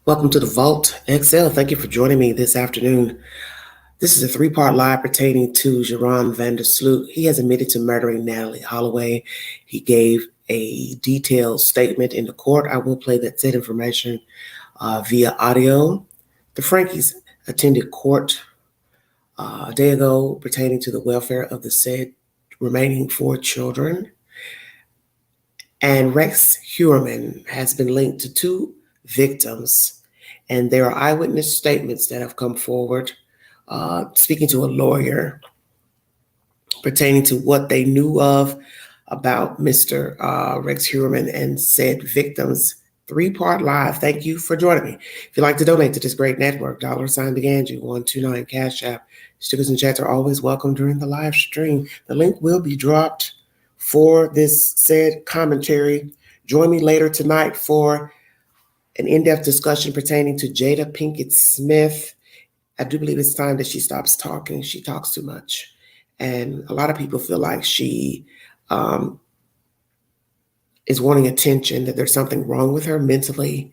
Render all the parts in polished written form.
Welcome to the Vault XL. Thank you for joining me this afternoon. This is a three-part live pertaining to Joran van der Sloot. He has admitted to murdering Natalee Holloway. He gave a detailed statement in the court. I will play that said information via audio. The Frankes attended court a day ago pertaining to the welfare of the said remaining 4 children. And Rex Heuermann has been linked to 2 victims, and there are eyewitness statements that have come forward speaking to a lawyer pertaining to what they knew of about Mr. Rex Heuermann and said victims. 3-part live. Thank you for joining me. If you'd like to donate to this great network, $BeganJu 129 Cash App. Stickers and chats are always welcome during the live stream. The link will be dropped for this said commentary. Join me later tonight for an in-depth discussion pertaining to Jada Pinkett Smith. I do believe it's time that she stops talking. She talks too much. And a lot of people feel like she is wanting attention, that there's something wrong with her mentally.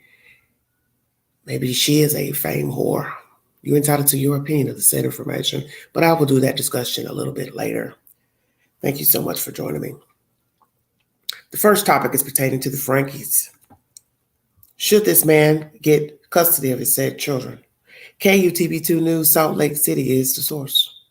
Maybe she is a fame whore. You're entitled to your opinion of the said information, but I will do that discussion a little bit later. Thank you so much for joining me. The first topic is pertaining to the Frankes. Should this man get custody of his said children? KUTV2 News, Salt Lake City is the source.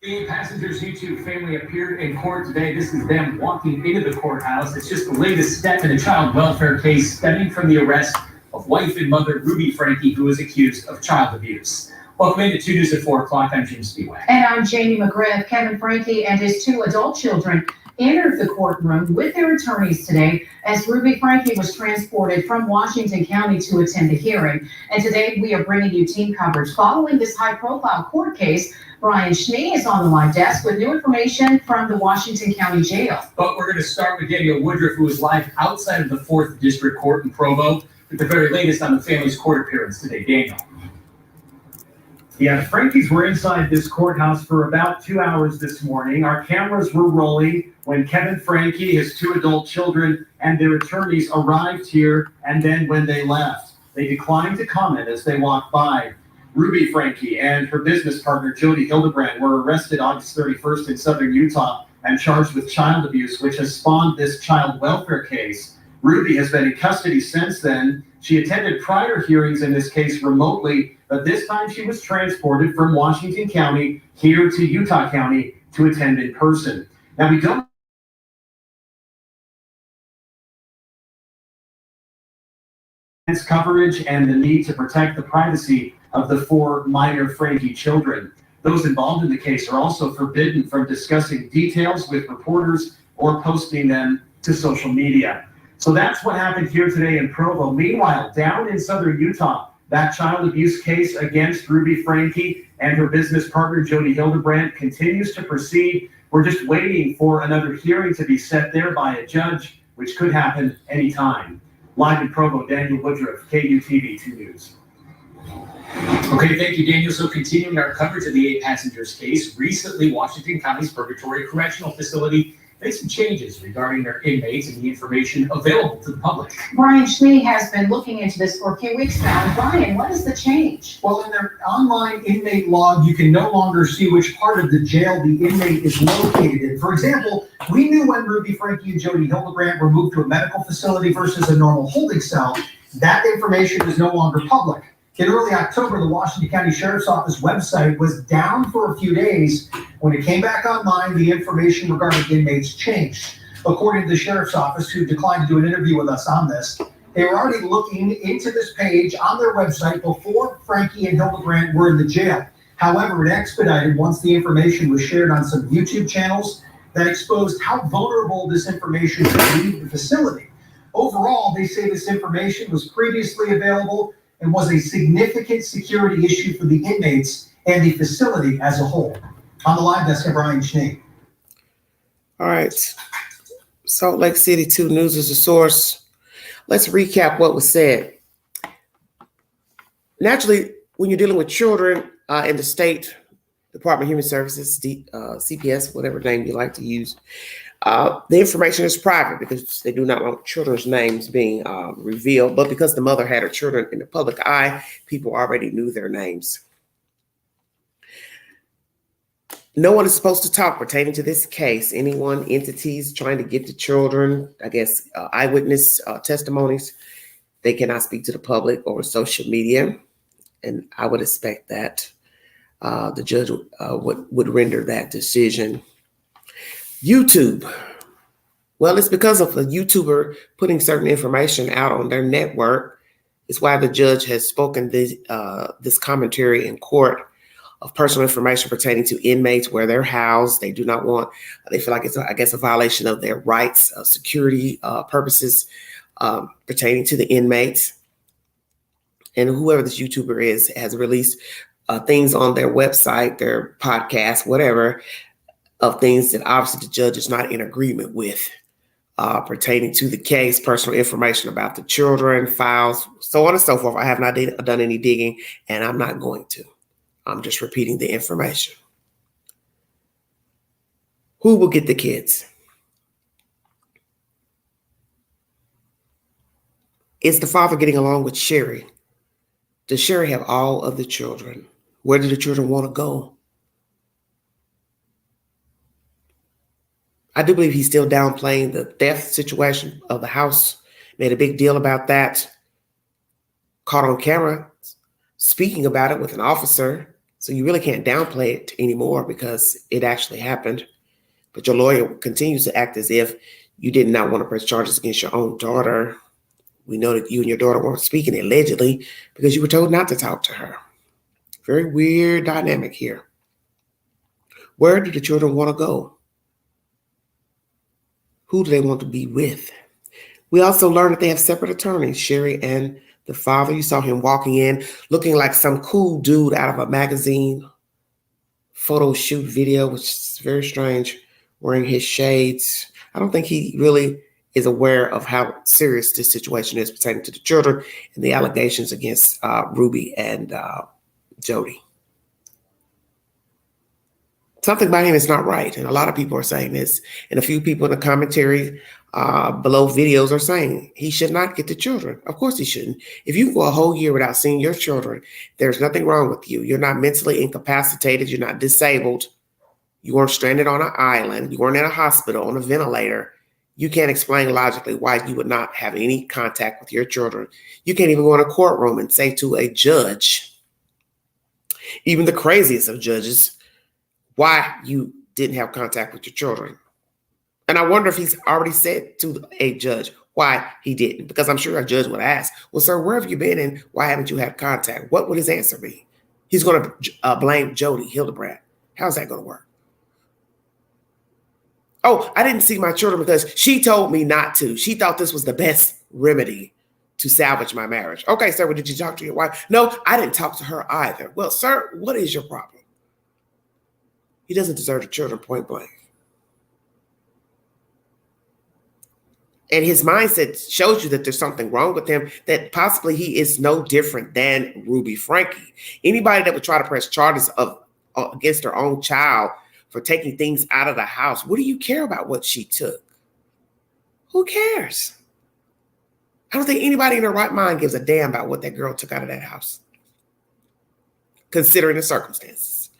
The passengers' YouTube family appeared in court today. This is them walking into the courthouse. It's just the latest step in a child welfare case stemming from the arrest of wife and mother Ruby Franke, who is accused of child abuse. Welcome into 2 News at 4 o'clock. I'm Jim Spiewak. And I'm Jamie McGriff. Kevin Franke and his 2 adult children entered the courtroom with their attorneys today as Ruby Franke was transported from Washington County to attend the hearing. And today we are bringing you team coverage following this high-profile court case. Brian Schnee is on the live desk with new information from the Washington County Jail. But we're going to start with Daniel Woodruff, who is live outside of the 4th District Court in Provo with the very latest on the family's court appearance today. Daniel. Yeah, the Frankes were inside this courthouse for about 2 hours this morning. Our cameras were rolling when Kevin Franke, his 2 adult children, and their attorneys arrived here, and then when they left. They declined to comment as they walked by. Ruby Franke and her business partner, Jody Hildebrand, were arrested August 31st in southern Utah and charged with child abuse, which has spawned this child welfare case. Ruby has been in custody since then. She attended prior hearings in this case remotely, but this time she was transported from Washington County here to Utah County to attend in person. Now, we don't coverage and the need to protect the privacy of the 4 minor Franke children. Those involved in the case are also forbidden from discussing details with reporters or posting them to social media. So that's what happened here today in Provo. Meanwhile, down in southern Utah, that child abuse case against Ruby Franke and her business partner, Jody Hildebrand, continues to proceed. We're just waiting for another hearing to be set there by a judge, which could happen anytime. Live in Provo, Daniel Woodruff, KUTV 2 News. Okay, thank you, Daniel. So continuing our coverage of the 8 passengers case, recently Washington County's Purgatory Correctional Facility made some changes regarding their inmates and the information available to the public. Brian Schnee has been looking into this for a few weeks now. Brian, what is the change? Well, in their online inmate log, you can no longer see which part of the jail the inmate is located in. For example, we knew when Ruby Franke and Jody Hildebrand were moved to a medical facility versus a normal holding cell. That information is no longer public. In early October, the Washington County Sheriff's Office website was down for a few days. When it came back online, the information regarding inmates changed. According to the Sheriff's Office, who declined to do an interview with us on this, they were already looking into this page on their website before Franke and Hildebrand were in the jail. However, it expedited once the information was shared on some YouTube channels that exposed how vulnerable this information could leave the facility. Overall, they say this information was previously available and was a significant security issue for the inmates and the facility as a whole. On the live desk, Brian Schnee. All right. Salt Lake City 2 News is the source. Let's recap what was said. Naturally, when you're dealing with children in the state Department of Human Services, CPS, whatever name you like to use, The information is private because they do not want children's names being revealed. But because the mother had her children in the public eye, people already knew their names. No one is supposed to talk pertaining to this case. Anyone, entities trying to get the children, I guess, eyewitness testimonies, they cannot speak to the public or social media. And I would expect that the judge would render that decision. YouTube. Well, it's because of a YouTuber putting certain information out on their network. It's why the judge has spoken this commentary in court of personal information pertaining to inmates, where they're housed. They do not want, they feel like it's, I guess, a violation of their rights, security purposes pertaining to the inmates. And whoever this YouTuber is has released things on their website, their podcast, whatever, of things that obviously the judge is not in agreement with pertaining to the case, personal information about the children, files, so on and so forth. I have not done any digging, and I'm not going to. I'm just repeating the information. Who will get the kids? Is the father getting along with Sherry? Does Sherry have all of the children? Where do the children want to go? I do believe he's still downplaying the theft situation of the house. Made a big deal about that. Caught on camera speaking about it with an officer. So you really can't downplay it anymore because it actually happened. But your lawyer continues to act as if you did not want to press charges against your own daughter. We know that you and your daughter weren't speaking allegedly because you were told not to talk to her. Very weird dynamic here. Where do the children want to go? Who do they want to be with? We also learned that they have separate attorneys, Sherry and the father. You saw him walking in looking like some cool dude out of a magazine photo shoot video, which is very strange, wearing his shades. I don't think he really is aware of how serious this situation is pertaining to the children and the allegations against Ruby and Jody. Something about him is not right. And a lot of people are saying this. And a few people in the commentary below videos are saying he should not get the children. Of course he shouldn't. If you go a whole year without seeing your children, there's nothing wrong with you. You're not mentally incapacitated. You're not disabled. You weren't stranded on an island. You weren't in a hospital on a ventilator. You can't explain logically why you would not have any contact with your children. You can't even go in a courtroom and say to a judge, even the craziest of judges, why you didn't have contact with your children. And I wonder if he's already said to a judge why he didn't, because I'm sure a judge would ask, well, sir, where have you been and why haven't you had contact? What would his answer be? He's going to blame Jody Hildebrandt. How's that going to work? Oh, I didn't see my children because she told me not to. She thought this was the best remedy to salvage my marriage. Okay, sir, well, did you talk to your wife? No, I didn't talk to her either. Well, sir, what is your problem? He doesn't deserve the children, point blank. And his mindset shows you that there's something wrong with him, that possibly he is no different than Ruby Franke. Anybody that would try to press charges against their own child for taking things out of the house, what do you care about what she took? Who cares? I don't think anybody in their right mind gives a damn about what that girl took out of that house, considering the circumstances.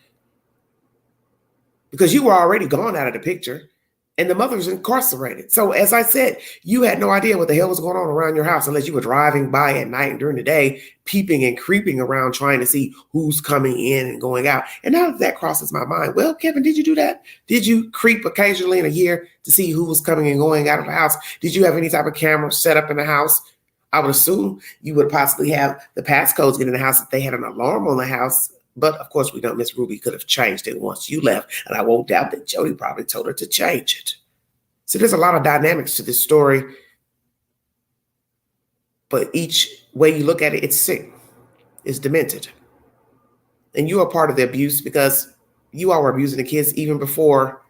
Because you were already gone out of the picture and the mother's incarcerated. So as I said, you had no idea what the hell was going on around your house unless you were driving by at night and during the day, peeping and creeping around trying to see who's coming in and going out. And now that crosses my mind, well, Kevin, did you do that? Did you creep occasionally in a year to see who was coming and going out of the house? Did you have any type of camera set up in the house? I would assume you would possibly have the passcodes get in the house if they had an alarm on the house. But of course, we know Miss Ruby could have changed it once you left. And I won't doubt that Jody probably told her to change it. So there's a lot of dynamics to this story. But each way you look at it, it's sick. It's demented. And you are part of the abuse because you all were abusing the kids even before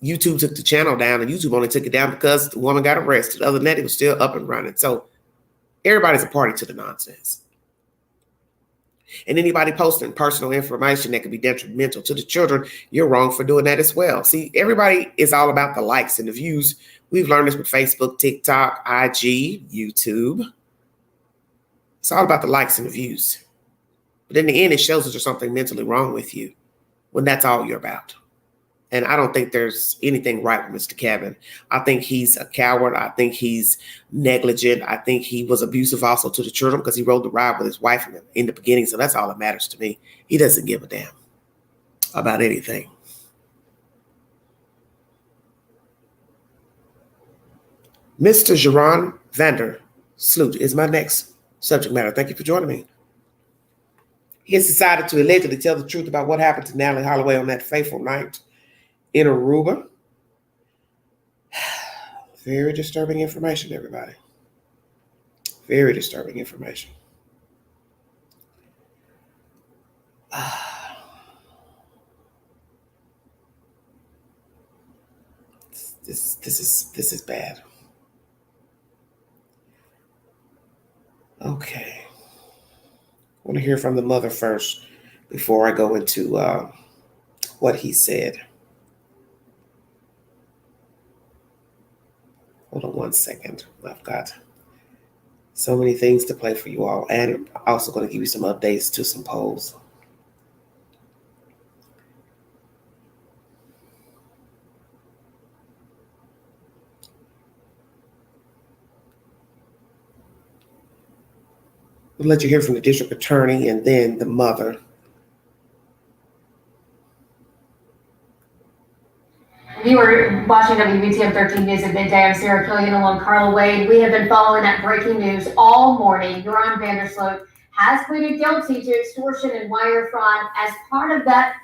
YouTube took the channel down. And YouTube only took it down because the woman got arrested. Other than that, it was still up and running. So everybody's a party to the nonsense. And anybody posting personal information that could be detrimental to the children, you're wrong for doing that as well. See, everybody is all about the likes and the views. We've learned this with Facebook, TikTok, IG, YouTube. It's all about the likes and the views. But in the end, it shows that there's something mentally wrong with you when that's all you're about. And I don't think there's anything right with Mr. Kevin. I think he's a coward. I think he's negligent. I think he was abusive also to the children because he rode the ride with his wife in the beginning. So that's all that matters to me. He doesn't give a damn about anything. Mr. Joran Sloot is my next subject matter. Thank you for joining me. He has decided to allegedly tell the truth about what happened to Natalee Holloway on that fateful night in Aruba. Very disturbing information, everybody. Very disturbing information. This is bad. Okay. I want to hear from the mother first before I go into what he said. Hold on one second. I've got so many things to play for you all. And I'm also going to give you some updates to some polls. We'll let you hear from the district attorney and then the mother. You are watching WBTM 13 News at midday. I'm Sarah Killian along Carla Wade. We have been following that breaking news all morning. Joran Sloot has pleaded guilty to extortion and wire fraud. As part of that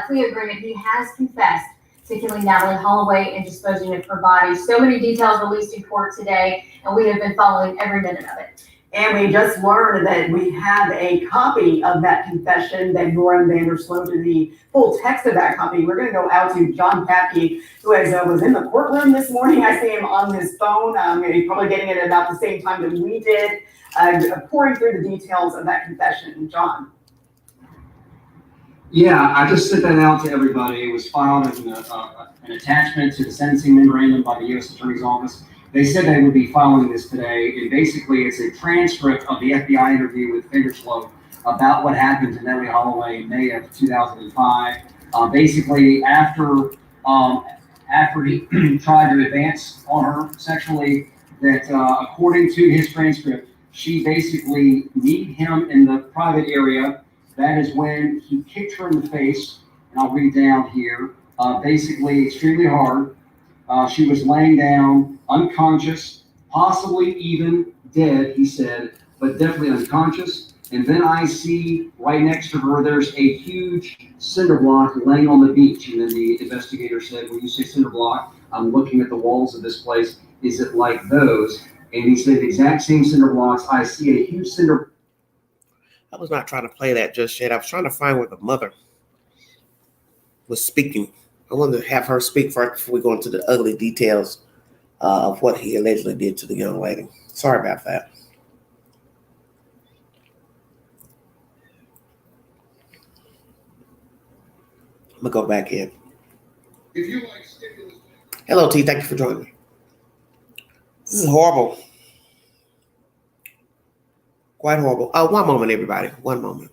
plea agreement, he has confessed to killing Natalee Holloway and disposing of her body. So many details released in court today, and we have been following every minute of it. And we just learned that we have a copy of that confession that Joran Sloot, the full text of that copy. We're going to go out to John Papke, who was in the courtroom this morning. I see him on his phone. He's probably getting it at about the same time that we did, pouring through the details of that confession. John. Yeah, I just sent that out to everybody. It was filed as an attachment to the sentencing memorandum by the U.S. Attorney's Office. They said they would be filing this today, and basically it's a transcript of the FBI interview with Sloot about what happened to Natalee Holloway in May of 2005. Basically, after he tried to advance on her sexually, that according to his transcript, she basically kneed him in the private area. That is when he kicked her in the face, and I'll read down here, basically extremely hard. She was laying down, unconscious, possibly even dead, he said, but definitely unconscious. And then I see right next to her, there's a huge cinder block laying on the beach. And then the investigator said, when you say cinder block, I'm looking at the walls of this place. Is it like those? And he said, the exact same cinder blocks. I see a huge cinder. I was not trying to play that just yet. I was trying to find where the mother was speaking. I wanted to have her speak first before we go into the ugly details of what he allegedly did to the young lady. Sorry about that. I'm going to go back in. If you like stimulus. Hello, T. Thank you for joining me. This is horrible. Quite horrible. One moment, everybody. One moment.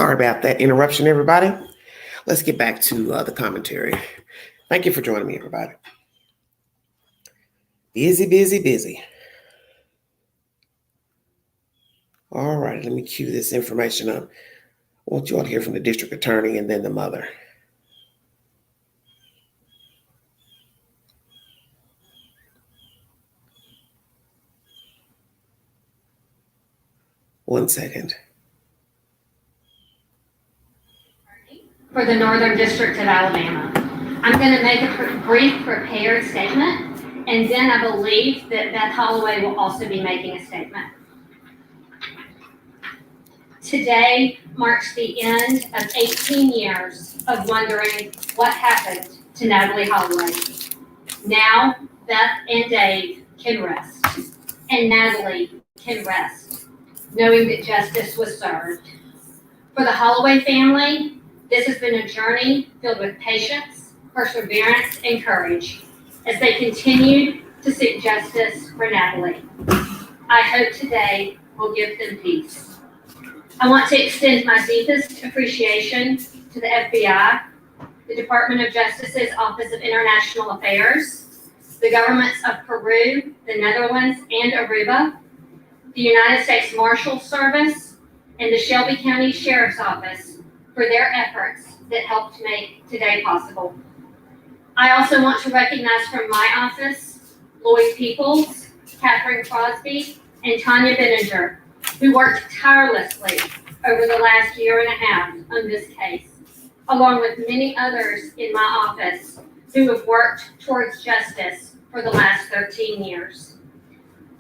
Sorry about that interruption, everybody. Let's get back to the commentary. Thank you for joining me, everybody. Busy, busy, busy. All right, let me cue this information up. I want you all to hear from the district attorney and then the mother. One second. For the Northern District of Alabama. I'm going to make a brief prepared statement, and then I believe that Beth Holloway will also be making a statement. Today marks the end of 18 years of wondering what happened to Natalee Holloway. Now, Beth and Dave can rest, and Natalee can rest, knowing that justice was served. For the Holloway family, this has been a journey filled with patience, perseverance, and courage as they continue to seek justice for Natalee. I hope today will give them peace. I want to extend my deepest appreciation to the FBI, the Department of Justice's Office of International Affairs, the governments of Peru, the Netherlands, and Aruba, the United States Marshals Service, and the Shelby County Sheriff's Office for their efforts that helped make today possible. I also want to recognize from my office, Lloyd Peoples, Catherine Crosby, and Tanya Benninger, who worked tirelessly over the last year and a half on this case, along with many others in my office who have worked towards justice for the last 13 years.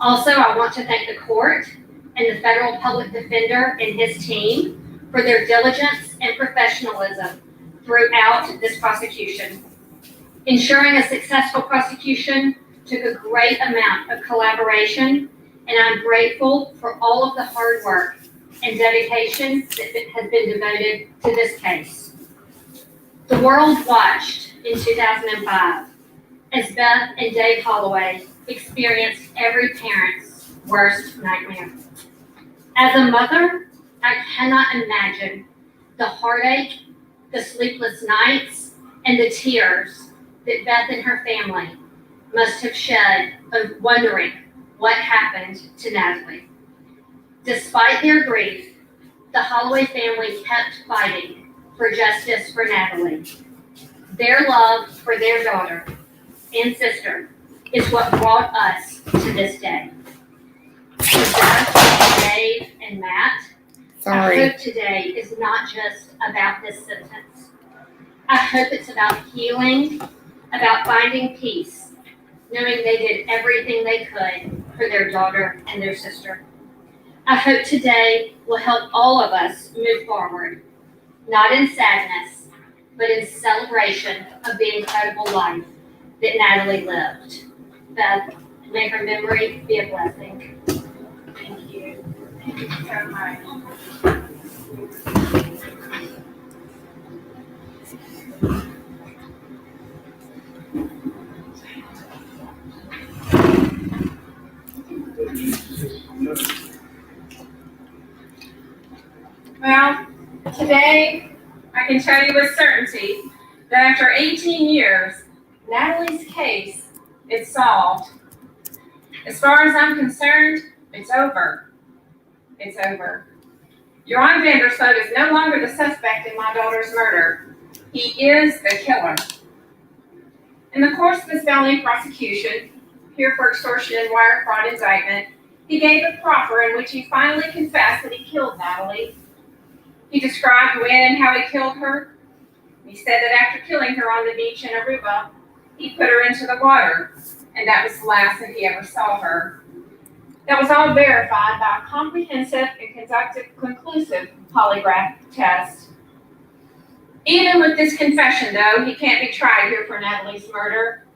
Also, I want to thank the court and the federal public defender and his team for their diligence and professionalism throughout this prosecution. Ensuring a successful prosecution took a great amount of collaboration, and I'm grateful for all of the hard work and dedication that has been devoted to this case. The world watched in 2005 as Beth and Dave Holloway experienced every parent's worst nightmare. As a mother, I cannot imagine the heartache, the sleepless nights, and the tears that Beth and her family must have shed of wondering what happened to Natalee. Despite their grief, the Holloway family kept fighting for justice for Natalee. Their love for their daughter and sister is what brought us to this day. For Beth, Dave, and Matt, I hope today is not just about this sentence. I hope it's about healing, about finding peace, knowing they did everything they could for their daughter and their sister. I hope today will help all of us move forward, not in sadness, but in celebration of the incredible life that Natalee lived. Beth, may her memory be a blessing. Thank you. Thank you so much. Well, today I can tell you with certainty that after 18 years, Natalee's case is solved. As far as I'm concerned, it's over. It's over. Joran is no longer the suspect in my daughter's murder. He is the killer. In the course of this felony prosecution, here for extortion and wire fraud indictment, he gave a proffer in which he finally confessed that he killed Natalee. He described when and how he killed her. He said that after killing her on the beach in Aruba, he put her into the water, and that was the last that he ever saw her. That was all verified by a comprehensive and conductive, conclusive polygraph test. Even with this confession, though, he can't be tried here for Natalee's murder.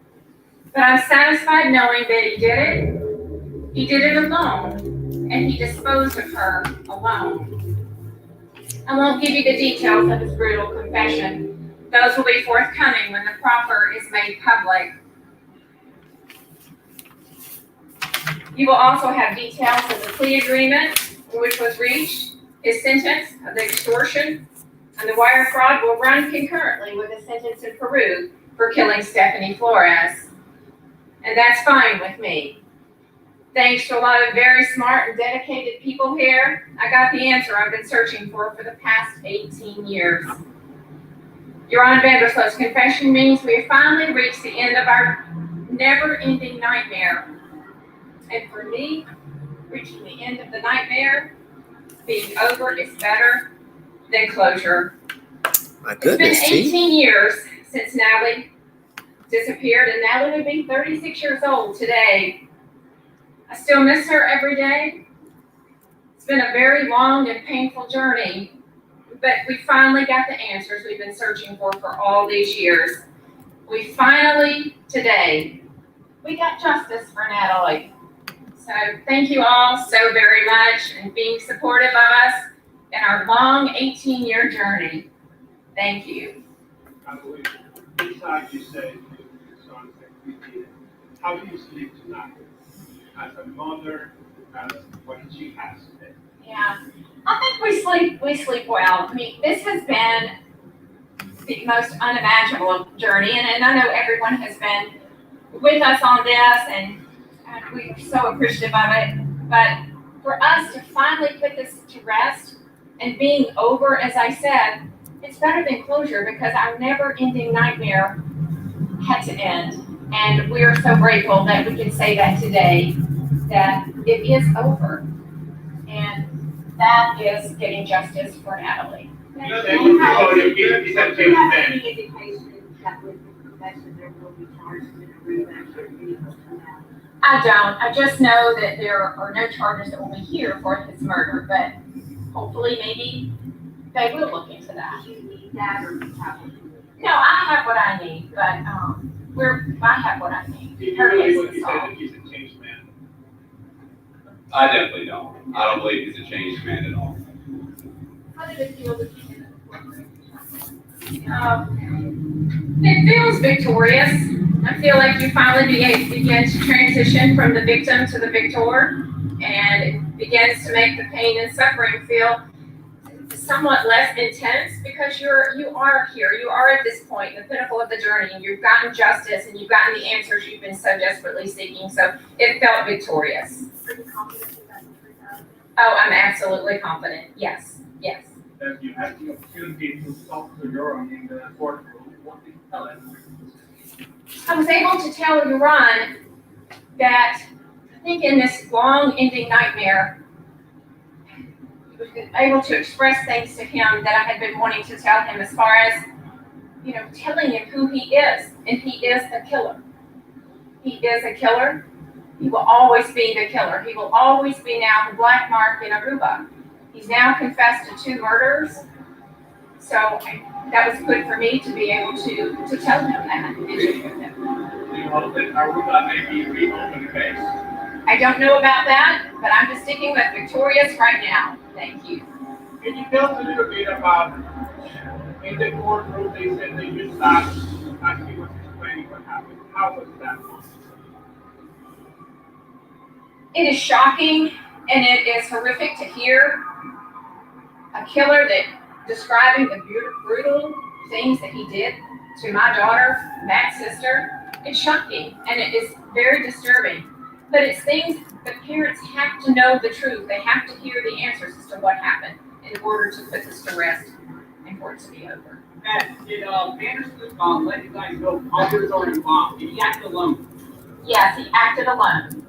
But I'm satisfied knowing that he did it. He did it alone, and he disposed of her alone. I won't give you the details of his brutal confession. Those will be forthcoming when the proffer is made public. You will also have details of the plea agreement which was reached His sentence of the extortion and the wire fraud will run concurrently with a sentence in Peru for killing Stephanie Flores. And that's fine with me. Thanks to a lot of very smart and dedicated people here, I got the answer I've been searching for the past 18 years. Joran Vandersloot's confession means we have finally reached the end of our never-ending nightmare. And for me, reaching the end of the nightmare, being over is better than closure. My goodness, It's been 18 years since Natalee disappeared, and Natalee would be 36 years old today. I still miss her every day. It's been a very long and painful journey, but we finally got the answers we've been searching for all these years. We finally, today, we got justice for Natalee. So thank you all so very much and being supportive of us in our long 18-year journey. Thank you. I believe besides you say to your son that we did, how do you sleep tonight? As a mother, as what she has today. Yeah, I think we sleep well. I mean, this has been the most unimaginable journey, and I know everyone has been with us on this, and we're so appreciative of it. But for us to finally put this to rest and being over, as I said, it's better than closure because our never-ending nightmare had to end. And we are so grateful that we can say that today, that it is over. And that is getting justice for Natalee. You know, they would call you, is that Do you have then? any indication that with the confession there will be charges in the room after the come out? I don't. I just know that there are no charges that will be here for his murder, but hopefully maybe they will look into that. Do you need that or do you have it? No, I have what I need, but I have what I need. Do you Her really case look is at that solved. if he's a changed man? I definitely don't. I don't believe he's a changed man at all. How did it feel with you in the courtroom? It feels victorious. I feel like you finally begin to transition from the victim to the victor, and it begins to make the pain and suffering feel somewhat less intense because you are here. You are at this point, the pinnacle of the journey, and you've gotten justice and you've gotten the answers you've been so desperately seeking. So it felt victorious. Are you confident you got the truth out of it? Oh, I'm absolutely confident. Yes, yes. As you had the opportunity to talk to Joran in the courtroom, what did you tell him? I was able to tell Joran that I think in this long ending nightmare, I was able to express things to him that I had been wanting to tell him as far as, telling him who he is. And he is a killer. He is a killer. He will always be the killer. He will always be now the black mark in Aruba. He's now confessed to 2 murders. So that was good for me to be able to tell him that and share with him. Do you hope that Aruba may be reopened the case? I don't know about that, but I'm just sticking with victorious right now. Thank you. Can you tell us a little bit about, in the courtroom, they said they just asked as he was explaining what happened. How was that? It is shocking and it is horrific to hear a killer that describing the brutal things that he did to my daughter, Matt's sister. It's shocking and it is very disturbing. But it's things that parents have to know the truth. They have to hear the answers as to what happened in order to put this to rest and for it to be over. Matt, did Anderson let you guys know others are involved? Did he act alone? Yes, he acted alone.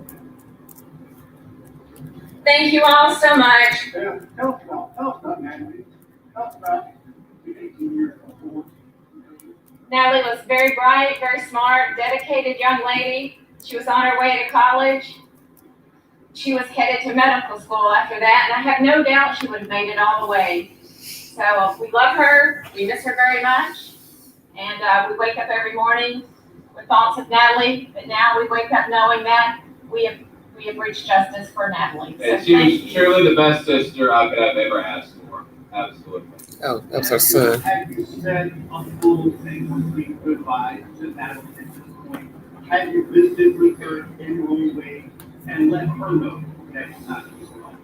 Thank you all so much. Yeah, tell us about Natalee. Tell us about the 18 years before. Natalee was very bright, very smart, dedicated young lady. She was on her way to college. She was headed to medical school after that, and I have no doubt she would have made it all the way. So we love her, we miss her very much, and we wake up every morning with thoughts of Natalee, but now we wake up knowing that we have reached justice for Natalee. So And she thank was you. truly the best sister I could have ever asked for. Absolutely. Oh, that's her son. Have you said a full thing would be goodbye to Natalee at this point? Have you visited with her in Holloway and let her know that it's not just alone?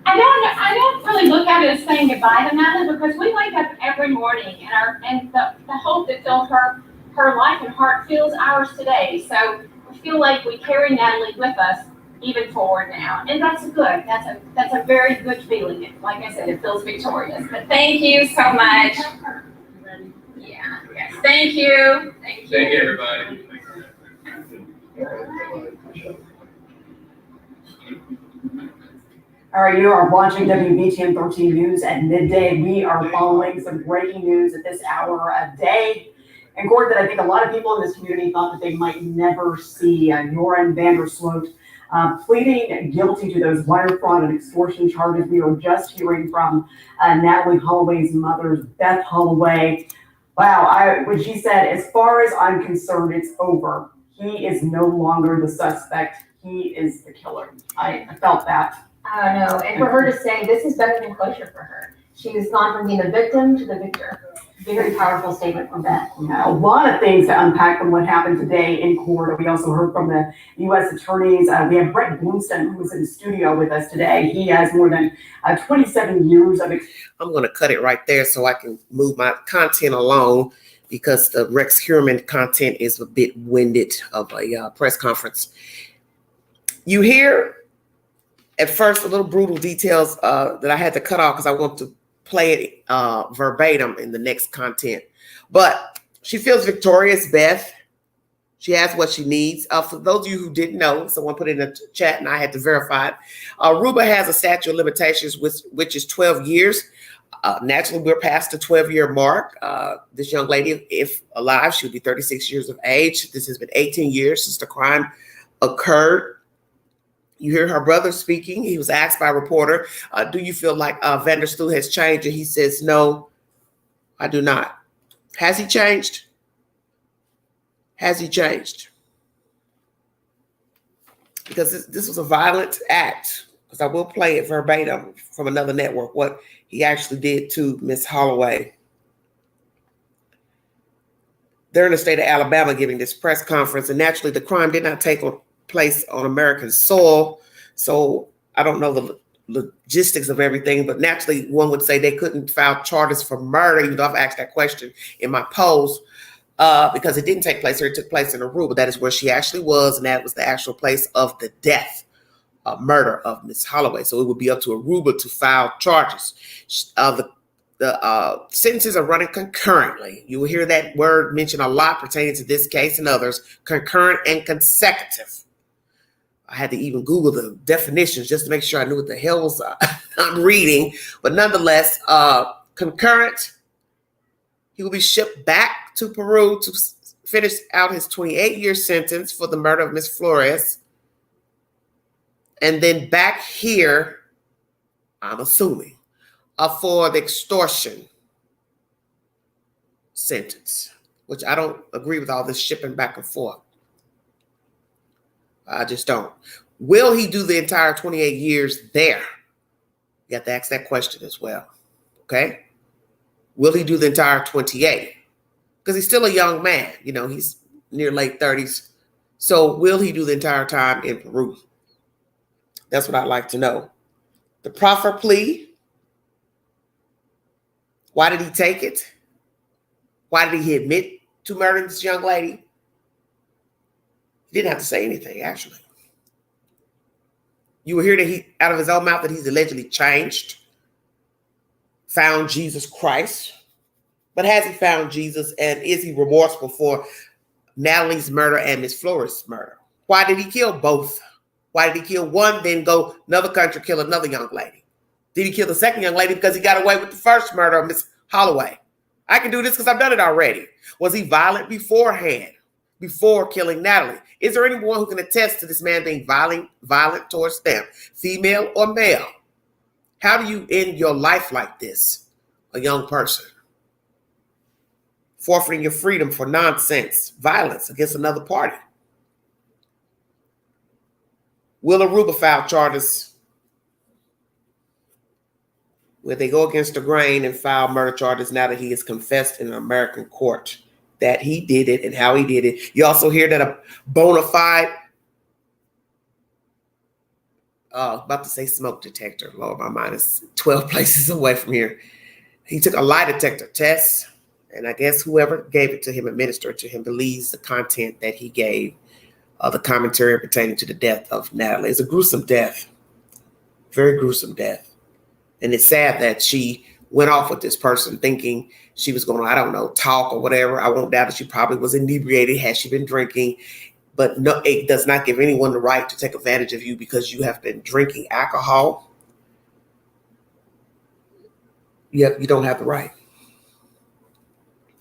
I don't really look at it as saying goodbye to Natalee, because we wake up every morning and the hope that filled her life and heart fills ours today. So we feel like we carry Natalee with us even forward now. And that's good. That's a very good feeling. Like I said, it feels victorious. But thank you so much. Yeah, yes. Thank you. Thank you. Thank you, everybody. All right, you are watching WBTN 13 News at midday. We are following some breaking news at this hour a day in court that I think a lot of people in this community thought that they might never see. Joran Sloot pleading guilty to those wire fraud and extortion charges. We were just hearing from Natalee Holloway's mother, Beth Holloway. Wow, when she said, as far as I'm concerned, it's over. He is no longer the suspect. He is the killer. I felt that. I don't know. And for her to say this is better than closure for her. She's gone from being the victim to the victor. Very powerful statement from Beth. Yeah, a lot of things to unpack from what happened today in court. We also heard from the U.S. attorneys. We have Brett Bloomston, who was in the studio with us today. He has more than 27 years of experience. I'm going to cut it right there so I can move my content along, because the Rex Heuermann content is a bit winded of a press conference. You hear at first a little brutal details that I had to cut off because I want to play it verbatim in the next content. But she feels victorious, Beth. She has what she needs. For those of you who didn't know, someone put it in the chat and I had to verify it. Ruba has a statute of limitations, which is 12 years. Naturally, we're past the 12-year mark. This young lady, if alive, she'll be 36 years of age. This has been 18 years since the crime occurred. You hear her brother speaking. He was asked by a reporter, do you feel like Vander Sloot has changed? And he says, no, I do not. Has he changed? Has he changed? Because this was a violent act. Because I will play it verbatim from another network, what he actually did to Miss Holloway. They're in the state of Alabama giving this press conference, and naturally the crime did not take place on American soil. So I don't know the logistics of everything, but naturally one would say they couldn't file charges for murder, even though I've asked that question in my post, because it didn't take place here. It took place in Aruba. That is where she actually was, and that was the actual place of the death, murder of Miss Holloway. So it would be up to Aruba to file charges. The sentences are running concurrently. You will hear that word mentioned a lot pertaining to this case and others, concurrent and consecutive. I had to even Google the definitions just to make sure I knew what the hell was I'm reading. But nonetheless, concurrent. He will be shipped back to Peru to finish out his 28-year sentence for the murder of Miss Flores. And then back here, I'm assuming, for the extortion sentence, which I don't agree with all this shipping back and forth. I just don't. Will he do the entire 28 years there? You have to ask that question as well. Okay? Will he do the entire 28? Because he's still a young man. You know, he's near late 30s. So will he do the entire time in Peru? That's what I'd like to know. The proffer plea. Why did he take it? Why did he admit to murdering this young lady? He didn't have to say anything, actually. You will hear that he, out of his own mouth, that he's allegedly changed, found Jesus Christ. But has he found Jesus, and is he remorseful for Natalee's murder and Miss Flores' murder? Why did he kill both? Why did he kill one, then go another country, kill another young lady? Did he kill the second young lady because he got away with the first murder of Miss Holloway? I can do this because I've done it already. Was he violent beforehand, before killing Natalee? Is there anyone who can attest to this man being violent towards them, female or male? How do you end your life like this, a young person? Forfeiting your freedom for nonsense, violence against another party. Will Aruba file charges where they go against the grain and file murder charges now that he has confessed in an American court that he did it and how he did it? You also hear that a bona fide about to say smoke detector. Lord, my mind is 12 places away from here. He took a lie detector test, and I guess whoever gave it to him, administered it to him, believes the content that he gave, the commentary pertaining to the death of Natalee. It's a gruesome death, very gruesome death. And it's sad that she went off with this person thinking she was going to, I don't know, talk or whatever. I won't doubt that she probably was inebriated had she been drinking. But no, it does not give anyone the right to take advantage of you because you have been drinking alcohol. Yep, you don't have the right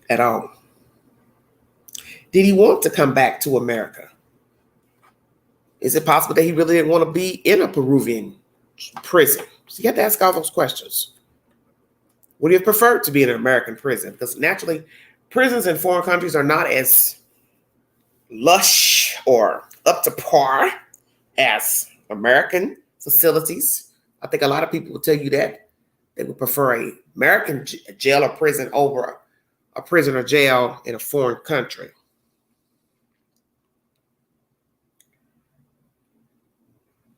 at all. Did he want to come back to America? Is it possible that he really didn't want to be in a Peruvian prison? So you have to ask all those questions. Would he have preferred to be in an American prison? Because naturally, prisons in foreign countries are not as lush or up to par as American facilities. I think a lot of people will tell you that they would prefer a American jail or prison over a prison or jail in a foreign country.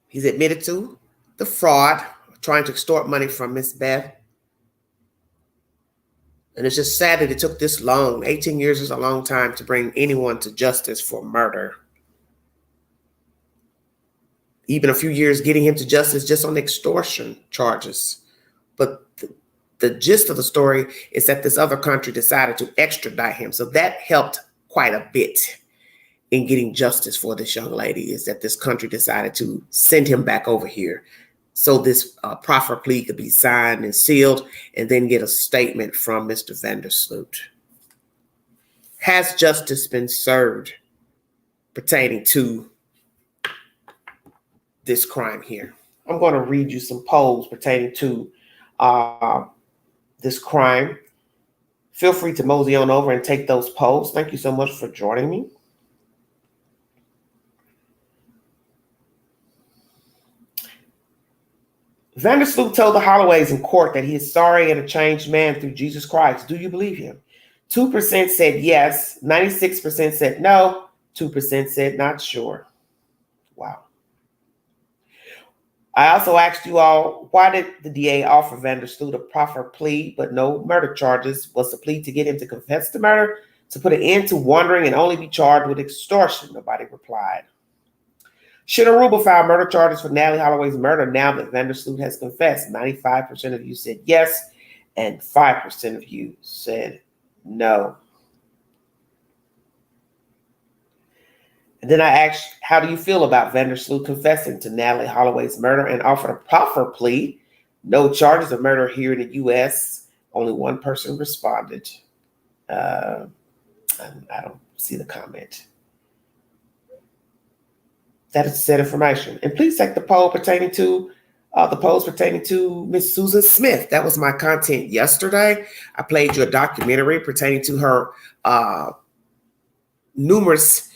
He's admitted to the fraud, trying to extort money from Miss Beth. And it's just sad that it took this long. 18 years is a long time to bring anyone to justice for murder. Even a few years getting him to justice just on extortion charges. But the gist of the story is that this other country decided to extradite him. So that helped quite a bit in getting justice for this young lady, is that this country decided to send him back over here. So this proffer plea could be signed and sealed and then get a statement from Mr. Vandersloot. Has justice been served pertaining to this crime here? I'm going to read you some polls pertaining to this crime. Feel free to mosey on over and take those polls. Thank you so much for joining me. Vandersloot told the Holloways in court that he is sorry and a changed man through Jesus Christ. Do you believe him? 2% said yes, 96% said no, 2% said not sure. Wow. I also asked you all, why did the DA offer Vandersloot a proffer plea but no murder charges? Was the plea to get him to confess to murder, to put an end to wandering and only be charged with extortion? Nobody replied. Should Aruba file murder charges for Natalee Holloway's murder now that Vandersloot has confessed? 95% of you said yes, and 5% of you said no. And then I asked, how do you feel about Vandersloot confessing to Natalee Holloway's murder and offered a proffer plea? No charges of murder here in the U.S. Only one person responded. I don't see the comment. That is said information. And please take the poll pertaining to Miss Susan Smith. That was my content yesterday. I played you a documentary pertaining to her numerous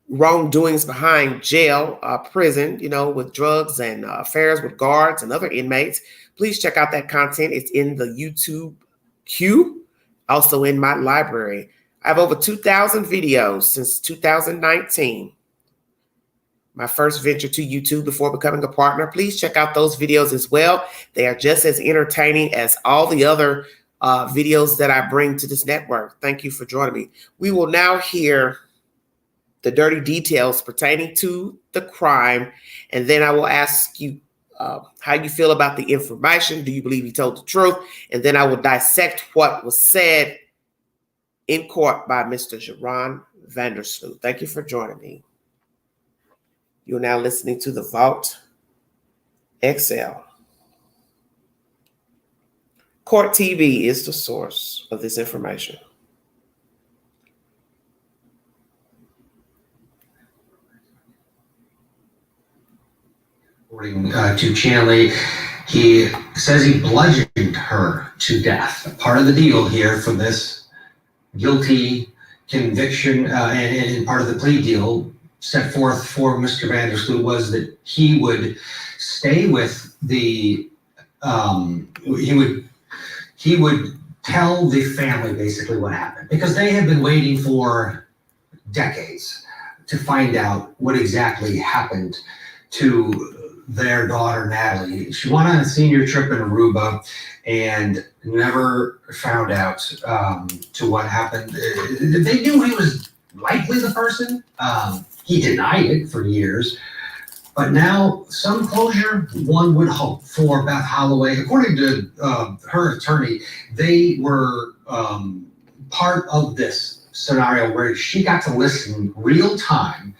wrongdoings behind jail, prison, with drugs and affairs with guards and other inmates. Please check out that content. It's in the YouTube queue, also in my library. I have over 2,000 videos since 2019. My first venture to YouTube before becoming a partner. Please check out those videos as well. They are just as entertaining as all the other videos that I bring to this network. Thank you for joining me. We will now hear the dirty details pertaining to the crime, and then I will ask you how you feel about the information. Do you believe he told the truth? And then I will dissect what was said in court by Mr. Joran Vandersloot. Thank you for joining me. You're now listening to The Vault XL. Court TV is the source of this information. According to Chanley, he says he bludgeoned her to death. Part of the deal here for this guilty conviction and part of the plea deal set forth for Mr. Vandersloot was that he would stay with the, he would tell the family basically what happened, because they had been waiting for decades to find out what exactly happened to their daughter, Natalee. She went on a senior trip in Aruba and never found out to what happened. They knew he was likely the person. He denied it for years. But now some closure, one would hope, for Beth Holloway. According to her attorney, they were part of this scenario where she got to listen real time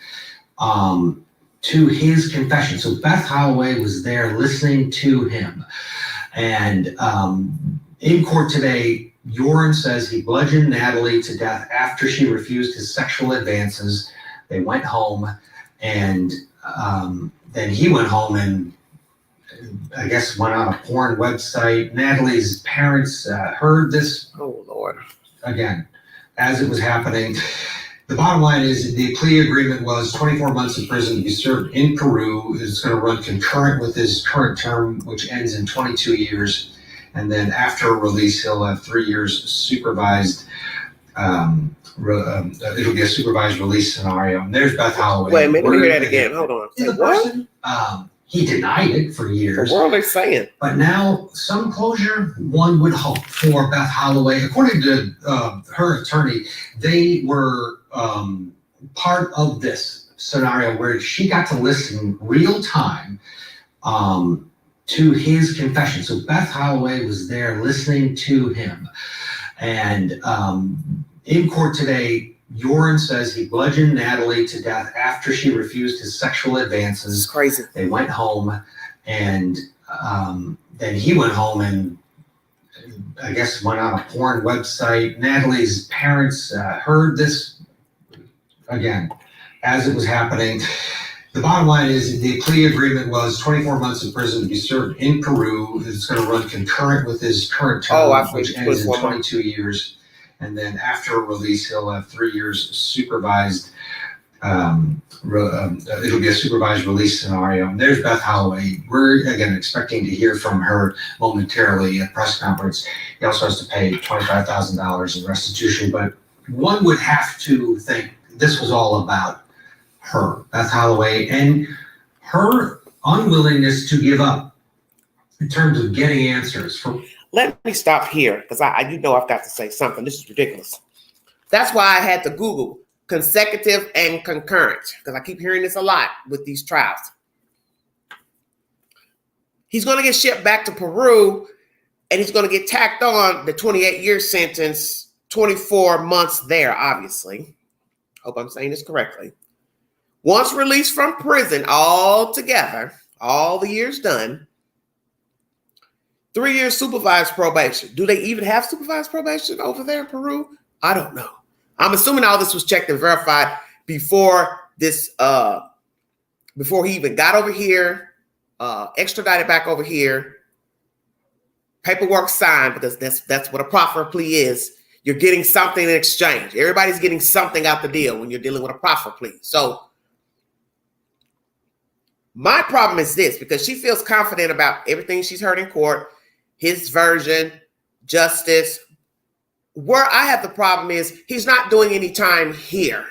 to his confession. So Beth Holloway was there listening to him. And in court today, Joran says he bludgeoned Natalee to death after she refused his sexual advances. They went home, and then he went home and I guess went on a porn website. Natalee's parents heard this. Oh, Lord. Again, as it was happening. The bottom line is the plea agreement was 24 months in prison to be served in Peru. It's going to run concurrent with his current term, which ends in 22 years. And then after release, he'll have 3 years supervised. It'll be a supervised release scenario. And there's Beth Holloway. Wait, let me hear that again. Hold on. The person, he denied it for years. What are they saying? But now some closure, one would hope, for Beth Holloway. According to her attorney, they were part of this scenario where she got to listen real time to his confession. So Beth Holloway was there listening to him. And in court today, Joran says he bludgeoned Natalee to death after she refused his sexual advances. It's crazy. They went home, and then he went home and I guess went on a porn website. Natalee's parents heard this, again, as it was happening. The bottom line is the plea agreement was 24 months in prison to be served in Peru. It's going to run concurrent with his current term, which ends in 22 years. And then after release, he'll have 3 years supervised. It'll be a supervised release scenario. And there's Beth Holloway. We're, again, expecting to hear from her momentarily at press conference. He also has to pay $25,000 in restitution. But one would have to think this was all about her, Beth Holloway, and her unwillingness to give up in terms of getting answers. Let me stop here because I've got to say something. This is ridiculous. That's why I had to Google consecutive and concurrent, because I keep hearing this a lot with these trials. He's going to get shipped back to Peru, and he's going to get tacked on the 28-year sentence, 24 months there, obviously. Hope I'm saying this correctly. Once released from prison altogether, all the years done, 3 years supervised probation. Do they even have supervised probation over there in Peru? I don't know. I'm assuming all this was checked and verified before this, before he even got over here, extradited back over here, paperwork signed, because that's what a proffer plea is. You're getting something in exchange. Everybody's getting something out the deal when you're dealing with a proffer plea. So my problem is this, because she feels confident about everything she's heard in court, his version, justice. Where I have the problem is he's not doing any time here.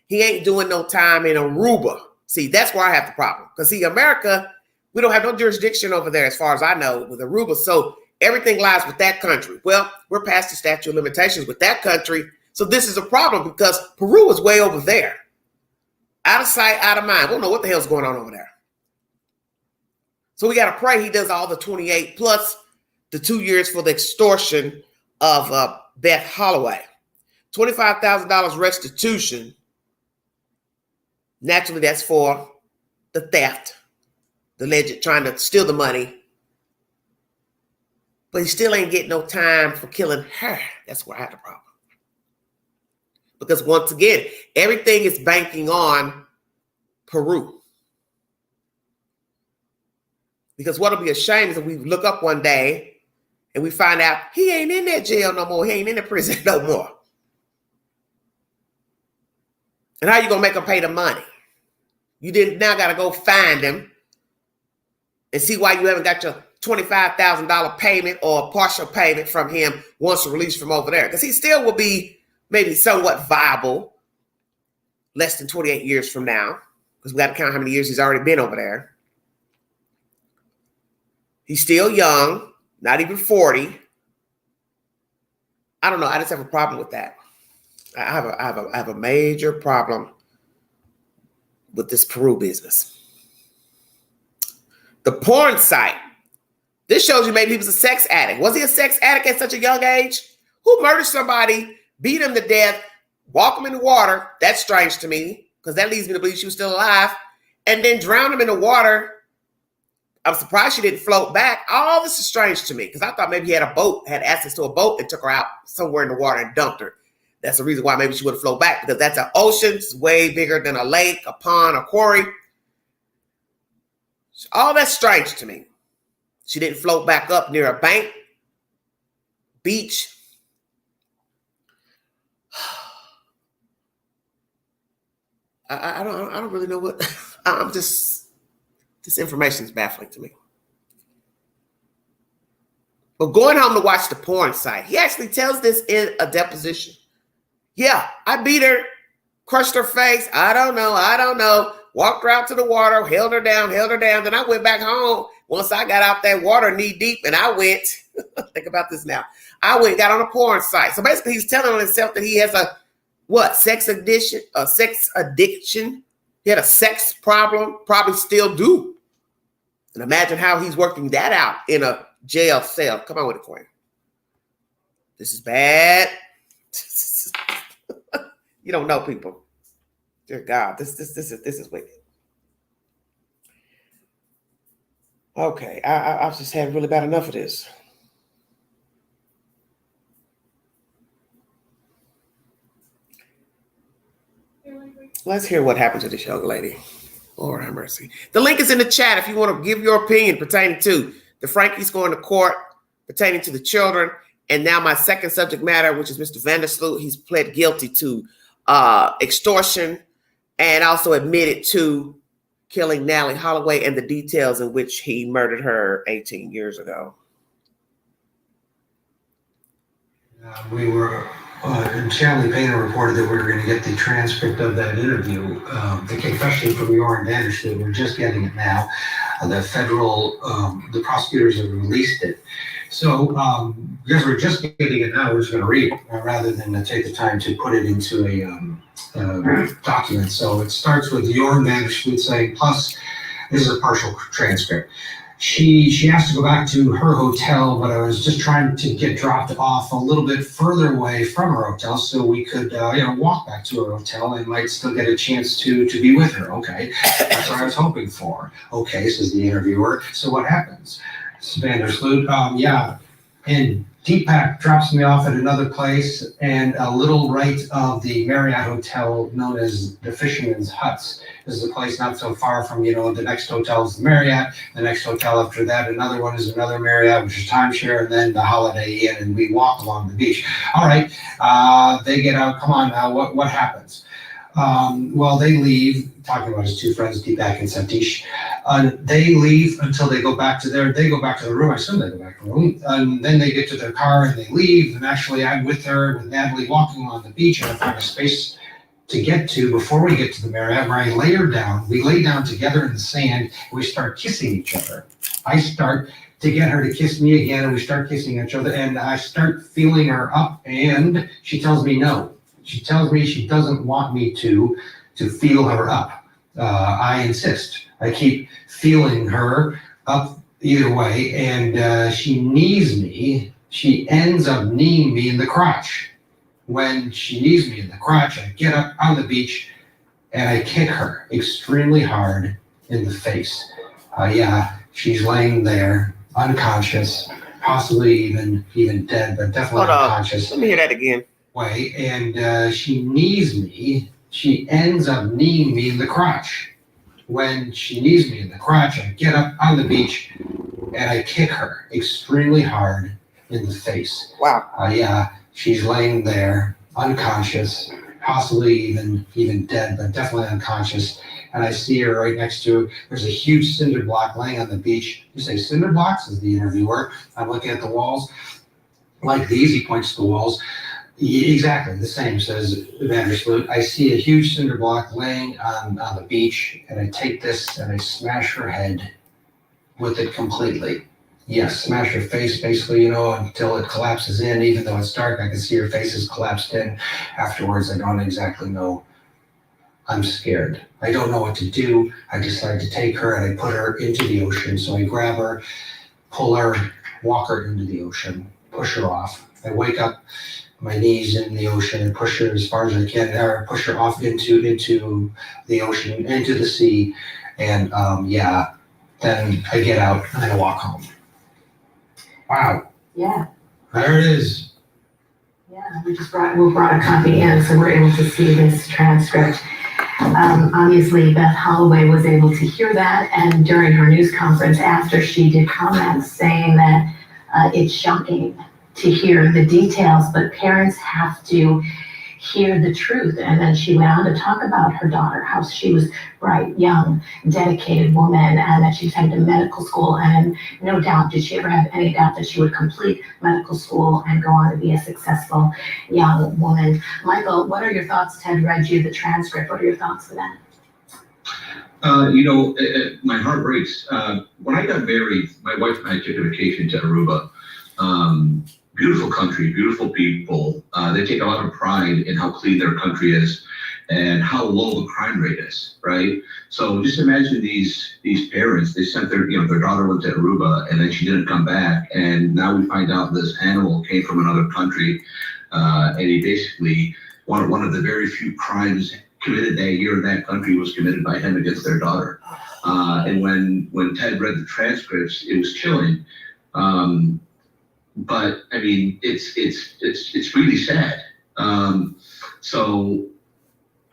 He ain't doing no time in Aruba. See, that's where I have the problem. Because see, America, we don't have no jurisdiction over there as far as I know with Aruba. So everything lies with that country. Well, we're past the statute of limitations with that country. So this is a problem because Peru is way over there. Out of sight, out of mind. We don't know what the hell's going on over there. So we got to pray he does all the 28 plus the 2 years for the extortion of Beth Holloway. $25,000 restitution. Naturally, that's for the theft, the alleged trying to steal the money. But he still ain't getting no time for killing her. That's where I have the problem. Because once again, everything is banking on Peru. Because what'll be a shame is if we look up one day and we find out he ain't in that jail no more. He ain't in the prison no more. And how you going to make him pay the money? You now got to go find him and see why you haven't got your $25,000 payment or a partial payment from him once released from over there. Because he still will be maybe somewhat viable less than 28 years from now. Because we got to count how many years he's already been over there. He's still young, not even 40. I don't know. I just have a problem with that. I have a major problem with this Peru business. The porn site. This shows you maybe he was a sex addict. Was he a sex addict at such a young age? Who murdered somebody, beat him to death, walk him in the water? That's strange to me, because that leads me to believe she was still alive. And then drown him in the water. I'm surprised she didn't float back. All this is strange to me, because I thought maybe he had a boat, had access to a boat and took her out somewhere in the water and dumped her. That's the reason why maybe she would have floated back, because that's an ocean. It's way bigger than a lake, a pond, a quarry. All that's strange to me. She didn't float back up near a bank, beach. I don't really know what. I'm just, this information is baffling to me. But going home to watch the porn site, he actually tells this in a deposition. Yeah, I beat her, crushed her face. I don't know. Walked her out to the water, held her down. Then I went back home. Once I got out that water knee deep, and I went, think about this now. I went and got on a porn site. So basically he's telling himself that he has a, sex addiction? He had a sex problem, probably still do. And imagine how he's working that out in a jail cell. Come on with it, Queen. This is bad. You don't know people. Dear God, this is wicked. Okay, I've just had really bad enough of this. Let's hear what happened to this young lady. Lord have mercy. The link is in the chat if you want to give your opinion pertaining to the Franke's going to court, pertaining to the children, and now my second subject matter, which is Mr. Vandersloot. He's pled guilty to extortion and also admitted to killing Natalee Holloway and the details in which he murdered her 18 years ago. We were, Natalee Painter reported that we were going to get the transcript of that interview. The confession from Joran Vandersloot, we're just getting it now. The prosecutors have released it. So, because we're just getting it now, we're just going to read it rather than take the time to put it into a document. So it starts with Joran Vandersloot saying, plus, this is a partial transcript. She asked to go back to her hotel, but I was just trying to get dropped off a little bit further away from her hotel so we could, walk back to her hotel and might still get a chance to be with her. Okay, that's what I was hoping for. Okay, says the interviewer. So what happens? Vandersloot, and Deepak drops me off at another place and a little right of the Marriott Hotel known as the Fisherman's Huts. This is a place not so far from, the next hotel is the Marriott. The next hotel after that, another one is another Marriott, which is timeshare, and then the Holiday Inn, and we walk along the beach. All right, they get out. Come on now, what happens? Well, they leave, talking about his two friends, Deepak and Satish. They leave until they go back to the room. I assume they go back to the room. And then they get to their car and they leave. And actually, I'm with her, with Natalee, walking on the beach, and I find a space to get to before we get to the Marriott, where I lay her down. We lay down together in the sand, and we start kissing each other. I start to get her to kiss me again, and we start kissing each other, and I start feeling her up, and she tells me no. She tells me she doesn't want me to feel her up. I insist. I keep feeling her up either way, and she knees me. She ends up kneeing me in the crotch. When she knees me in the crotch, I get up on the beach and I kick her extremely hard in the face. She's laying there, unconscious, possibly even dead, but definitely unconscious. Let me hear that again. And she knees me. She ends up kneeing me in the crotch. When she knees me in the crotch, I get up on the beach and I kick her extremely hard in the face. Wow. She's laying there, unconscious, possibly even dead, but definitely unconscious. And I see her right next to her. There's a huge cinder block laying on the beach. You say cinder blocks, says the interviewer. I'm looking at the walls like these. He points to the walls. Exactly the same, says Vandersloot. I see a huge cinder block laying on the beach, and I take this and I smash her head with it completely. Yes, smash her face basically, until it collapses in. Even though it's dark, I can see her face is collapsed in. Afterwards, I don't exactly know. I'm scared. I don't know what to do. I decide to take her and I put her into the ocean. So I grab her, pull her, walk her into the ocean, push her off. I wake up, my knees in the ocean, and push her as far as I can, or push her off into the ocean, into the sea. And then I get out and I walk home. Wow. Yeah. There it is. Yeah, we brought a copy in, so we're able to see this transcript. Obviously, Beth Holloway was able to hear that, and during her news conference after, she did comments saying that it's shocking to hear the details, but parents have to hear the truth. And then she went on to talk about her daughter, how she was bright, young, dedicated woman, and that she was headed to medical school. And no doubt, did she ever have any doubt that she would complete medical school and go on to be a successful young woman. Michael, what are your thoughts? Ted read you the transcript. What are your thoughts for that? My heart breaks. When I got married, my wife and I took a vacation to Aruba. Beautiful country, beautiful people. They take a lot of pride in how clean their country is and how low the crime rate is, right? So just imagine these parents, they sent their daughter went to Aruba and then she didn't come back. And now we find out this animal came from another country and he basically, one of the very few crimes committed that year in that country was committed by him against their daughter. And when Ted read the transcripts, it was chilling. But I mean, it's really sad. So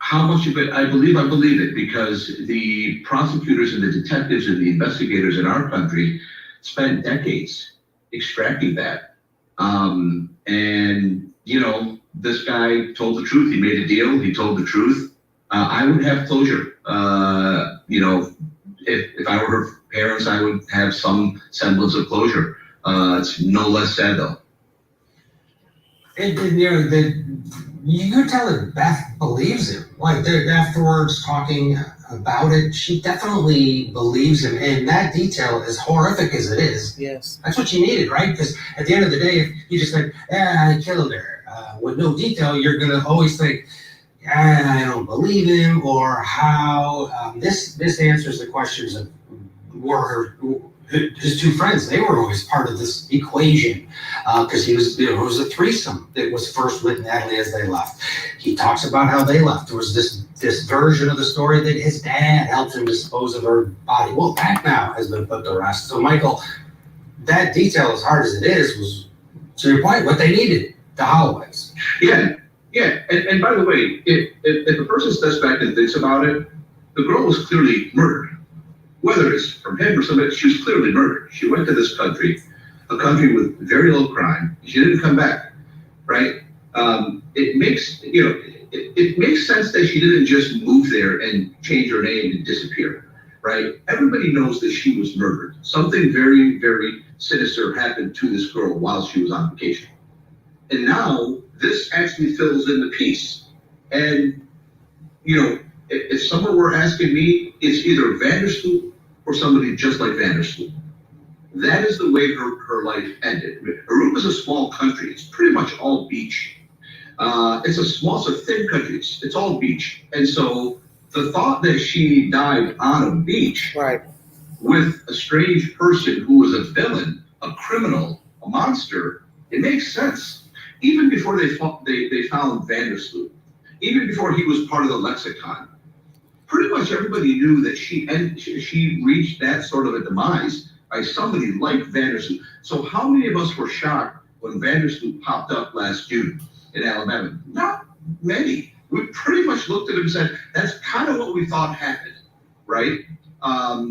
how much of it, I believe it, because the prosecutors and the detectives and the investigators in our country spent decades extracting that. And this guy told the truth. He made a deal. He told the truth. I would have closure. If I were her parents, I would have some semblance of closure. It's no less sad though. You could tell that Beth believes him. Like they're afterwards talking about it, she definitely believes him. And that detail, as horrific as it is, yes, that's what you needed, right? Because at the end of the day, if you just think, I killed her, with no detail, you're gonna always think, I don't believe him, or how. This answers the questions of were his two friends. They were always part of this equation because he was, it was a threesome that was first with Natalee as they left. He talks about how they left. There was this version of the story that his dad helped him dispose of her body. Well, that now has been put to rest. So, Michael, that detail, as hard as it is, was, to your point, what they needed, the Holloways. Yeah. And by the way, if a person steps back and thinks about it, the girl was clearly murdered. Whether it's from him or somebody, she was clearly murdered. She went to this country, a country with very low crime. She didn't come back, right? It makes sense that she didn't just move there and change her name and disappear, right? Everybody knows that she was murdered. Something very, very sinister happened to this girl while she was on vacation. And now this actually fills in the piece. And, if someone were asking me, it's either Vandersloot or somebody just like Vandersloot. That is the way her life ended. Aruba's a small country. It's pretty much all beach. It's a thin country. It's all beach. And so the thought that she died on a beach, right, with a strange person who was a villain, a criminal, a monster, it makes sense. Even before they found Vandersloot, even before he was part of the lexicon, pretty much everybody knew that she reached that sort of a demise by somebody like Vandersloot. So how many of us were shocked when Vandersloot popped up last June in Alabama? Not many. We pretty much looked at him and said, that's kind of what we thought happened, right?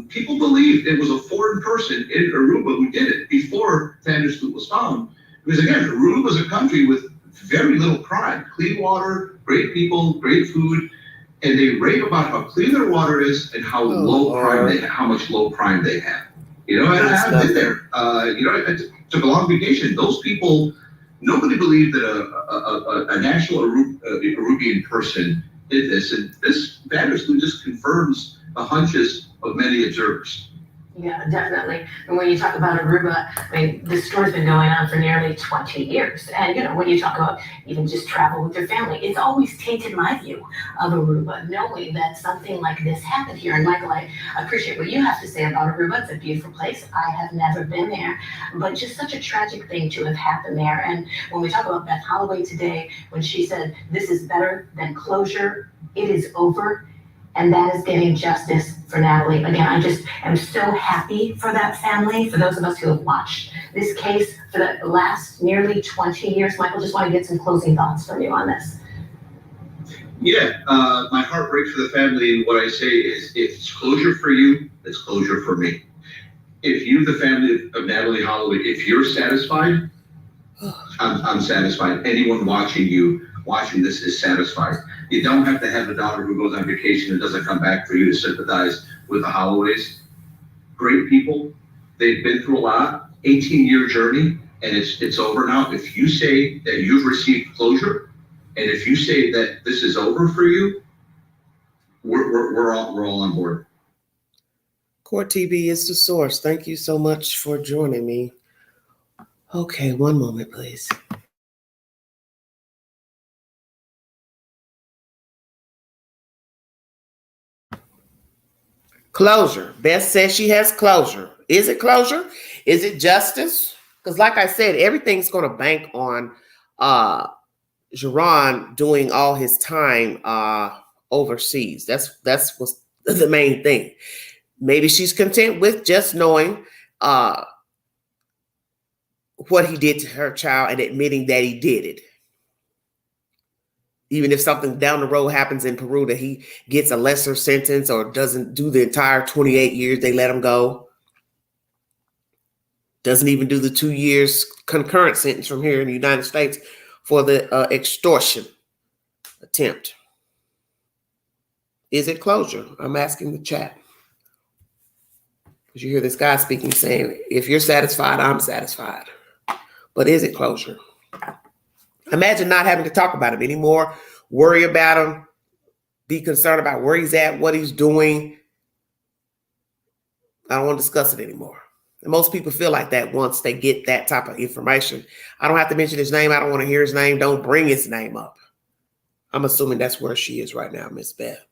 People believed it was a foreign person in Aruba who did it before Vandersloot was found. Because again, Aruba is a country with very little crime, clean water, great people, great food. And they rave about how clean their water is and how how much low crime they have. And I've been there. I took a long vacation. Those people, nobody believed that a national Arubian person did this. And this Vandersloot just confirms the hunches of many observers. Yeah, definitely. And when you talk about Aruba, I mean, this story's been going on for nearly 20 years. And, you know, when you talk about even just travel with your family, it's always tainted my view of Aruba, knowing that something like this happened here. And Michael, I appreciate what you have to say about Aruba. It's a beautiful place. I have never been there, but just such a tragic thing to have happened there. And when we talk about Beth Holloway today, when she said, this is better than closure, it is over. And that is getting justice for Natalee. Again, I just am so happy for that family, for those of us who have watched this case for the last nearly 20 years. Michael, just want to get some closing thoughts from you on this. Yeah, my heart breaks for the family, and what I say is, if it's closure for you, it's closure for me. If you, the family of Natalee Holloway, if you're satisfied, I'm satisfied. Anyone watching this is satisfied. You don't have to have a daughter who goes on vacation and doesn't come back for you to sympathize with the Holloways. Great people. They've been through a lot. 18-year journey, and it's over now. If you say that you've received closure, and if you say that this is over for you, we're all on board. Court TV is the source. Thank you so much for joining me. Okay, one moment, please. Closure. Beth says she has closure. Is it closure? Is it justice? Because like I said, everything's going to bank on Joran doing all his time overseas. That's what's the main thing. Maybe she's content with just knowing what he did to her child and admitting that he did it. Even if something down the road happens in Peru that he gets a lesser sentence or doesn't do the entire 28 years, they let him go. Doesn't even do the 2 years concurrent sentence from here in the United States for the extortion attempt. Is it closure? I'm asking the chat. Because you hear this guy speaking saying, if you're satisfied, I'm satisfied. But is it closure? Imagine not having to talk about him anymore, worry about him, be concerned about where he's at, what he's doing. I don't want to discuss it anymore. And most people feel like that once they get that type of information. I don't have to mention his name. I don't want to hear his name. Don't bring his name up. I'm assuming that's where she is right now, Miss Beth.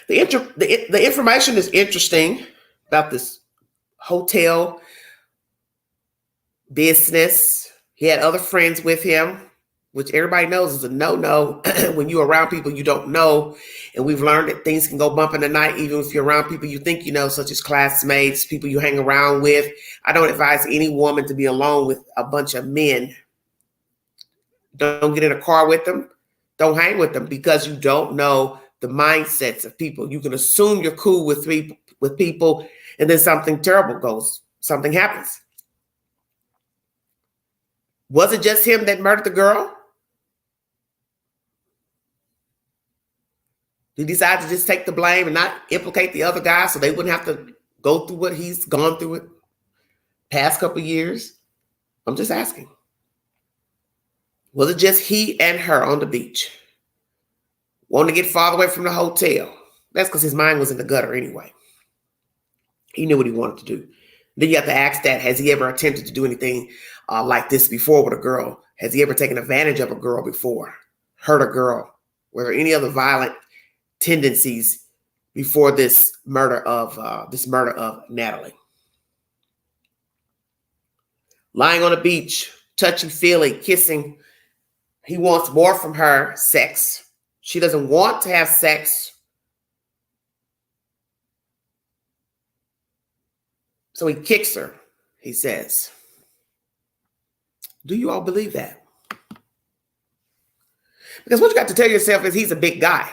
The information is interesting about this hotel business. He had other friends with him, which everybody knows is a no-no when you're around people you don't know. And we've learned that things can go bump in the night, even if you're around people you think you know, such as classmates, people you hang around with. I don't advise any woman to be alone with a bunch of men. Don't get in a car with them. Don't hang with them because you don't know the mindsets of people. You can assume you're cool with people, and then something terrible something happens. Was it just him that murdered the girl? He decided to just take the blame and not implicate the other guy so they wouldn't have to go through what he's gone through it past couple of years. I'm just asking. Was it just he and her on the beach? Wanting to get farther away from the hotel. That's because his mind was in the gutter anyway. He knew what he wanted to do. Then you have to ask that, has he ever attempted to do anything like this before with a girl? Has he ever taken advantage of a girl before? Hurt a girl? Were there any other violent tendencies before this murder of Natalee? Lying on the beach, touchy-feely, kissing. He wants more from her, sex. She doesn't want to have sex. So he kicks her, he says. Do you all believe that? Because what you got to tell yourself is he's a big guy.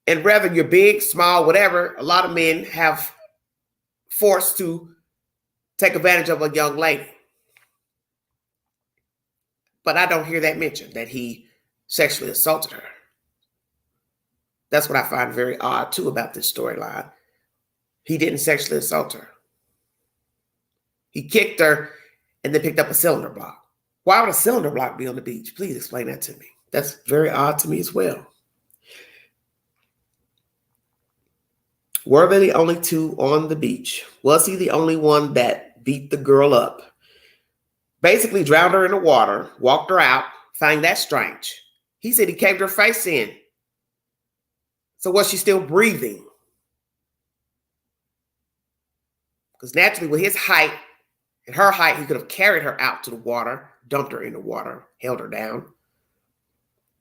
And whether you're big, small, whatever, a lot of men have forced to take advantage of a young lady. But I don't hear that mentioned, that he sexually assaulted her. That's what I find very odd, too, about this storyline. He didn't sexually assault her. He kicked her and then picked up a cylinder block. Why would a cylinder block be on the beach? Please explain that to me. That's very odd to me as well. Were they the only two on the beach? Was he the only one that beat the girl up? Basically drowned her in the water, walked her out, find that strange. He said he caved her face in. So was she still breathing? Because naturally with his height and her height, he could have carried her out to the water, dumped her in the water, held her down.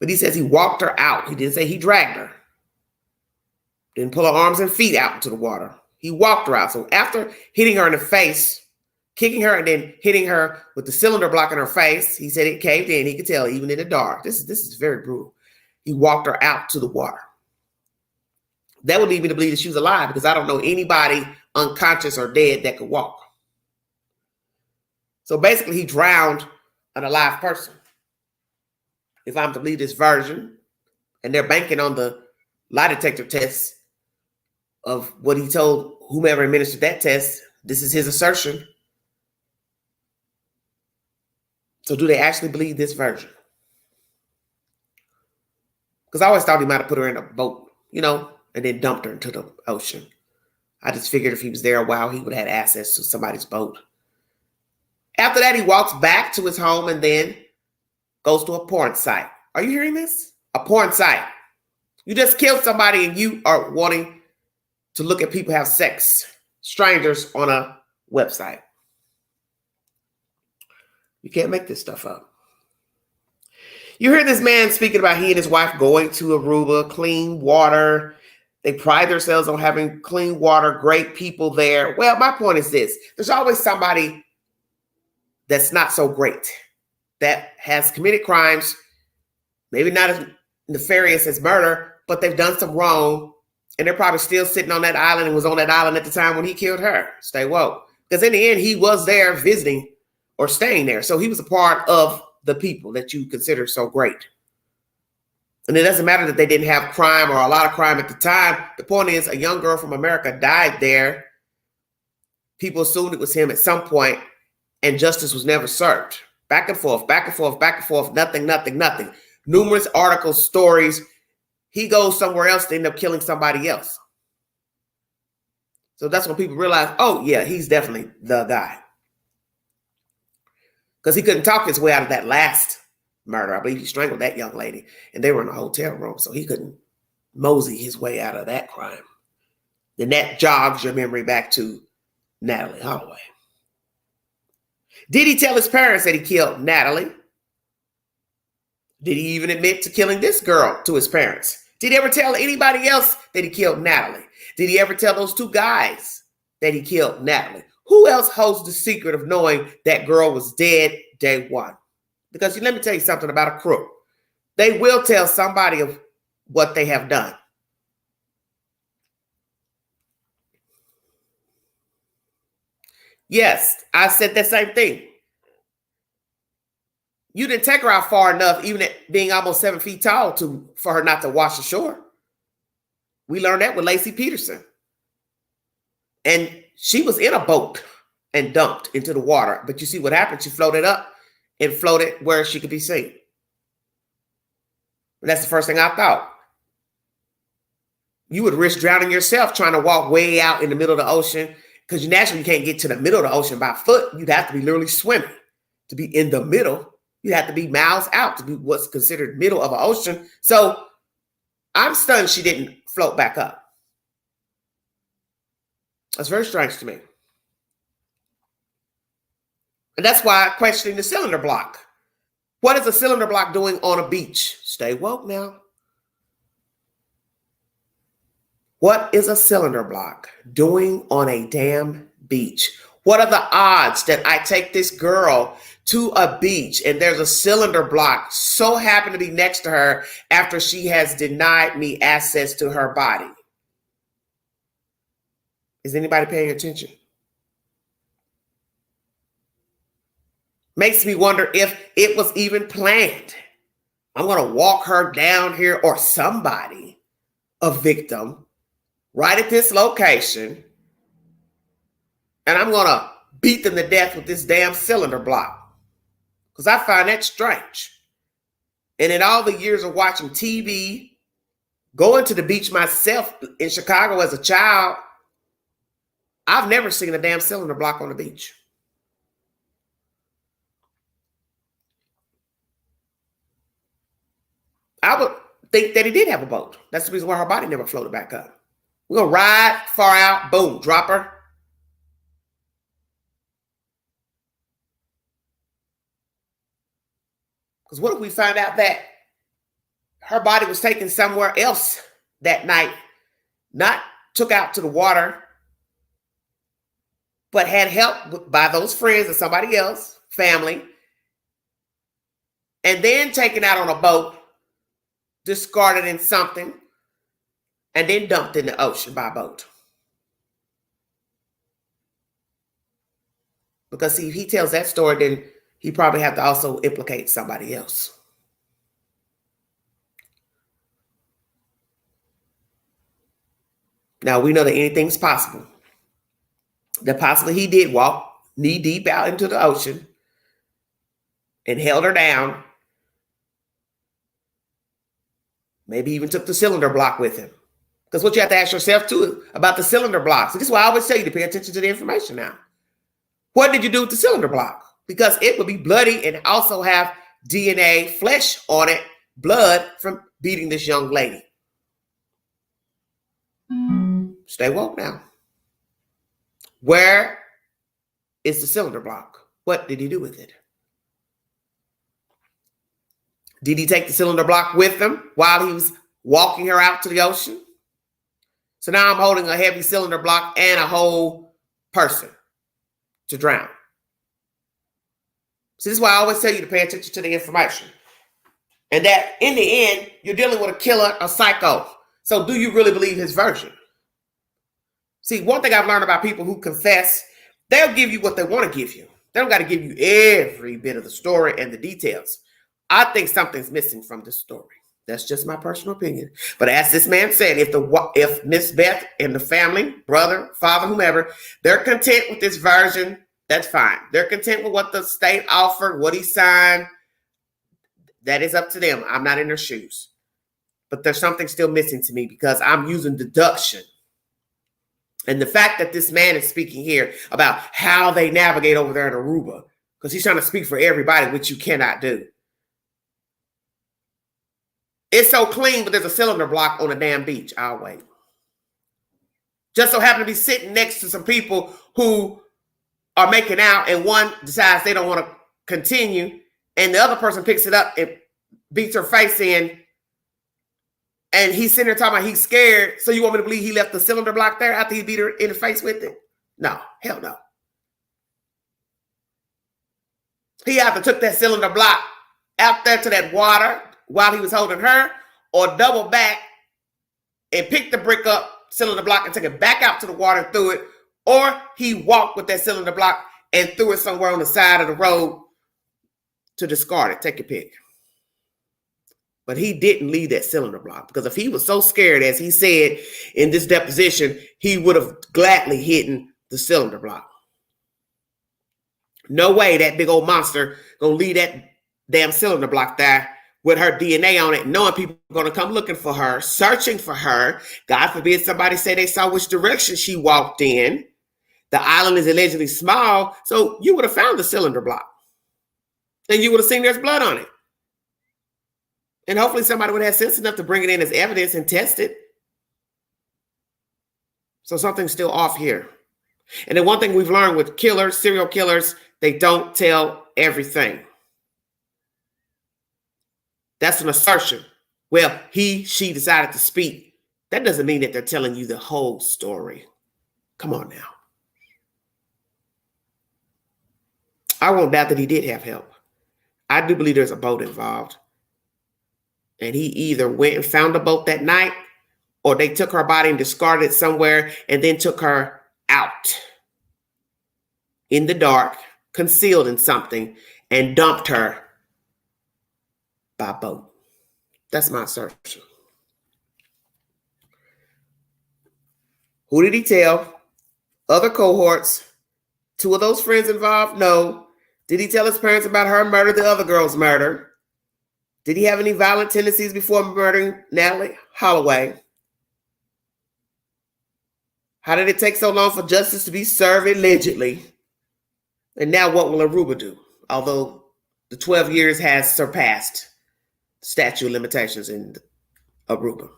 But he says he walked her out. He didn't say he dragged her. Didn't pull her arms and feet out into the water. He walked her out. So after hitting her in the face, kicking her and then hitting her with the cylinder block in her face, he said it caved in. He could tell even in the dark. This is very brutal. He walked her out to the water. That would lead me to believe that she was alive because I don't know anybody unconscious or dead that could walk. So basically he drowned an alive person. If I'm to believe this version, and they're banking on the lie detector test of what he told whomever administered that test, this is his assertion. So do they actually believe this version? Because I always thought he might have put her in a boat, and then dumped her into the ocean. I just figured if he was there a while, he would have had access to somebody's boat. After that, he walks back to his home and then goes to a porn site. Are you hearing this? A porn site. You just killed somebody and you are wanting to look at people have sex, strangers on a website. You can't make this stuff up. You hear this man speaking about he and his wife going to Aruba, clean water. They pride themselves on having clean water, great people there. Well, my point is this. There's always somebody that's not so great, that has committed crimes, maybe not as nefarious as murder, but they've done some wrong, and they're probably still sitting on that island and was on that island at the time when he killed her. Stay woke. Because in the end, he was there visiting or staying there. So he was a part of the people that you consider so great. And it doesn't matter that they didn't have crime or a lot of crime at the time. The point is, a young girl from America died there. People assumed it was him at some point, and justice was never served. Back and forth, back and forth, back and forth, nothing. Numerous articles, stories. He goes somewhere else to end up killing somebody else. So that's when people realize, oh, yeah, he's definitely the guy. Because he couldn't talk his way out of that last murder. I believe he strangled that young lady, and they were in a hotel room, so he couldn't mosey his way out of that crime. Then that jogs your memory back to Natalee Holloway. Did he tell his parents that he killed Natalee? Did he even admit to killing this girl to his parents? Did he ever tell anybody else that he killed Natalee? Did he ever tell those two guys that he killed Natalee? Who else holds the secret of knowing that girl was dead day one? Because let me tell you something about a crook. They will tell somebody of what they have done. Yes, I said that same thing. You didn't take her out far enough, even at being almost 7 feet tall, for her not to wash ashore. We learned that with Lacey Peterson. And she was in a boat and dumped into the water. But you see what happened? She floated up and floated where she could be seen. And that's the first thing I thought. You would risk drowning yourself trying to walk way out in the middle of the ocean, because naturally you can't get to the middle of the ocean by foot. You'd have to be literally swimming to be in the middle. You'd have to be miles out to be what's considered middle of an ocean. So I'm stunned she didn't float back up. That's very strange to me. And that's why I'm questioning the cylinder block. What is a cylinder block doing on a beach? Stay woke now. What is a cylinder block doing on a damn beach? What are the odds that I take this girl to a beach and there's a cylinder block so happen to be next to her after she has denied me access to her body? Is anybody paying attention? Makes me wonder if it was even planned. I'm going to walk her down here, or somebody, a victim, right at this location, and I'm going to beat them to death with this damn cylinder block. Because I find that strange. And in all the years of watching TV, Going to the beach myself in Chicago as a child, I've never seen a damn cylinder block on the beach. I would think that he did have a boat. That's the reason why her body never floated back up. We're going to ride far out, boom, drop her. Because what if we find out that her body was taken somewhere else that night, not took out to the water, but had help by those friends or somebody else, family, and then taken out on a boat, discarded in something, and then dumped in the ocean by boat. Because see, if he tells that story, then he probably have to also implicate somebody else. Now, we know that anything's possible. That possibly he did walk knee deep out into the ocean and held her down. Maybe even took the cylinder block with him. Because what you have to ask yourself too about the cylinder blocks. This is why I always tell you to pay attention to the information now. What did you do with the cylinder block? Because it would be bloody and also have DNA, flesh on it, blood from beating this young lady. Stay woke now. Where is the cylinder block? What did he do with it? Did he take the cylinder block with him while he was walking her out to the ocean? So now I'm holding a heavy cylinder block and a whole person to drown. So this is why I always tell you to pay attention to the information. And that in the end, you're dealing with a killer, a psycho. So do you really believe his version? See, one thing I've learned about people who confess, they'll give you what they want to give you. They don't got to give you every bit of the story and the details. I think something's missing from this story. That's just my personal opinion. But as this man said, if Miss Beth and the family, brother, father, whomever, they're content with this version, that's fine. They're content with what the state offered, what he signed. That is up to them. I'm not in their shoes. But there's something still missing to me because I'm using deduction. And the fact that this man is speaking here about how they navigate over there in Aruba, because he's trying to speak for everybody, which you cannot do. It's so clean, but there's a cylinder block on a damn beach. I'll wait. Just so happen to be sitting next to some people who are making out, and one decides they don't want to continue, and the other person picks it up and beats her face in, and he's sitting there talking about he's scared. So you want me to believe he left the cylinder block there after he beat her in the face with it? No, hell no. He either took that cylinder block out there to that water while he was holding her, or double back and picked the brick up, cylinder block, and took it back out to the water and threw it, or he walked with that cylinder block and threw it somewhere on the side of the road to discard it. Take your pick. But he didn't leave that cylinder block, because if he was so scared, as he said in this deposition, he would have gladly hidden the cylinder block. No way that big old monster gonna leave that damn cylinder block there with her DNA on it, knowing people are going to come looking for her, searching for her. God forbid somebody say they saw which direction she walked in. The island is allegedly small, so you would have found the cylinder block. And you would have seen there's blood on it. And hopefully somebody would have sense enough to bring it in as evidence and test it. So something's still off here. And then one thing we've learned with killers, serial killers, they don't tell everything. That's an assertion. Well, she decided to speak. That doesn't mean that they're telling you the whole story. Come on now. I won't doubt that he did have help. I do believe there's a boat involved. And he either went and found a boat that night, or they took her body and discarded it somewhere and then took her out in the dark, concealed in something, and dumped her by boat. That's my assertion. Who did he tell? Other cohorts? 2 of those friends involved? No. Did he tell his parents about her murder, the other girl's murder? Did he have any violent tendencies before murdering Natalee Holloway? How did it take so long for justice to be served allegedly? And now what will Aruba do? Although the 12 years has surpassed statute of limitations in Aruba.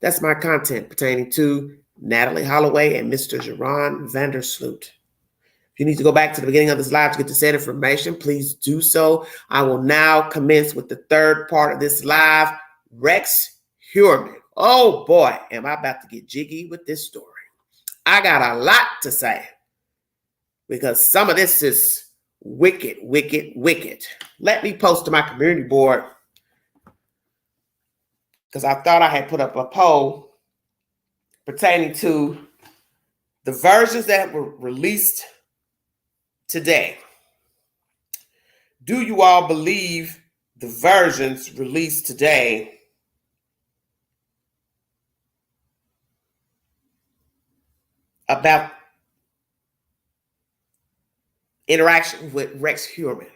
That's my content pertaining to Natalee Holloway and Mr. Joran Sloot. If you need to go back to the beginning of this live to get the said information, please do so. I will now commence with the third part of this live, Rex Heuermann. Oh boy, am I about to get jiggy with this story. I got a lot to say because some of this is wicked, wicked, wicked. Let me post to my community board because I thought I had put up a poll pertaining to the versions that were released today. Do you all believe the versions released today about interaction with Rex Heuermann?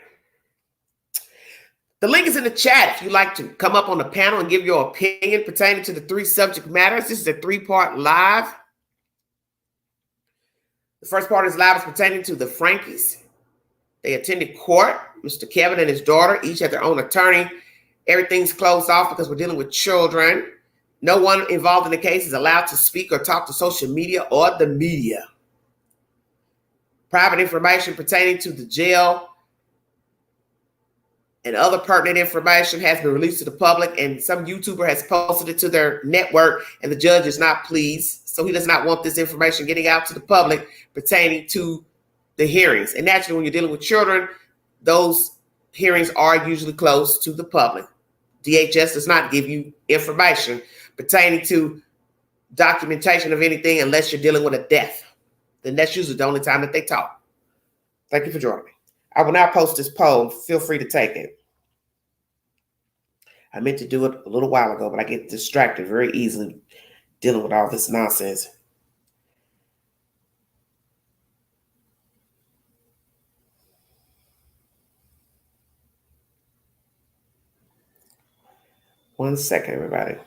The link is in the chat if you'd like to come up on the panel and give your opinion pertaining to the three subject matters. This is a three-part live. The first part is live is pertaining to the Frankes. They attended court. Mr. Kevin and his daughter each had their own attorney. Everything's closed off because we're dealing with children. No one involved in the case is allowed to speak or talk to social media or the media. Private information pertaining to the jail and other pertinent information has been released to the public, and some YouTuber has posted it to their network, and the judge is not pleased. So he does not want this information getting out to the public pertaining to the hearings. And naturally, when you're dealing with children, those hearings are usually closed to the public. DHS does not give you information pertaining to documentation of anything unless you're dealing with a death. Then that's usually the only time that they talk. Thank you for joining me. I will now post this poll. Feel free to take it. I meant to do it a little while ago, but I get distracted very easily dealing with all this nonsense. One second, everybody.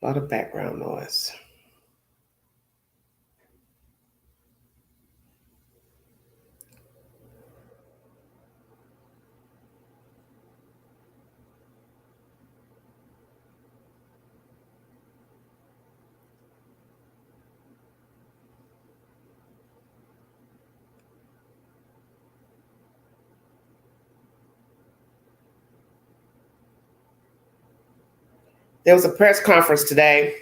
A lot of background noise. There was a press conference today,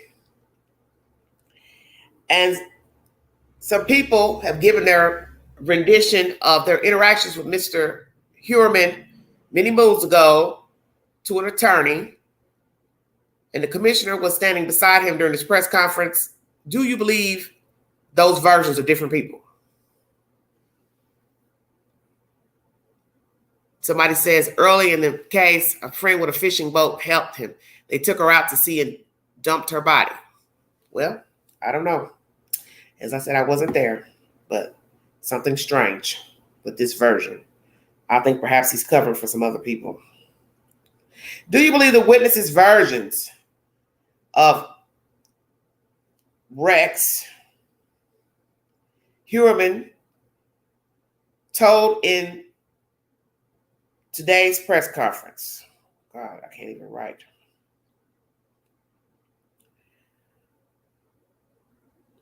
and some people have given their rendition of their interactions with Mr. Heuermann many moons ago to an attorney, and the commissioner was standing beside him during this press conference. Do you believe those versions are different people? Somebody says early in the case, a friend with a fishing boat helped him. They took her out to sea and dumped her body. Well, I don't know. As I said, I wasn't there, but something strange with this version. I think perhaps he's covering for some other people. Do you believe the witnesses' versions of Rex Heuermann told in today's press conference? God, I can't even write.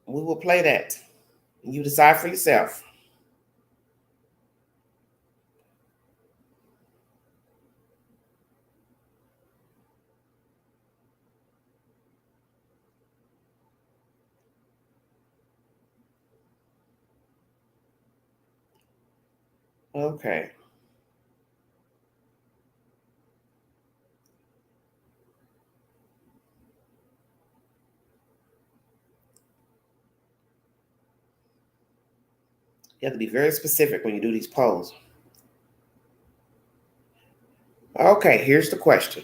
We will play that. You decide for yourself. Okay. You have to be very specific when you do these polls. Okay, here's the question.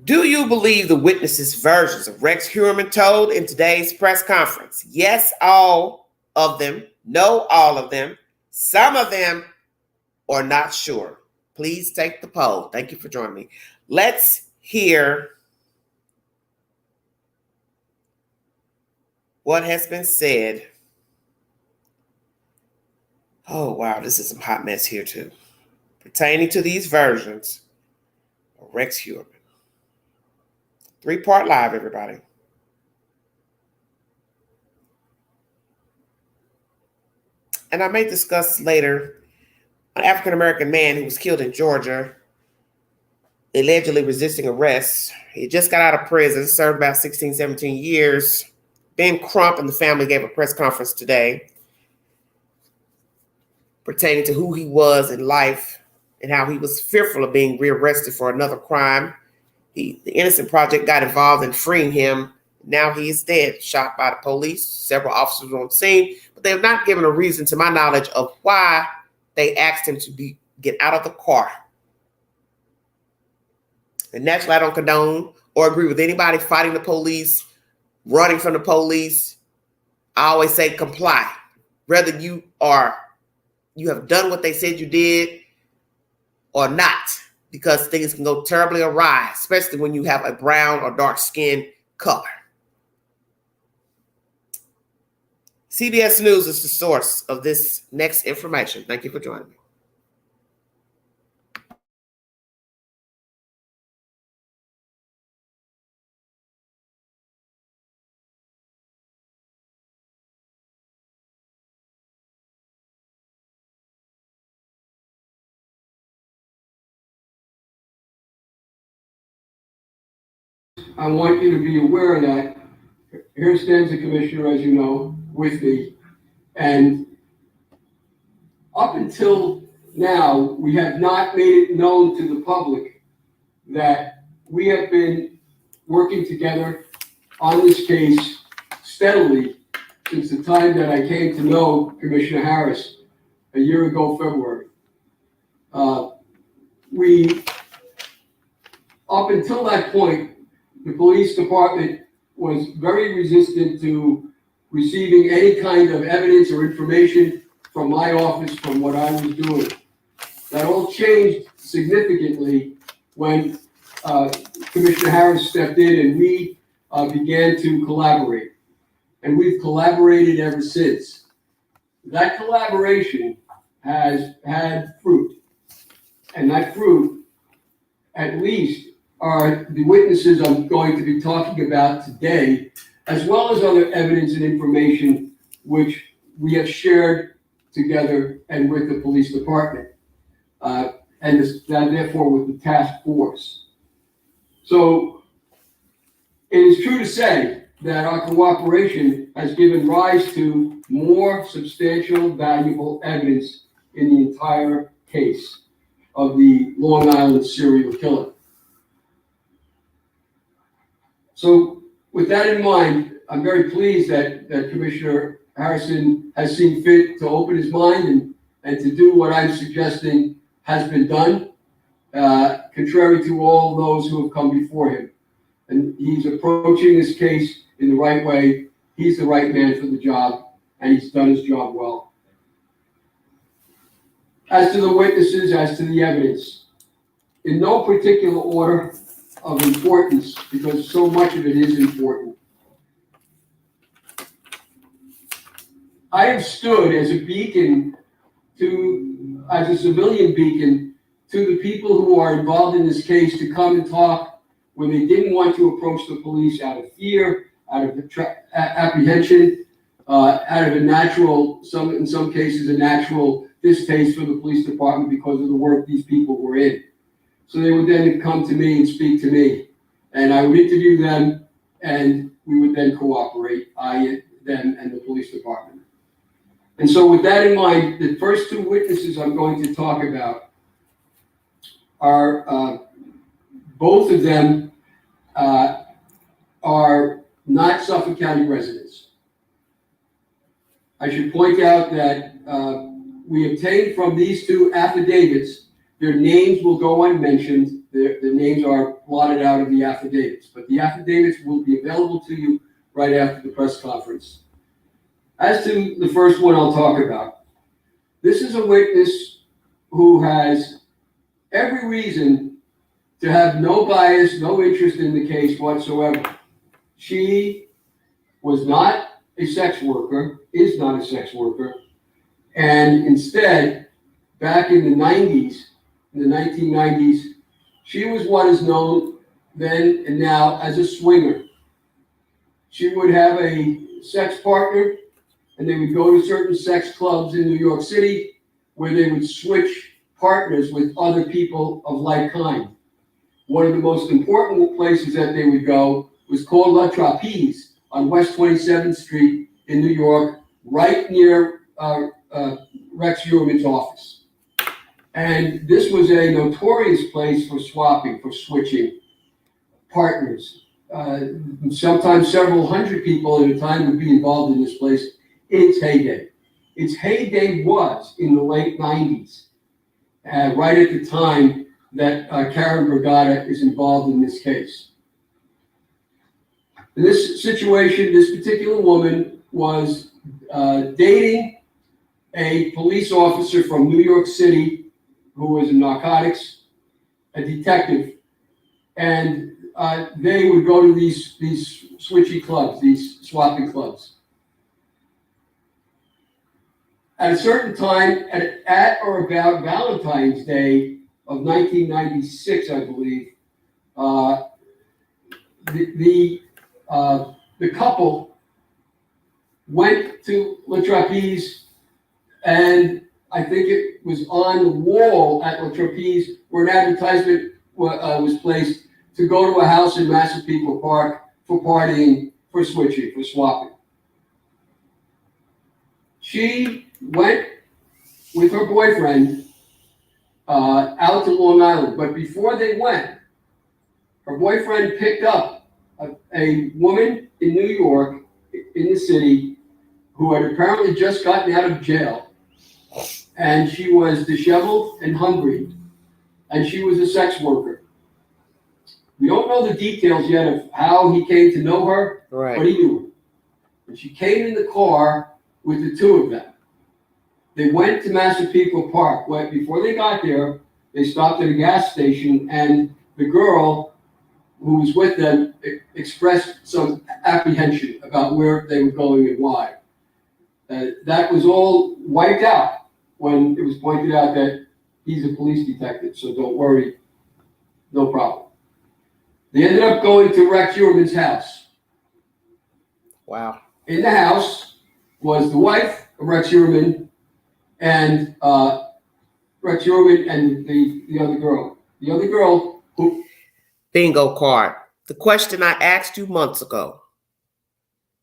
Do you believe the witnesses' versions of Rex Heuermann told in today's press conference? Yes, all of them. No, all of them. Some of them, or not sure. Please take the poll. Thank you for joining me. Let's hear what has been said. Oh, wow, this is a hot mess here, too. Pertaining to these versions of Rex Heuermann. 3-part live, everybody. And I may discuss later an African-American man who was killed in Georgia, allegedly resisting arrest. He just got out of prison, served about 16, 17 years. Ben Crump and the family gave a press conference today pertaining to who he was in life and how he was fearful of being rearrested for another crime. The Innocent Project got involved in freeing him. Now he is dead, shot by the police. Several officers were on the scene, but they have not given a reason, to my knowledge, of why they asked him to get out of the car. And naturally, I don't condone or agree with anybody fighting the police, running from the police. I always say comply. Whether you have done what they said you did or not, because things can go terribly awry, especially when you have a brown or dark skin color. CBS News is the source of this next information. Thank you for joining me. I want you to be aware that here stands the commissioner, as you know, with me. And up until now, we have not made it known to the public that we have been working together on this case steadily since the time that I came to know Commissioner Harris a year ago, February. Up until that point, the police department was very resistant to receiving any kind of evidence or information from my office from what I was doing. That all changed significantly when Commissioner Harris stepped in and we began to collaborate. And we've collaborated ever since. That collaboration has had fruit. And that fruit, at least, are the witnesses I'm going to be talking about today, as well as other evidence and information which we have shared together and with the police department, and therefore with the task force. So it is true to say that our cooperation has given rise to more substantial, valuable evidence in the entire case of the Long Island serial killer. So with that in mind, I'm very pleased that Commissioner Harrison has seen fit to open his mind and to do what I'm suggesting has been done, contrary to all those who have come before him. And he's approaching this case in the right way. He's the right man for the job, and he's done his job well. As to the witnesses, as to the evidence, in no particular order of importance, because so much of it is important. I have stood as a beacon as a civilian beacon to the people who are involved in this case to come and talk when they didn't want to approach the police out of fear, out of apprehension, out of in some cases, a natural distaste for the police department because of the work these people were in. So they would then come to me and speak to me, and I would interview them, and we would then cooperate, them and the police department. And so with that in mind, the first two witnesses I'm going to talk about are, both of them are not Suffolk County residents. I should point out that we obtained from these two affidavits. Their names will go unmentioned, The names are blotted out of the affidavits, but the affidavits will be available to you right after the press conference. As to the first one I'll talk about, this is a witness who has every reason to have no bias, no interest in the case whatsoever. She was not a sex worker, is not a sex worker, and instead, back in the 90s, in the 1990s, she was what is known then and now as a swinger. She would have a sex partner, and they would go to certain sex clubs in New York City where they would switch partners with other people of like kind. One of the most important places that they would go was called La Trapeze on West 27th Street in New York, right near Rex Heuermann's office. And this was a notorious place for swapping, for switching partners. Sometimes several hundred people at a time would be involved in this place in its heyday. Its heyday was in the late 90s, right at the time that Karen Brigada is involved in this case. In this situation, this particular woman was dating a police officer from New York City who was in narcotics, a detective, and they would go to these switchy clubs, these swapping clubs. At a certain time, at or about Valentine's Day of 1996, I believe, the couple went to La Trapeze, and I think it was on the wall at La Trapeze where an advertisement was placed to go to a house in Massapequa Park for partying, for switching, for swapping. She went with her boyfriend out to Long Island, but before they went, her boyfriend picked up a woman in New York, in the city, who had apparently just gotten out of jail, and she was disheveled and hungry, and she was a sex worker. We don't know the details yet of how he came to know her, but he knew her. And she came in the car with the two of them. They went to Massapequa Park. Before they got there, they stopped at a gas station, and the girl who was with them expressed some apprehension about where they were going and why. That was all wiped out when it was pointed out that he's a police detective, so don't worry, no problem. They ended up going to Rex Heuermann's house. Wow. In the house was the wife of Rex Heuermann and Rex Heuermann and the other girl. The other girl who... Bingo card. The question I asked you months ago.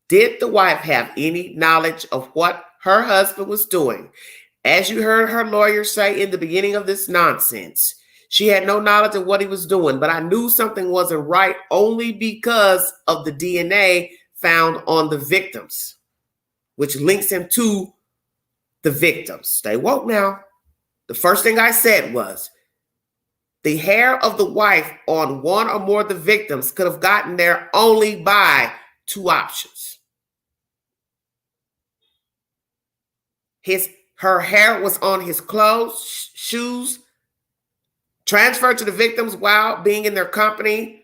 Did the wife have any knowledge of what her husband was doing? As you heard her lawyer say in the beginning of this nonsense, she had no knowledge of what he was doing, but I knew something wasn't right only because of the DNA found on the victims, which links him to the victims. Stay woke now. The first thing I said was the hair of the wife on one or more of the victims could have gotten there only by two options. Her hair was on his clothes, shoes, transferred to the victims while being in their company,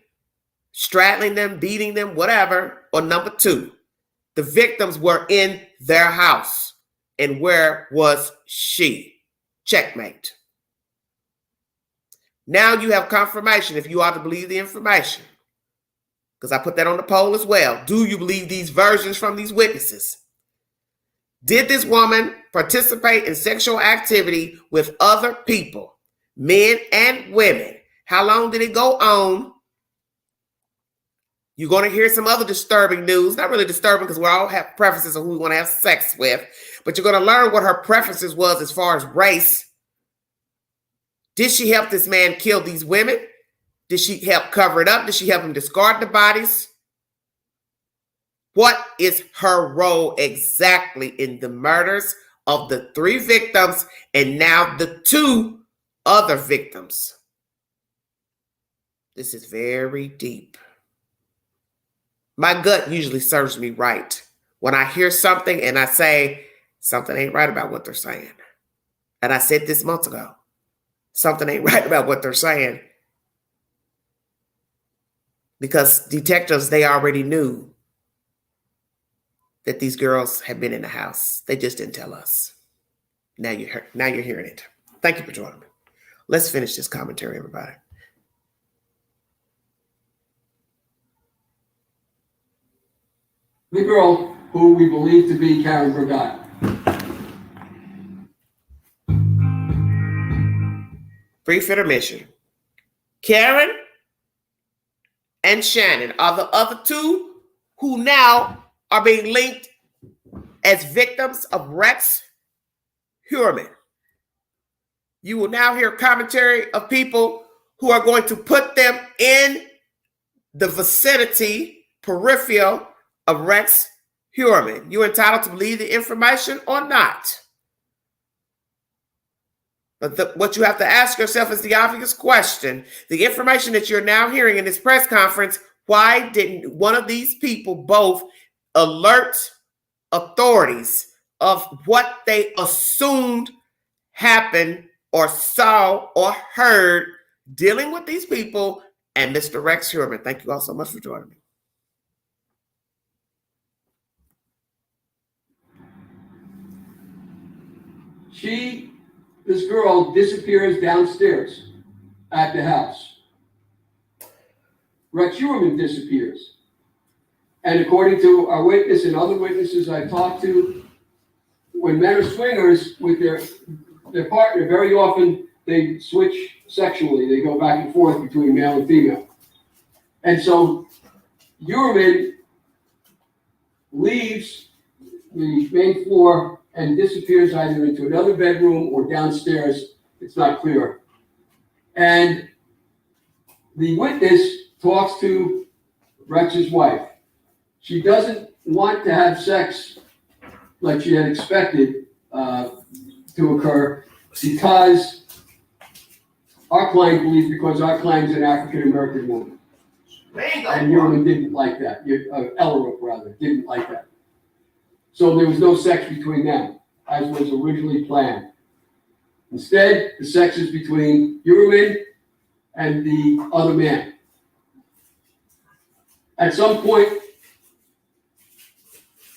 straddling them, beating them, whatever. Or number two, the victims were in their house. And where was she? Checkmate. Now you have confirmation if you are to believe the information. Because I put that on the poll as well. Do you believe these versions from these witnesses? Did this woman participate in sexual activity with other people, men and women? How long did it go on? You're going to hear some other disturbing news. Not really disturbing because we all have preferences of who we want to have sex with. But you're going to learn what her preferences was as far as race. Did she help this man kill these women? Did she help cover it up? Did she help him discard the bodies? What is her role exactly in the murders of the three victims and now the two other victims? This is very deep. My gut usually serves me right. When I hear something and I say, something ain't right about what they're saying. And I said this months ago. Something ain't right about what they're saying. Because detectives, they already knew that these girls had been in the house. They just didn't tell us. Now you're hearing it. Thank you for joining me. Let's finish this commentary, everybody. The girl who we believe to be Karen Burgott. Brief intermission. Karen and Shannon are the other two who now are being linked as victims of Rex Heuermann. You will now hear commentary of people who are going to put them in the vicinity, peripheral of Rex Heuermann. You're entitled to believe the information or not. But what you have to ask yourself is the obvious question. The information that you're now hearing in this press conference, why didn't one of these people both alert authorities of what they assumed happened or saw or heard dealing with these people and Mr. Rex Heuermann? Thank you all so much for joining me. This girl disappears downstairs at the house. Rex Heuermann disappears. And according to our witness and other witnesses I talked to, when men are swingers with their partner, very often they switch sexually. They go back and forth between male and female. And so Heuermann leaves the main floor and disappears either into another bedroom or downstairs. It's not clear. And the witness talks to Rex's wife. She doesn't want to have sex like she had expected to occur because our client believes because our client's an African-American woman. And Heuermann didn't like that. Ellerup, rather, didn't like that. So there was no sex between them, as was originally planned. Instead, the sex is between Heuermann and the other man. At some point,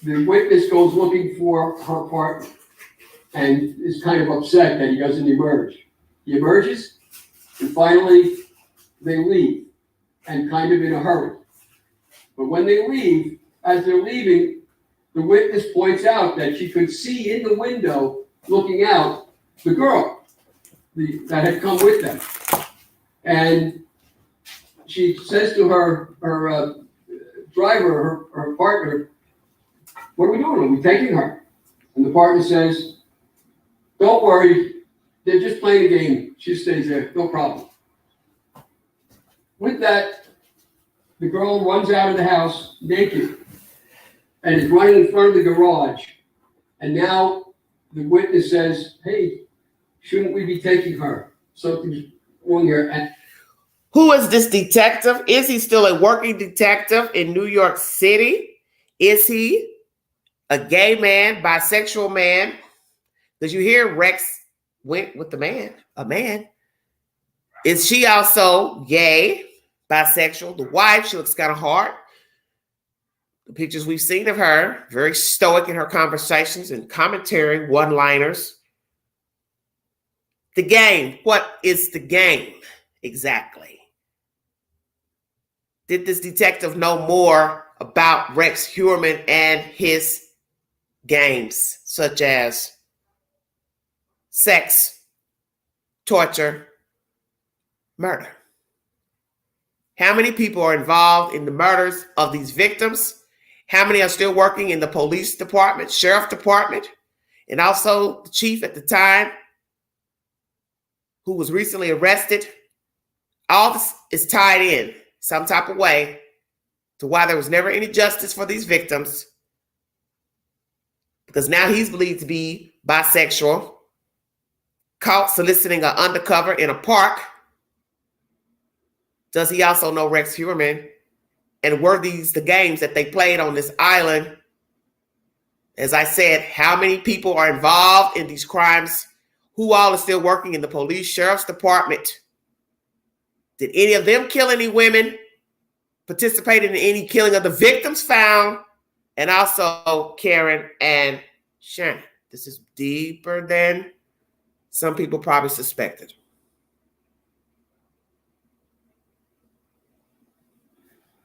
the witness goes looking for her partner and is kind of upset that he doesn't emerge. He emerges, and finally, they leave, and kind of in a hurry. But when they leave, as they're leaving, the witness points out that she could see in the window, looking out, the girl that had come with them. And she says to her driver, her partner, "What are we doing? Are we taking her?" And the partner says, "Don't worry, they're just playing a game. She stays there, no problem." With that, the girl runs out of the house naked and is running in front of the garage. And now the witness says, "Hey, shouldn't we be taking her? Something's wrong here." And who is this detective? Is he still a working detective in New York City? Is he a gay man, bisexual man? Did you hear Rex went with the man, a man? Is she also gay, bisexual? The wife, she looks kind of hard. The pictures we've seen of her, very stoic in her conversations and commentary, one-liners. The game, what is the game exactly? Did this detective know more about Rex Heuermann and his games, such as sex, torture, murder? How many people are involved in the murders of these victims? How many are still working in the police department, sheriff department, and also the chief at the time who was recently arrested? All this is tied in some type of way to why there was never any justice for these victims, because now he's believed to be bisexual, caught soliciting an undercover in a park, Does he also know Rex Heuermann? And were these the games that they played on this island? As I said, how many people are involved in these crimes? Who all is still working in the police, sheriff's department? Did any of them kill any women? Participated in any killing of the victims found? And also Karen and Shannon. This is deeper than some people probably suspected.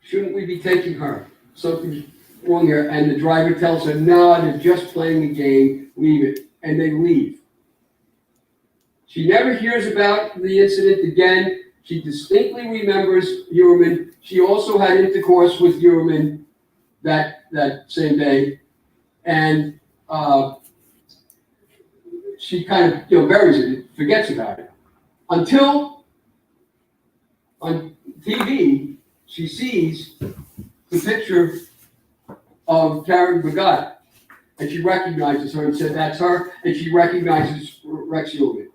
Shouldn't we be taking her? Something's wrong here. And the driver tells her, no, they're just playing a game, leave it. And they leave. She never hears about the incident again. She distinctly remembers Heuermann. She also had intercourse with Heuermann that same day. And she kind of buries it, forgets about it. Until on TV, she sees the picture of Karen Begat, and she recognizes her and said, that's her, and she recognizes Rex Heuermann.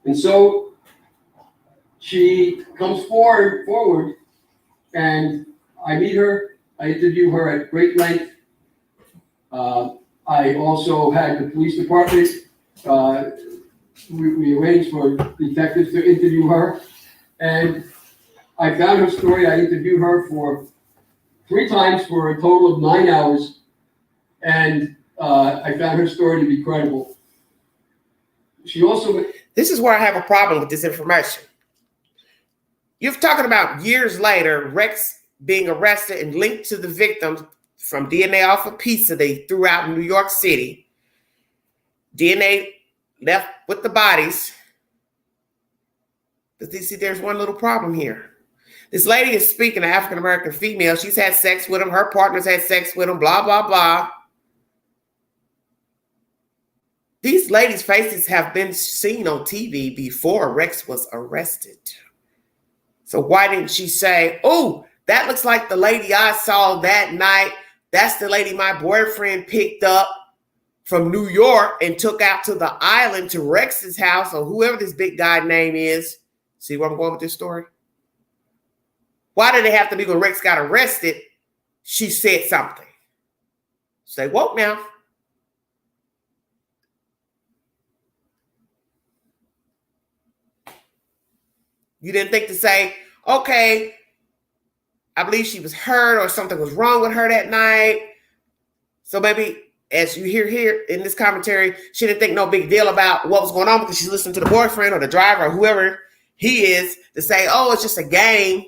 And so she comes forward, and I meet her, I interview her at great length. I also had the police department, we arranged for detectives to interview her, and I found her story. I interviewed her for 3 times for a total of 9 hours, and I found her story to be credible. She also... This is where I have a problem with this information. You're talking about years later, Rex being arrested and linked to the victims from DNA off a pizza they threw out in New York City. DNA left with the bodies. But you see, there's one little problem here. This lady is speaking, an African-American female. She's had sex with him. Her partners had sex with him, blah, blah, blah. These ladies' faces have been seen on TV before Rex was arrested. So why didn't she say, oh, that looks like the lady I saw that night. That's the lady my boyfriend picked up from New York and took out to the island to Rex's house, or whoever this big guy name is. See where I'm going with this story? Why did it have to be when Rex got arrested, she said something? Stay woke now. You didn't think to say, okay, I believe she was hurt or something was wrong with her that night. So maybe, as you hear here in this commentary, she didn't think no big deal about what was going on because she's listening to the boyfriend or the driver or whoever he is to say, oh, it's just a game.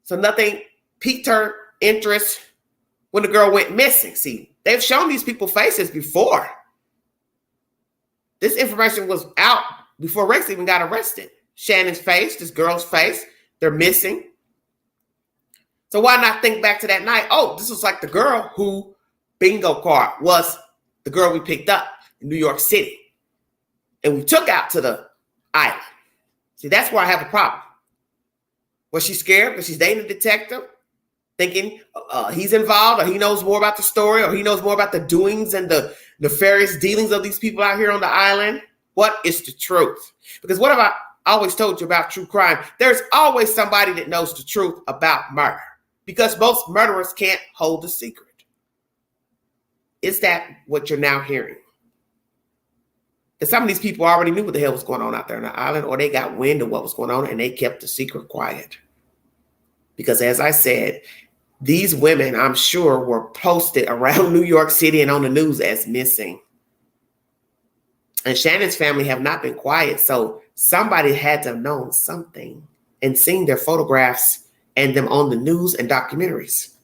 So nothing piqued her interest when the girl went missing. See, they've shown these people faces before. This information was out before Rex even got arrested. Shannon's face, this girl's face, they're missing. So why not think back to that night? Oh, this was like the girl who bingo card was the girl we picked up in New York City. And we took out to the island. See, that's where I have a problem. Was she scared because she's dating a detective, thinking he's involved or he knows more about the story or he knows more about the doings and the nefarious dealings of these people out here on the island? What is the truth? Because what have I always told you about true crime? There's always somebody that knows the truth about murder because most murderers can't hold a secret. Is that what you're now hearing? And some of these people already knew what the hell was going on out there on the island, or they got wind of what was going on and they kept the secret quiet. Because as I said, these women, I'm sure, were posted around New York City and on the news as missing. And Shannon's family have not been quiet. So somebody had to have known something and seen their photographs and them on the news and documentaries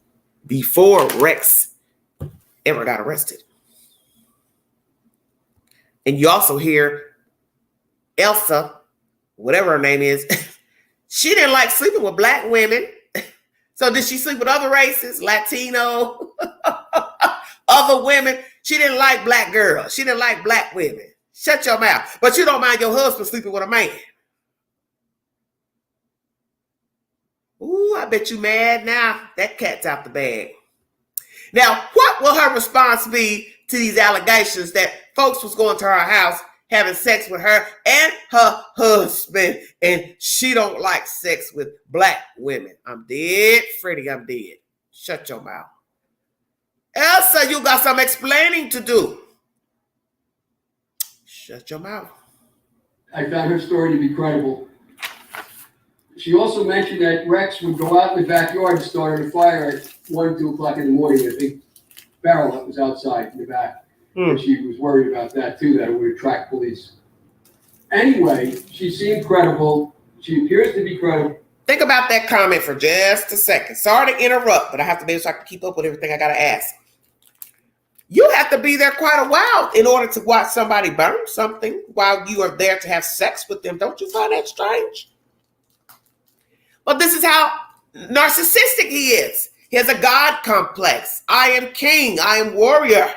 before Rex ever got arrested. And you also hear Elsa, whatever her name is, she didn't like sleeping with black women. So did she sleep with other races, Latino, other women? She didn't like black girls. She didn't like black women. Shut your mouth. But you don't mind your husband sleeping with a man. Ooh, I bet you mad now. That cat's out the bag. Now, what will her response be to these allegations that folks was going to her house having sex with her and her husband, and she don't like sex with black women. I'm dead, Freddie, I'm dead. Shut your mouth. Elsa, you got some explaining to do. Shut your mouth. I found her story to be credible. She also mentioned that Rex would go out in the backyard and start a fire at 1, 2 o'clock in the morning, a big barrel that was outside in the back. And she was worried about that too, that it would attract police. Anyway, she seemed credible. She appears to be credible. Think about that comment for just a second. Sorry to interrupt, but I have to be able so I can keep up with everything I got to ask. You have to be there quite a while in order to watch somebody burn something while you are there to have sex with them. Don't you find that strange? But this is how narcissistic he is. He has a God complex. I am king. I am warrior.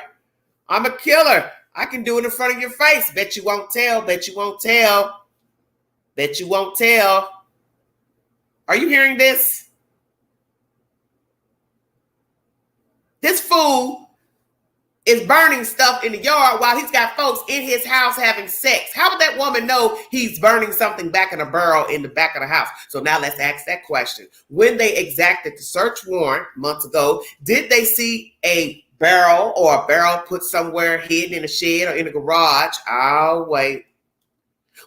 I'm a killer. I can do it in front of your face. Bet you won't tell. Bet you won't tell. Bet you won't tell. Are you hearing this? This fool is burning stuff in the yard while he's got folks in his house having sex. How would that woman know he's burning something back in a barrel in the back of the house? So now let's ask that question. When they exacted the search warrant months ago, did they see a barrel or a barrel put somewhere hidden in a shed or in a garage? I'll wait.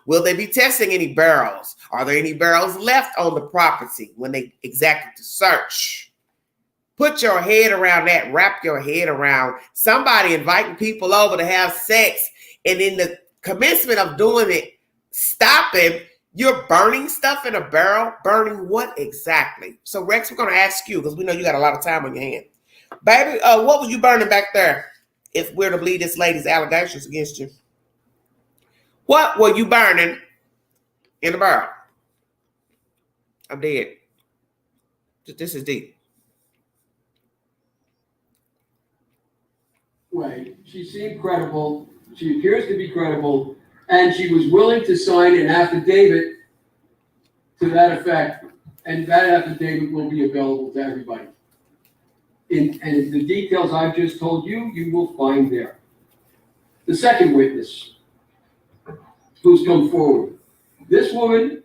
Will they be testing any barrels? Are there any barrels left on the property when they exacted the search? Put your head around that. Wrap your head around somebody inviting people over to have sex, and in the commencement of doing it, stopping, you're burning stuff in a barrel. Burning what exactly? So Rex, we're going to ask you because we know you got a lot of time on your hand. Baby, what were you burning back there if we're to believe this lady's allegations against you? What were you burning in the barrel? I'm dead. This is deep. Way. She seemed credible. She appears to be credible, and she was willing to sign an affidavit to that effect, and that affidavit will be available to everybody. And the details I've just told you, you will find there. The second witness who's come forward. This woman.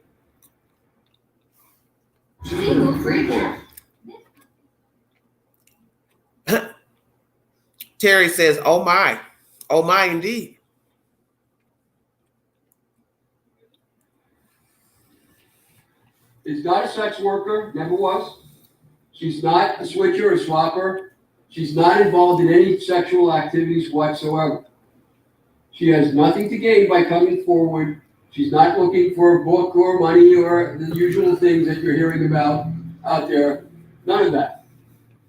Terry says, oh my indeed. Is not a sex worker, never was. She's not a switcher or swapper. She's not involved in any sexual activities whatsoever. She has nothing to gain by coming forward. She's not looking for a book or money or the usual things that you're hearing about out there. None of that.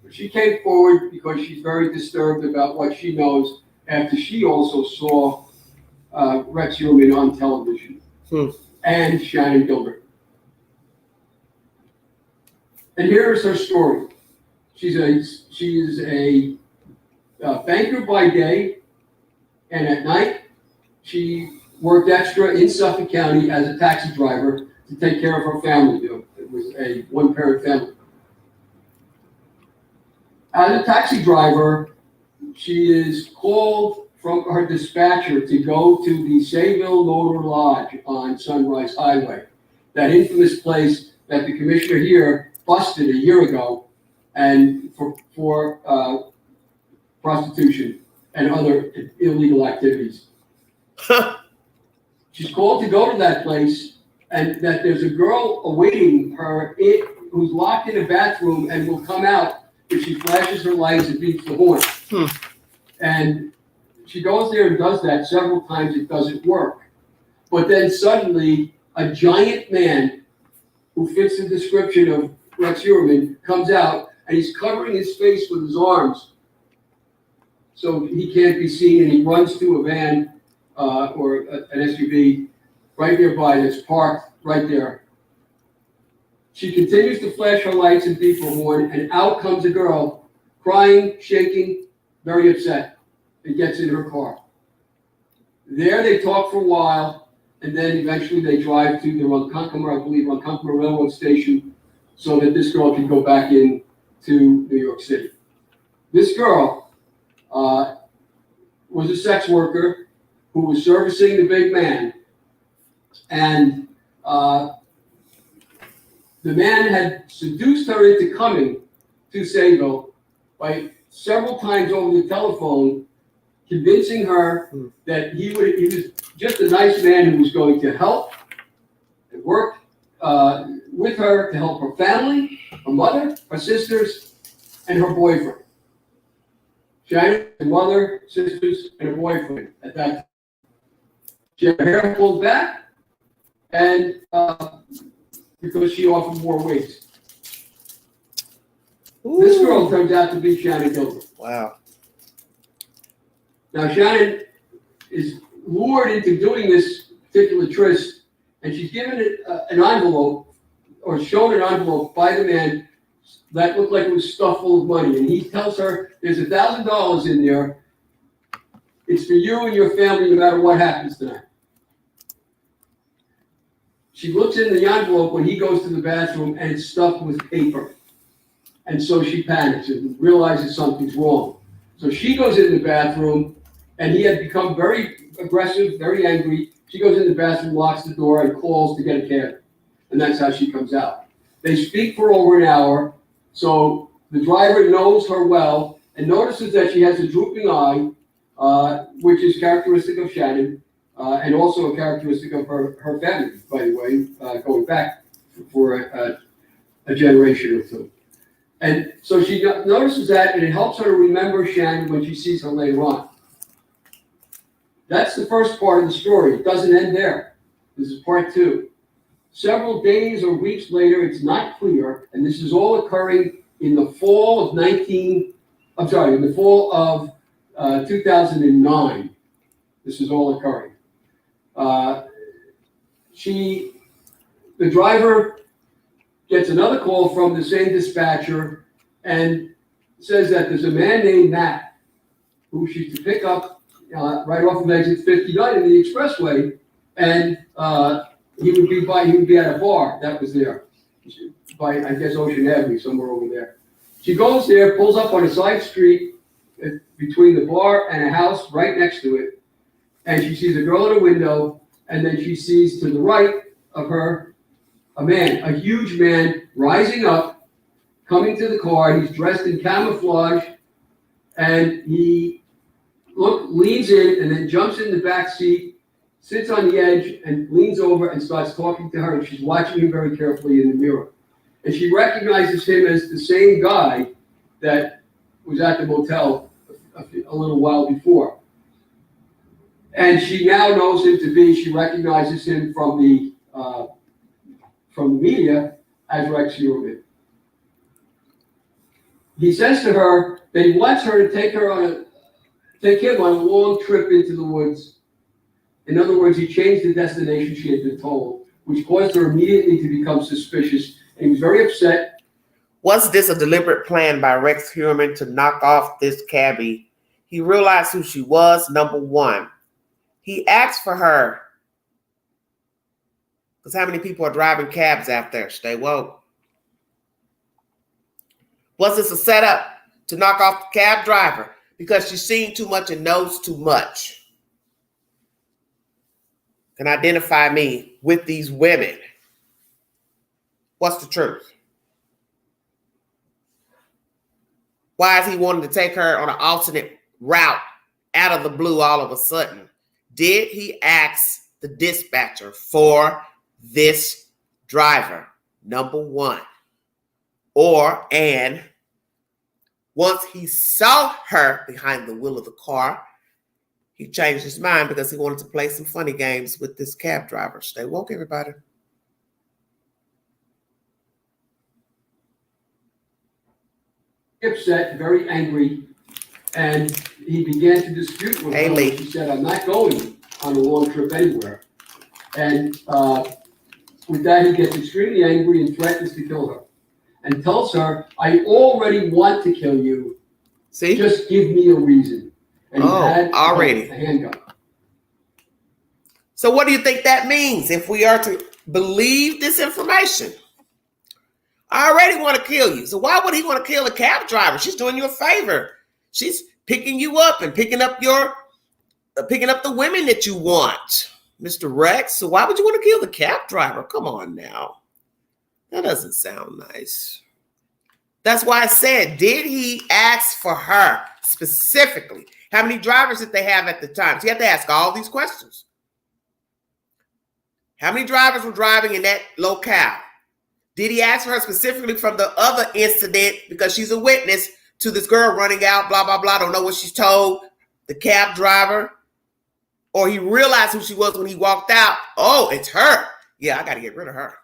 But she came forward because she's very disturbed about what she knows after she also saw Rex Heuermann on television and Shannon Gilbert. And here is her story. She is a banker by day, and at night she worked extra in Suffolk County as a taxi driver to take care of her family. It was a one-parent family. As a taxi driver, she is called from her dispatcher to go to the Sayville Motor Lodge on Sunrise Highway, that infamous place that the commissioner here busted a year ago, and for prostitution and other illegal activities. She's called to go to that place, and that there's a girl awaiting her who's locked in a bathroom and will come out if she flashes her lights and beeps the horn. And she goes there and does that several times. It doesn't work. But then suddenly, a giant man who fits the description of Rex Heuermann comes out, and he's covering his face with his arms so he can't be seen, and he runs to a van or an SUV right nearby that's parked right there. She continues to flash her lights and beep her horn, and out comes a girl, crying, shaking, very upset, and gets in her car. There they talk for a while, and then eventually they drive to the Ronkonkoma Railroad Station so that this girl can go back in to New York City. This girl was a sex worker who was servicing the big man, and the man had seduced her into coming to Sayville by several times over the telephone, convincing her that he was just a nice man who was going to help and work with her to help her family, her mother, her sisters, and her boyfriend. Shannon, her mother, sisters, and her boyfriend at that time. She had her hair pulled back, and because she often wore wigs. This girl turns out to be Shannon Gilbert. Wow. Now, Shannon is lured into doing this particular tryst, and she's given it an envelope, or shown an envelope by the man that looked like it was stuffed full of money. And he tells her, there's $1,000 in there. It's for you and your family no matter what happens tonight. She looks in the envelope when he goes to the bathroom, and it's stuffed with paper. And so she panics and realizes something's wrong. So she goes in the bathroom, and he had become very aggressive, very angry. She goes in the bathroom, locks the door, and calls to get a cab. And that's how she comes out. They speak for over an hour. So the driver knows her well and notices that she has a drooping eye, which is characteristic of Shannon, and also a characteristic of her family, by the way, going back for a generation or two. And so she notices that, and it helps her to remember Shannon when she sees her later on. That's the first part of the story. It doesn't end there. This is part two. Several days or weeks later, it's not clear, and this is all occurring in the fall of 2009. This is all occurring. The driver gets another call from the same dispatcher and says that there's a man named Matt who she's to pick up right off of exit 59 in the expressway, and he would be at a bar that was there by, I guess, Ocean Avenue, somewhere over there. She goes there, pulls up on a side street between the bar and a house right next to it, and she sees a girl in a window, and then she sees to the right of her a man, a huge man, rising up, coming to the car. He's dressed in camouflage, and he leans in and then jumps in the back seat, sits on the edge, and leans over and starts talking to her, and she's watching him very carefully in the mirror. And she recognizes him as the same guy that was at the motel a little while before. And she now knows him to be, she recognizes him from the media as Rex Heuermann. He says to her that he wants her to take him on a long trip into the woods. In other words, he changed the destination she had been told, which caused her immediately to become suspicious, and he was very upset. Was this a deliberate plan by Rex Heuermann to knock off this cabbie? He realized who she was, number one. He asked for her, because how many people are driving cabs out there? Stay woke. Was this a setup to knock off the cab driver because she's seen too much and knows too much? Can identify me with these women. What's the truth? Why is he wanting to take her on an alternate route out of the blue all of a sudden? Did he ask the dispatcher for this driver? Number one. And once he saw her behind the wheel of the car, he changed his mind because he wanted to play some funny games with this cab driver. Stay woke, everybody. Upset, very angry, and he began to dispute with her. She said, I'm not going on a long trip anywhere. And with that, he gets extremely angry and threatens to kill her and tells her, I already want to kill you. See? Just give me a reason. And he had already a handgun. So what do you think that means if we are to believe this information? I already want to kill you. So why would he want to kill a cab driver? She's doing you a favor. She's picking you up and picking up your picking up the women that you want, Mr. Rex. So why would you want to kill the cab driver? Come on now. That doesn't sound nice. That's why I said, did he ask for her specifically? How many drivers did they have at the time? So you have to ask all these questions. How many drivers were driving in that locale? Did he ask for her specifically from the other incident because she's a witness to this girl running out, blah, blah, blah, don't know what she's told, the cab driver? Or he realized who she was when he walked out. Oh, it's her. Yeah, I got to get rid of her.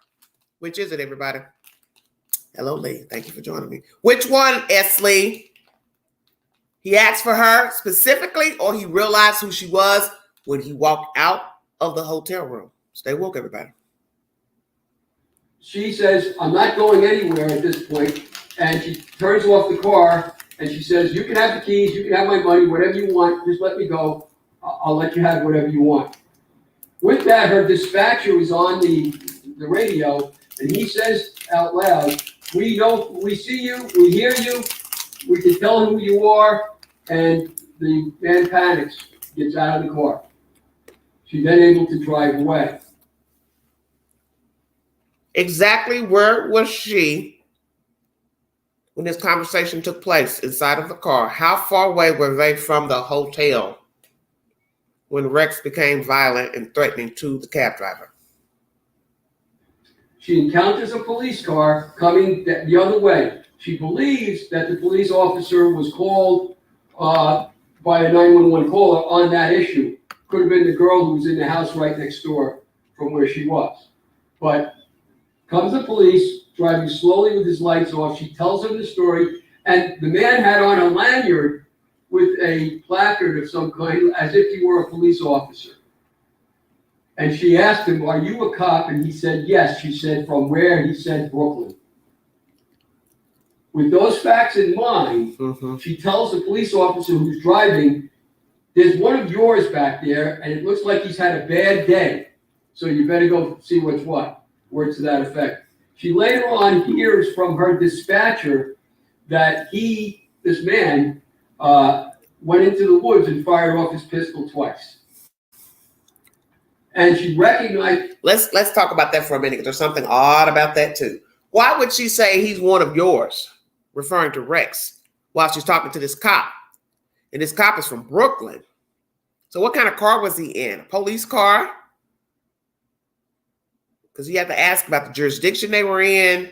Which is it, everybody? Hello, Lee. Thank you for joining me. Which one, S. Lee? He asked for her specifically, or he realized who she was when he walked out of the hotel room? Stay woke, everybody. She says, I'm not going anywhere at this point, and she turns off the car, and she says, you can have the keys, you can have my money, whatever you want, just let me go. I'll let you have whatever you want. With that, her dispatcher is on the radio, and he says out loud, we see you, we hear you, we can tell who you are, and the man panics, gets out of the car. She's then able to drive away. Exactly where was she when this conversation took place inside of the car? How far away were they from the hotel when Rex became violent and threatening to the cab driver? She encounters a police car coming the other way. She believes that the police officer was called by a 911 caller on that issue. Could have been the girl who was in the house right next door from where she was. But comes the police, driving slowly with his lights off. She tells him the story, and the man had on a lanyard with a placard of some kind, as if he were a police officer. And she asked him, are you a cop? And he said, yes. She said, from where? He said, Brooklyn. With those facts in mind, she tells the police officer who's driving, there's one of yours back there, and it looks like he's had a bad day. So you better go see what's what. Words to that effect. She later on hears from her dispatcher that this man, went into the woods and fired off his pistol twice. And she recognized. Let's talk about that for a minute, because there's something odd about that too. Why would she say he's one of yours, referring to Rex, while she's talking to this cop? And this cop is from Brooklyn. So what kind of car was he in? A police car? Because you have to ask about the jurisdiction they were in.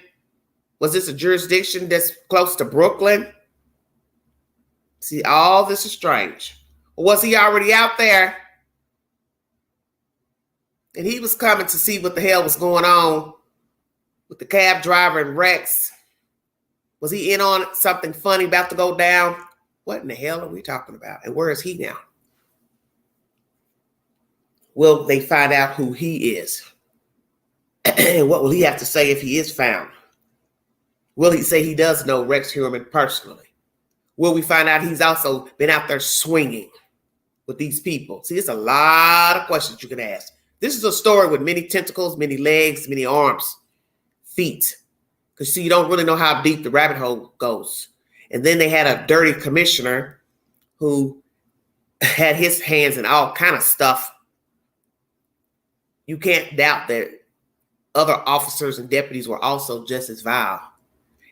Was this a jurisdiction that's close to Brooklyn? See, all this is strange. Or was he already out there? And he was coming to see what the hell was going on with the cab driver and Rex. Was he in on something funny about to go down? What in the hell are we talking about? And where is he now? Will they find out who he is? And what will he have to say if he is found? Will he say he does know Rex Heuermann personally? Will we find out he's also been out there swinging with these people? See, it's a lot of questions you can ask. This is a story with many tentacles, many legs, many arms, feet. Because, see, you don't really know how deep the rabbit hole goes. And then they had a dirty commissioner who had his hands in all kind of stuff. You can't doubt that other officers and deputies were also just as vile.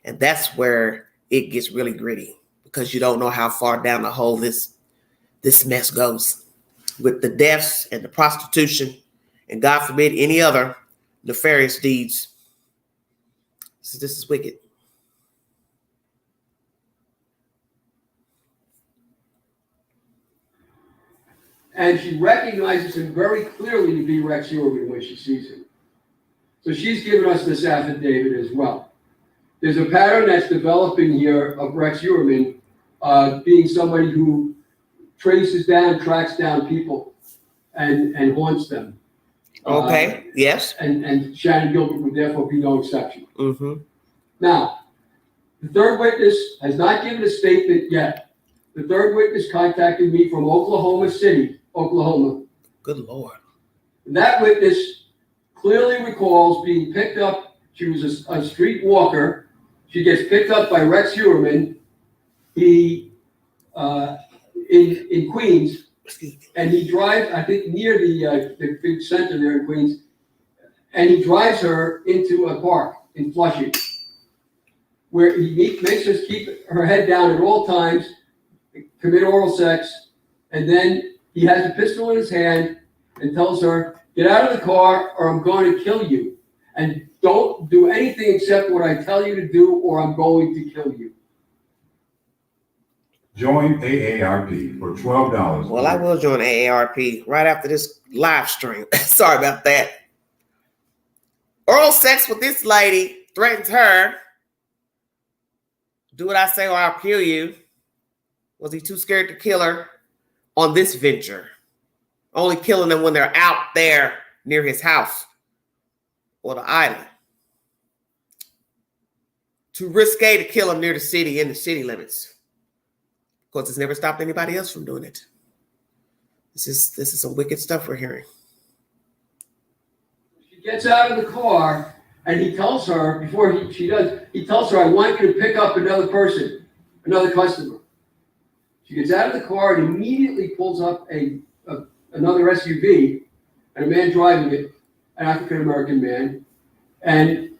And that's where it gets really gritty, because you don't know how far down the hole this mess goes with the deaths and the prostitution and, God forbid, any other nefarious deeds. So this is wicked. And she recognizes him very clearly to be Rex Heuermann when she sees him. So she's given us this affidavit as well. There's a pattern that's developing here of Rex Heuermann being somebody who tracks down people and haunts them. Okay, yes. And Shannon Gilbert would therefore be no exception. Mm-hmm. Now, the third witness has not given a statement yet. The third witness contacted me from Oklahoma City, Oklahoma. Good Lord. That witness clearly recalls being picked up. She was a street walker. She gets picked up by Rex Heuermann. He, in Queens, and he drives, I think, near the big center there in Queens, and he drives her into a park in Flushing, where he makes her keep her head down at all times, commit oral sex, and then he has a pistol in his hand and tells her, get out of the car or I'm going to kill you. And don't do anything except what I tell you to do or I'm going to kill you. Join AARP for $12. Well, I will join AARP right after this live stream. Sorry about that. Oral sex with this lady, threatens her. Do what I say or I'll kill you. Was he too scared to kill her on this venture? Only killing them when they're out there near his house or the island. Too risque to kill him near the city, in the city limits. Of course, it's never stopped anybody else from doing it. This is some wicked stuff we're hearing. She gets out of the car and he tells her, before she does, he tells her, I want you to pick up another person, another customer. She gets out of the car and immediately pulls up another SUV and a man driving it, an African-American man. And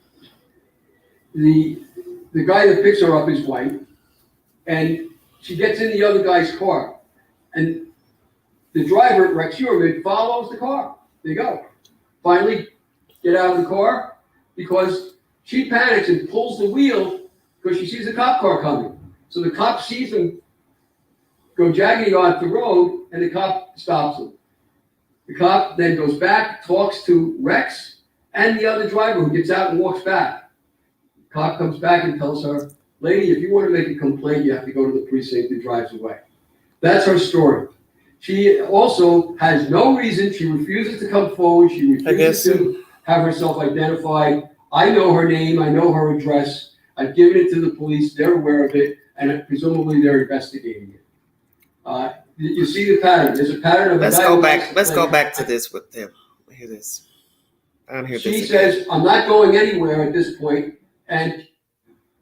the guy that picks her up is white. And she gets in the other guy's car. And the driver, Rex Heuermann, follows the car. They go. Finally, get out of the car because she panics and pulls the wheel because she sees a cop car coming. So the cop sees him go jagging off the road, and the cop stops him. The cop then goes back, talks to Rex and the other driver who gets out and walks back. The cop comes back and tells her, lady, if you want to make a complaint, you have to go to the precinct, and drives away. That's her story. She also has no reason. She refuses to come forward. She refuses to have herself identified. I know her name. I know her address. I've given it to the police. They're aware of it, and presumably they're investigating it. You see the pattern. There's a pattern of. Let's go back to this with them. Hear this. I don't hear this. She says, "I'm not going anywhere at this point," and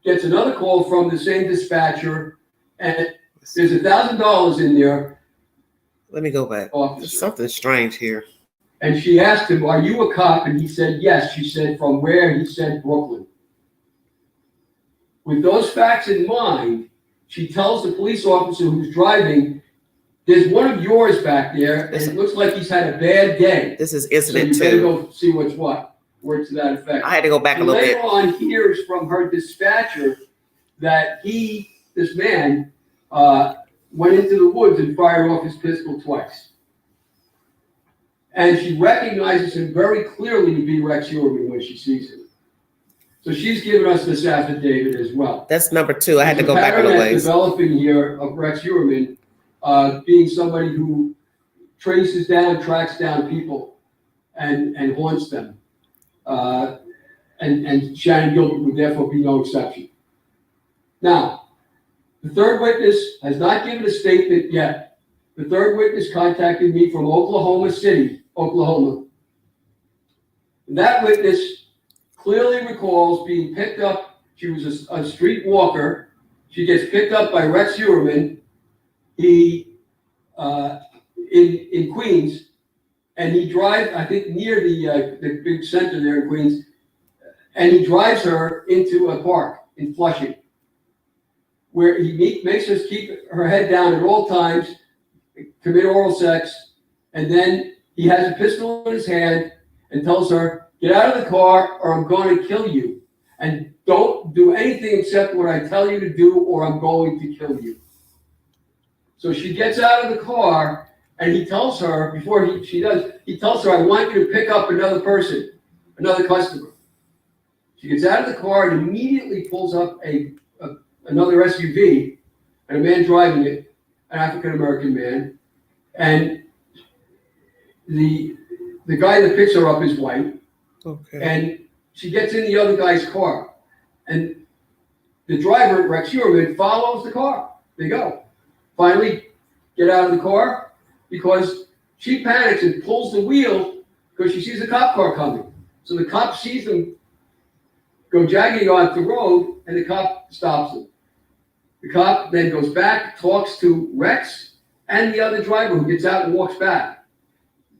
gets another call from the same dispatcher, and there's $1,000 in there. Let me go back. There's something strange here. And she asked him, "Are you a cop?" And he said, "Yes." She said, "From where?" He said, "Brooklyn." With those facts in mind, she tells the police officer who's driving, there's one of yours back there, and it looks like he's had a bad day. This is incident so you better two. go see what's what. Words to that effect. I had to go back a little later bit. on hears from her dispatcher that this man, went into the woods and fired off his pistol twice. And she recognizes him very clearly to be Rex Heuermann when she sees him. So she's given us this affidavit as well. That's number two. I had to go back a little ways. Developing here of Rex Heuermann being somebody who tracks down people and haunts them. And Shannon Gilbert would therefore be no exception. Now, the third witness has not given a statement yet. The third witness contacted me from Oklahoma City, Oklahoma. That witness clearly recalls being picked up. She was a street walker. She gets picked up by Rex Heuermann. He in Queens, and he drives, I think, near the big center there in Queens, and he drives her into a park in Flushing, where he makes her keep her head down at all times, commit oral sex, and then he has a pistol in his hand and tells her, get out of the car or I'm going to kill you. And don't do anything except what I tell you to do or I'm going to kill you. So she gets out of the car and he tells her, he tells her, I want you to pick up another person, another customer. She gets out of the car and immediately pulls up another SUV and a man driving it, an African-American man. And the guy that picks her up is white. Okay. And she gets in the other guy's car. And the driver, Rex Heuermann, follows the car. They go. Finally, get out of the car because she panics and pulls the wheel because she sees a cop car coming. So the cop sees them go jagging off the road and the cop stops them. The cop then goes back, talks to Rex and the other driver who gets out and walks back.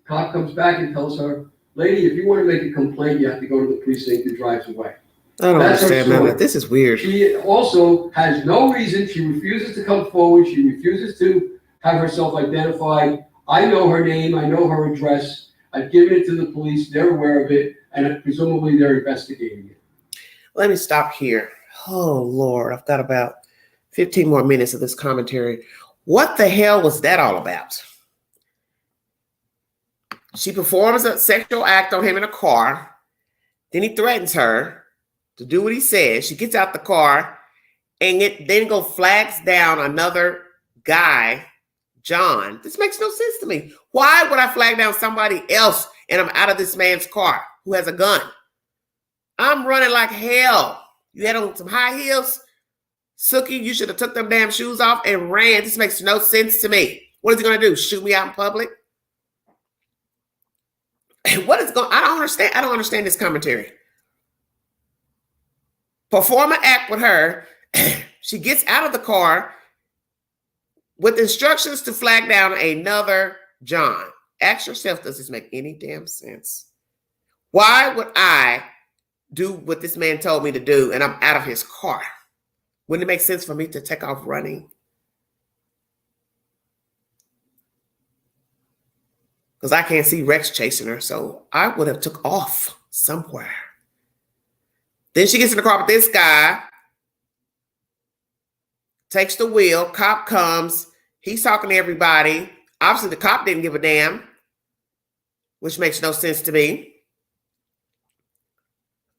Cop comes back and tells her, lady, if you want to make a complaint, you have to go to the precinct, and drives away. I don't That's her understand none of story. that. This is weird. She also has no reason. She refuses to come forward. She refuses to have herself identified. I know her name. I know her address. I've given it to the police. They're aware of it, and presumably they're investigating it. Let me stop here. Oh, Lord. I've got about 15 more minutes of this commentary. What the hell was that all about? She performs a sexual act on him in a car. Then he threatens her to do what he says. She gets out the car and then flags down another guy, John. This makes no sense to me. Why would I flag down somebody else and I'm out of this man's car who has a gun? I'm running like hell. You had on some high heels? Sookie, you should have took them damn shoes off and ran. This makes no sense to me. What is he going to do? Shoot me out in public? What is going? I don't understand. I don't understand this commentary. Perform an act with her. She gets out of the car with instructions to flag down another John. Ask yourself, does this make any damn sense? Why would I do what this man told me to do and I'm out of his car? Wouldn't it make sense for me to take off running? Because I can't see Rex chasing her, so I would have took off somewhere. Then she gets in the car with this guy, takes the wheel, cop comes, he's talking to everybody. Obviously, the cop didn't give a damn, which makes no sense to me.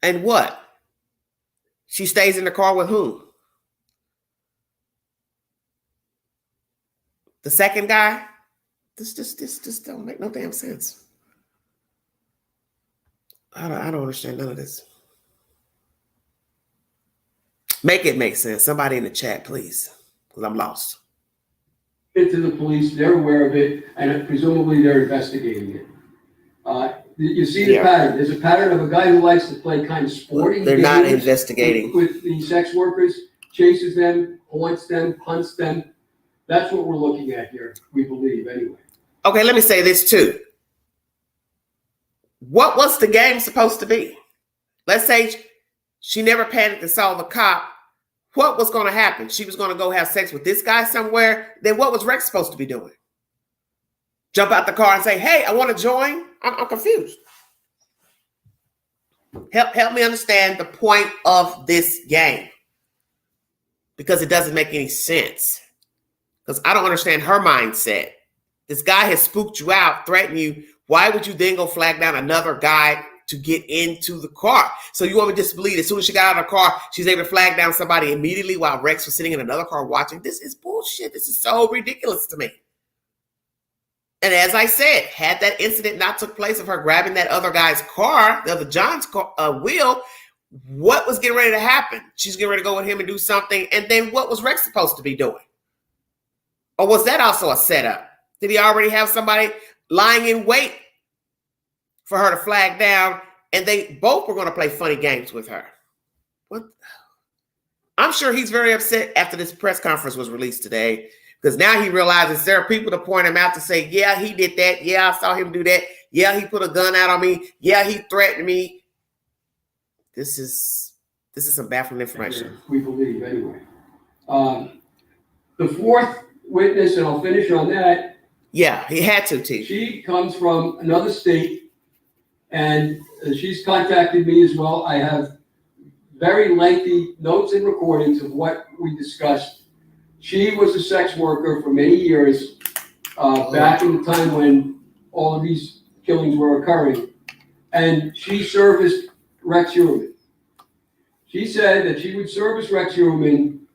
And what? She stays in the car with whom? The second guy? This don't make no damn sense. I don't understand none of this. Make it make sense. Somebody in the chat, please, because I'm lost. To the police, they're aware of it, and presumably they're investigating it. You see the pattern. There's a pattern of a guy who likes to play kind of sporting. They're not investigating. With the sex workers, chases them, haunts them, hunts them. That's what we're looking at here, we believe, anyway. Okay, let me say this too. What was the game supposed to be? Let's say she never panicked and saw the cop. What was going to happen? She was going to go have sex with this guy somewhere. Then what was Rex supposed to be doing? Jump out the car and say, hey, I want to join? I'm confused. Help me understand the point of this game. Because it doesn't make any sense. Because I don't understand her mindset. This guy has spooked you out, threatened you. Why would you then go flag down another guy to get into the car? So you want me to disbelieve as soon as she got out of the car, she's able to flag down somebody immediately while Rex was sitting in another car watching? This is bullshit. This is so ridiculous to me. And as I said, had that incident not took place of her grabbing that other guy's car, the other John's car, wheel, what was getting ready to happen? She's getting ready to go with him and do something. And then what was Rex supposed to be doing? Or was that also a setup? Did he already have somebody lying in wait for her to flag down? And they both were going to play funny games with her. What? I'm sure he's very upset after this press conference was released today, because now he realizes there are people to point him out to say, yeah, he did that. Yeah, I saw him do that. Yeah, he put a gun out on me. Yeah, he threatened me. This is some baffling information. We believe, anyway. The fourth witness, and I'll finish on that. Yeah, he had to, T. She comes from another state, and she's contacted me as well. I have very lengthy notes and recordings of what we discussed. She was a sex worker for many years, back in the time when all of these killings were occurring, and she serviced Rex Heuermann. She said that she would service Rex Heuermann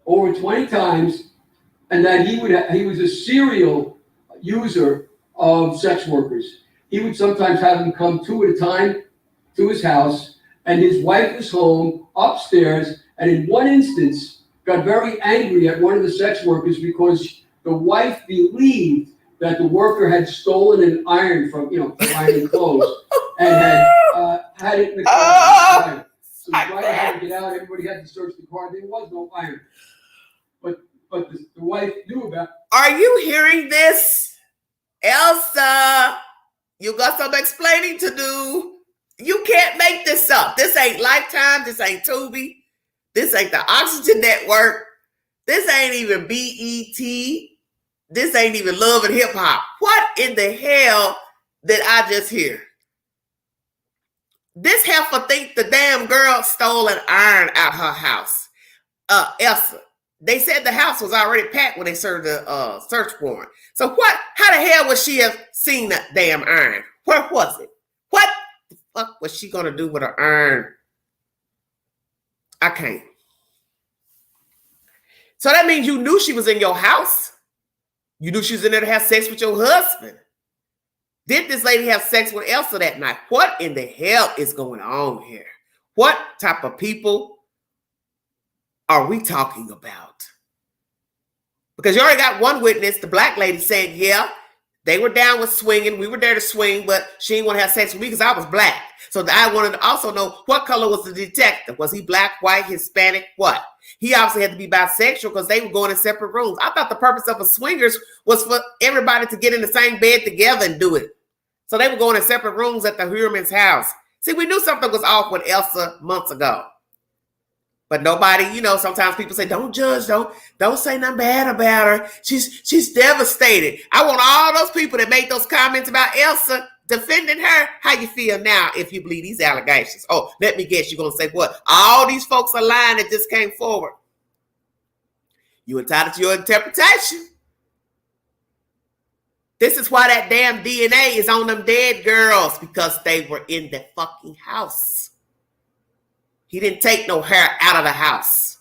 over 20 times, and that he was a serial user of sex workers. He would sometimes have them come two at a time to his house, and his wife was home upstairs, and in one instance got very angry at one of the sex workers because the wife believed that the worker had stolen an iron from ironing clothes and had it in the car. So the driver had to get out, everybody had to search the car. There was no iron. But the wife knew about Are you hearing this? Elsa, you got some explaining to do. You can't make this up. This ain't Lifetime. This ain't Tubi. This ain't the Oxygen Network. This ain't even BET. This ain't even Love and Hip Hop. What in the hell did I just hear? This heifer think the damn girl stole an iron out her house. Elsa. They said the house was already packed when they served the search warrant. So what? How the hell would she have seen that damn iron? Where was it? What the fuck was she gonna do with an iron? I can't. So that means you knew she was in your house. You knew she was in there to have sex with your husband. Did this lady have sex with Elsa that night? What in the hell is going on here? What type of people are we talking about? Because you already got one witness, the black lady said, yeah, they were down with swinging. We were there to swing, but she didn't want to have sex with me because I was black. So I wanted to also know what color was the detective. Was he black, white, Hispanic, what? He obviously had to be bisexual because they were going in separate rooms. I thought the purpose of a swingers was for everybody to get in the same bed together and do it. So they were going in separate rooms at the Heuermann's house. See, we knew something was off with Elsa months ago. But nobody, you know, sometimes people say, don't judge, don't say nothing bad about her. She's devastated. I want all those people that made those comments about Elsa defending her. How you feel now if you believe these allegations? Oh, let me guess, you're going to say what? All these folks are lying that just came forward. You entitled to your interpretation. This is why that damn DNA is on them dead girls, because they were in the fucking house. He didn't take no hair out of the house.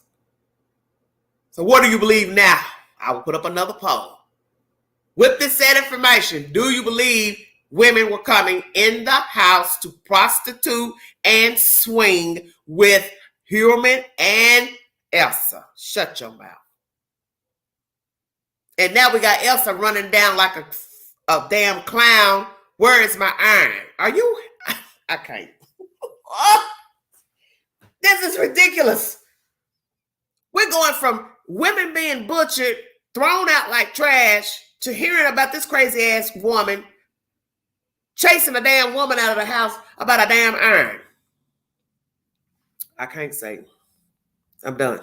So what do you believe now? I will put up another poll. With this said information, do you believe women were coming in the house to prostitute and swing with Heuermann and Elsa? Shut your mouth. And now we got Elsa running down like a damn clown. Where is my iron? Are you? I can't. Oh, this is ridiculous. We're going from women being butchered, thrown out like trash, to hearing about this crazy ass woman chasing a damn woman out of the house about a damn iron. I can't say. I'm done.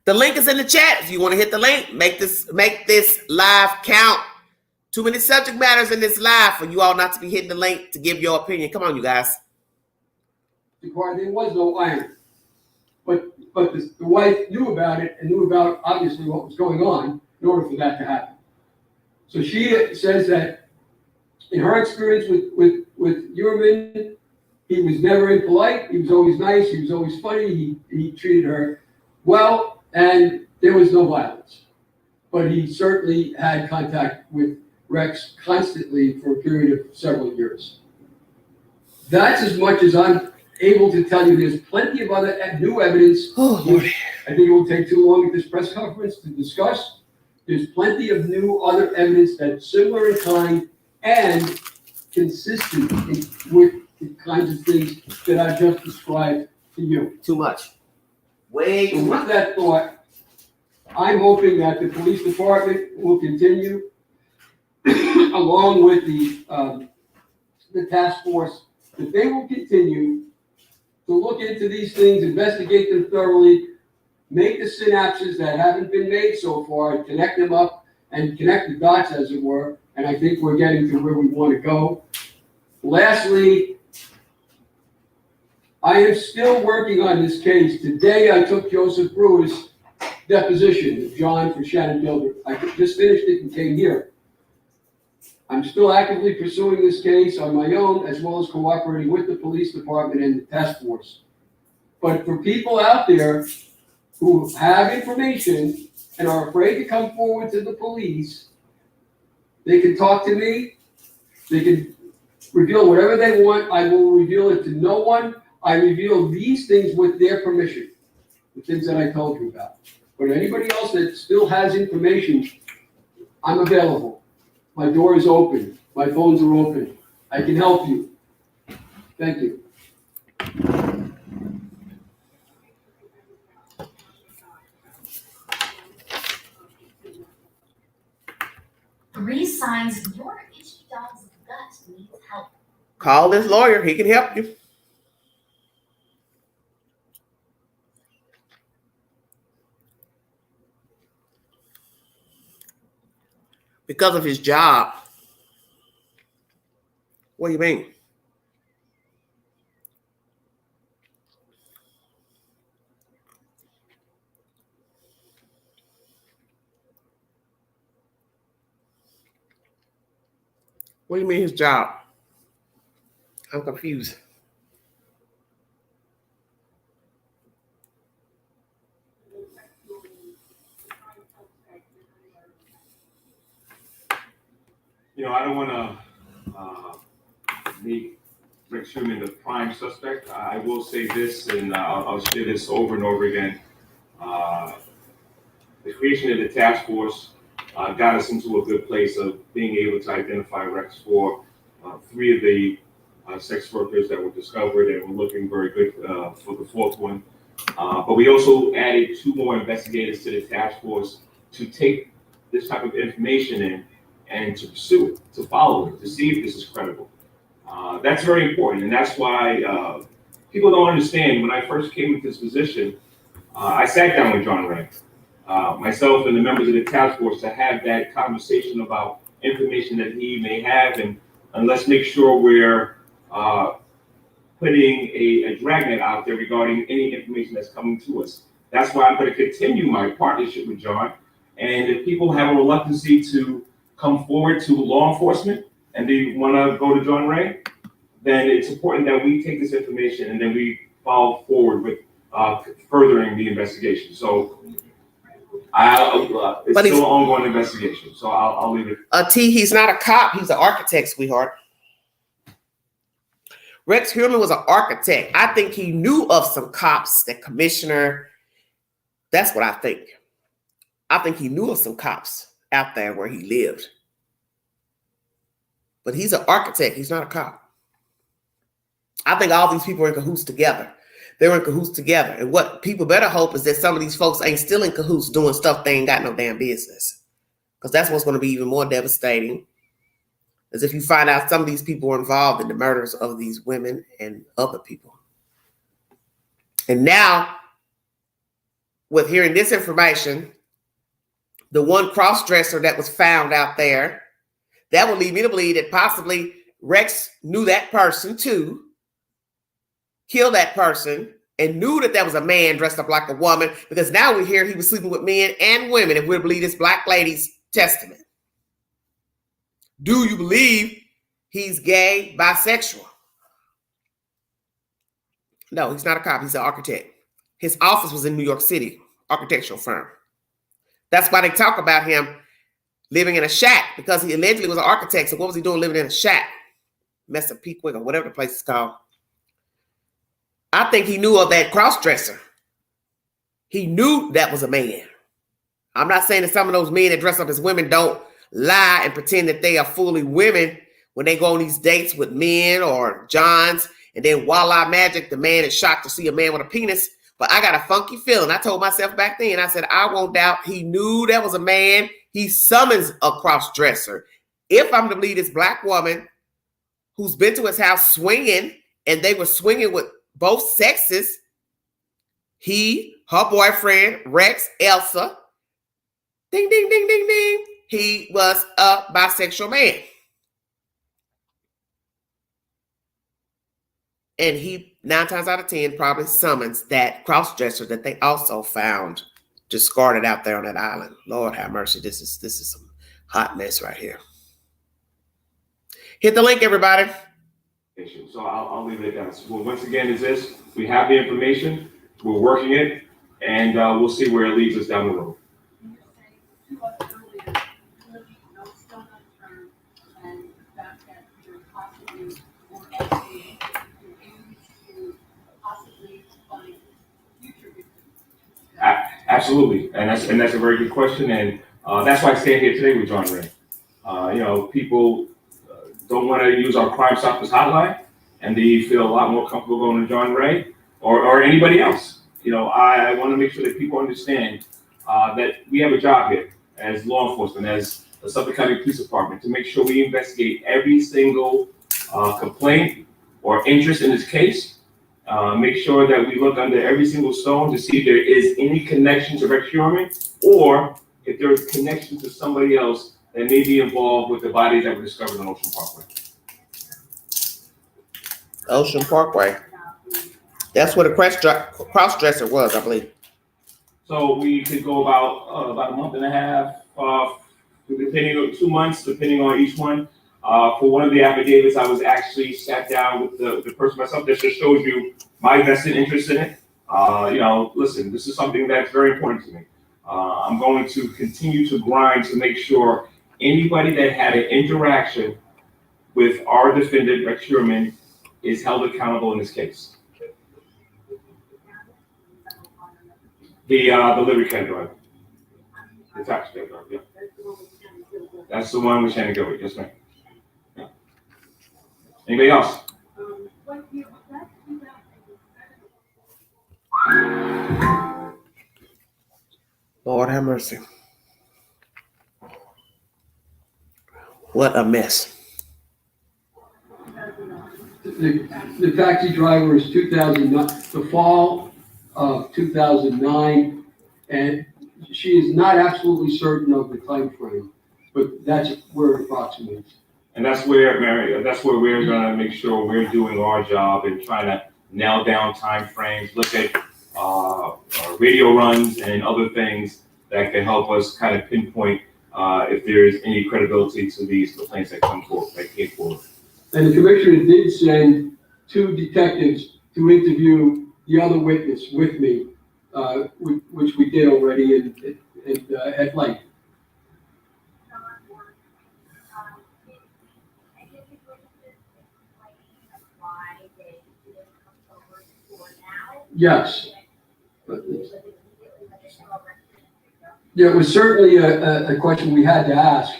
The link is in the chat. If you want to hit the link, make this live count. Too many subject matters in this live for you all not to be hitting the link to give your opinion. Come on, you guys. There was no iron. But the wife knew about it and knew about, obviously, what was going on in order for that to happen. So she says that in her experience with Heuermann, he was never impolite. He was always nice. He was always funny. He treated her well, and there was no violence. But he certainly had contact with Rex constantly for a period of several years. That's as much as I'm able to tell you. There's plenty of other new evidence. Oh, Lord. I think it will take too long at this press conference to discuss. There's plenty of new other evidence that's similar in kind and consistent with the kinds of things that I just described to you. Too much. Way too much. With that thought, I'm hoping that the police department will continue, along with the task force, that they will continue to look into these things, investigate them thoroughly, make the synapses that haven't been made so far, connect them up, and connect the dots, as it were. And I think we're getting to where we want to go. Lastly, I am still working on this case. Today, I took Joseph Brewer's deposition of John for Shannon Gilbert. I just finished it and came here. I'm still actively pursuing this case on my own, as well as cooperating with the police department and the task force. But for people out there who have information and are afraid to come forward to the police, they can talk to me. They can reveal whatever they want. I will reveal it to no one. I reveal these things with their permission, the things that I told you about. But anybody else that still has information, I'm available. My door is open. My phones are open. I can help you. Thank you. breathe signs your itchy dog's gut needs help. Call this lawyer. He can help you. Because of his job. What do you mean? What do you mean his job? I'm confused. You know, I don't want to make Rex Heuermann the prime suspect. I will say this, and I'll share this over and over again. The creation of the task force got us into a good place of being able to identify Rex for 3 of the sex workers that were discovered, and we're looking very good for the 4th one. But we also added 2 more investigators to the task force to take this type of information in and to pursue it, to follow it, to see if this is credible. That's very important, and that's why people don't understand. When I first came into this position, I sat down with John Ray, myself and the members of the task force, to have that conversation about information that he may have, and let's make sure we're putting a dragnet out there regarding any information that's coming to us. That's why I'm going to continue my partnership with John. And if people have a reluctancy to come forward to law enforcement and they want to go to John Ray, then it's important that we take this information and then we follow forward with furthering the investigation. So it's still an ongoing investigation. So I'll leave it. T, he's not a cop. He's an architect, sweetheart. Rex Heuermann was an architect. I think he knew of some cops, the commissioner. That's what I think. I think he knew of some cops out there where he lived. But he's an architect. He's not a cop. I think all these people are in cahoots together. They're in cahoots together. And what people better hope is that some of these folks ain't still in cahoots doing stuff they ain't got no damn business. Because that's what's going to be even more devastating. As if you find out some of these people were involved in the murders of these women and other people. And now, with hearing this information, the one cross-dresser that was found out there, that would lead me to believe that possibly Rex knew that person too, killed that person, and knew that there was a man dressed up like a woman, because now we hear he was sleeping with men and women, if we believe this black lady's testament. Do you believe he's gay, bisexual? No, he's not a cop. He's an architect. His office was in New York City, architectural firm. That's why they talk about him living in a shack, because he allegedly was an architect. So what was he doing living in a shack? Mess of Peakwick or whatever the place is called. I think he knew of that cross-dresser. He knew that was a man. I'm not saying that some of those men that dress up as women don't lie and pretend that they are fully women when they go on these dates with men or Johns, and then voila magic, the man is shocked to see a man with a penis. But I got a funky feeling. I told myself back then, I said, I won't doubt he knew that was a man. He summons a cross-dresser. If I'm to believe this black woman who's been to his house swinging, and they were swinging with both sexes, he, her boyfriend, Rex, Elsa, ding, ding, ding, ding, ding, he was a bisexual man. And he, 9 times out of 10, probably summons that cross-dresser that they also found discarded out there on that island. Lord have mercy. This is some hot mess right here. Hit the link, everybody. So I'll leave it at that. Well, once again, is this, we have the information, we're working it, and we'll see where it leads us down the road. Absolutely, and that's a very good question, and that's why I stand here today with John Ray. People don't want to use our Crime Stoppers hotline, and they feel a lot more comfortable going to John Ray or anybody else. I want to make sure that people understand that we have a job here as law enforcement, as the Suffolk County Police Department to make sure we investigate every single complaint or interest in this case. Make sure that we look under every single stone to see if there is any connection to Rex Heuermann, or if there is connection to somebody else that may be involved with the bodies that were discovered on Ocean Parkway. Ocean Parkway. That's where the cross-dresser was, I believe. So we could go about a month and a half, depending on 2 months, depending on each one. For one of the affidavits, I was actually sat down with the person myself. That just shows you my vested interest in it. Listen, this is something that's very important to me. I'm going to continue to grind to make sure anybody that had an interaction with our defendant, Rex Heuermann, is held accountable in this case. The livery cab driver, the taxi cab driver, yeah. That's the one with Shannon Gilbert, yes, ma'am. Yeah. Anybody else? Lord have mercy. What a mess. The taxi driver is 2009, the fall of 2009, and she is not absolutely certain of the time frame, but that's where it approximates. And that's where, Mary, that's where we're gonna make sure we're doing our job and trying to nail down time frames, look at radio runs and other things that can help us kind of pinpoint if there is any credibility to these complaints that came forward. And the commissioner did send 2 detectives to interview the other witness with me, which we did already at length. Yes. Yeah, it was certainly a question we had to ask.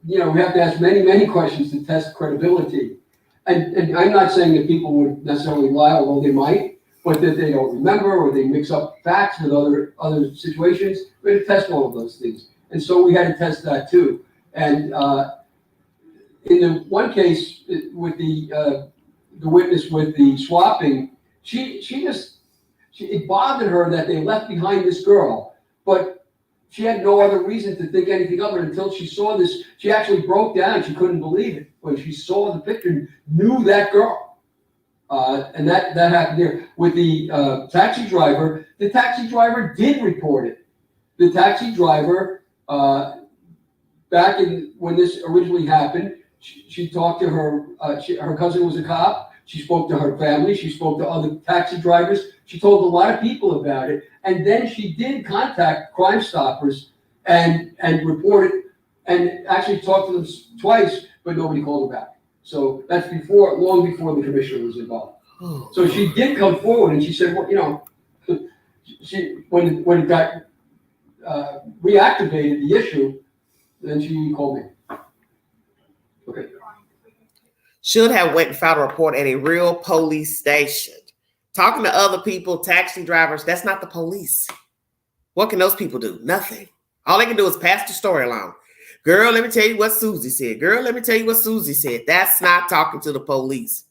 We have to ask many questions to test credibility. And I'm not saying that people would necessarily lie, although they might, but that they don't remember or they mix up facts with other situations. We had to test all of those things. And so we had to test that too. And in the one case with the witness with the swapping, it bothered her that they left behind this girl, but she had no other reason to think anything of it until she saw this. She actually broke down. She couldn't believe it when she saw the picture and knew that girl. And that happened there. With the taxi driver, the taxi driver did report it. The taxi driver, back when this originally happened, she talked to her, her cousin was a cop. She spoke to her family. She spoke to other taxi drivers. She told a lot of people about it. And then she did contact Crime Stoppers and report it and actually talked to them twice, but nobody called her back. So that's long before the commissioner was involved. So she did come forward and she said, well, when it got reactivated, the issue, then she called me. Okay. Should have went and filed a report at a real police station. Talking to other people, taxi drivers, that's not the police. What can those people do? Nothing. All they can do is pass the story along. Girl, let me tell you what Susie said. Girl, let me tell you what Susie said. That's not talking to the police.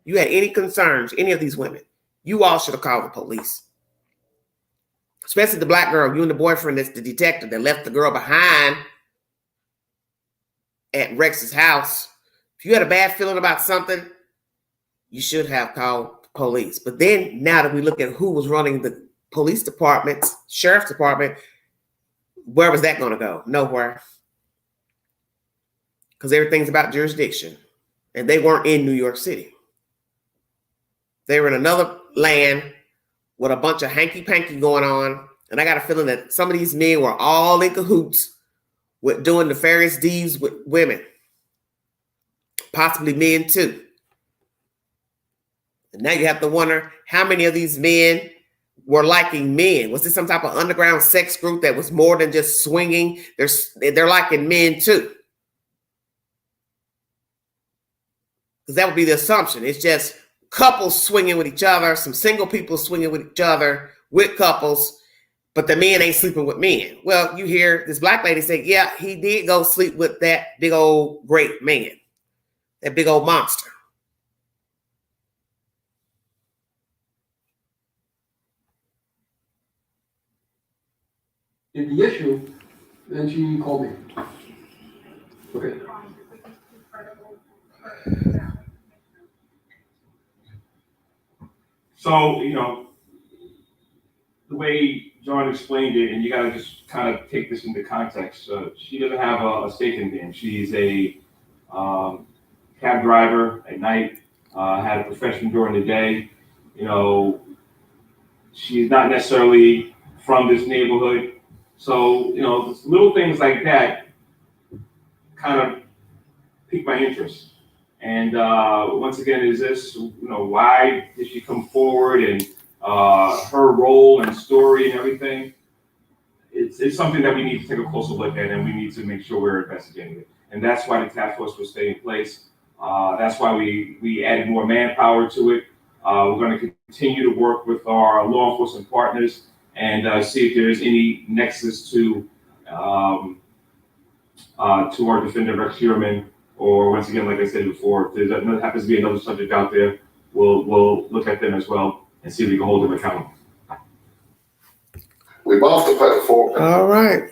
You had any concerns, any of these women, you all should have called the police. Especially the black girl, you and the boyfriend that's the detective that left the girl behind at Rex's house. If you had a bad feeling about something, you should have called police. But then now that we look at who was running the police department, sheriff's department, where was that going to go? Nowhere. Because everything's about jurisdiction. And they weren't in New York City. They were in another land with a bunch of hanky-panky going on. And I got a feeling that some of these men were all in cahoots with doing nefarious deeds with women. Possibly men too. And now you have to wonder how many of these men were liking men. Was this some type of underground sex group that was more than just swinging? They're liking men too. Because that would be the assumption. It's just couples swinging with each other, some single people swinging with each other, with couples. but the men ain't sleeping with men. Well, you hear this black lady say, yeah, he did go sleep with that big old great man, that big old monster. In the issue, then she called me. Okay. So, you know, the way Joran explained it, and you gotta just kind of take this into context. She doesn't have a stake in the game. She's a cab driver at night, had a profession during the day. You know, she's not necessarily from this neighborhood. So, you know, little things like that kind of piqued my interest. And once again, is this, you know, why did she come forward, and her role and story and everything? It's something that we need to take a closer look at, and we need to make sure we're investigating it. And that's why the task force will stay in place. That's why we added more manpower to it. We're going to continue to work with our law enforcement partners and see if there is any nexus to our defendant, Rex Heuermann, or once again, like I said before, if there happens to be another subject out there, we'll look at them as well and see if we can hold them accountable. We both to put forward. All right.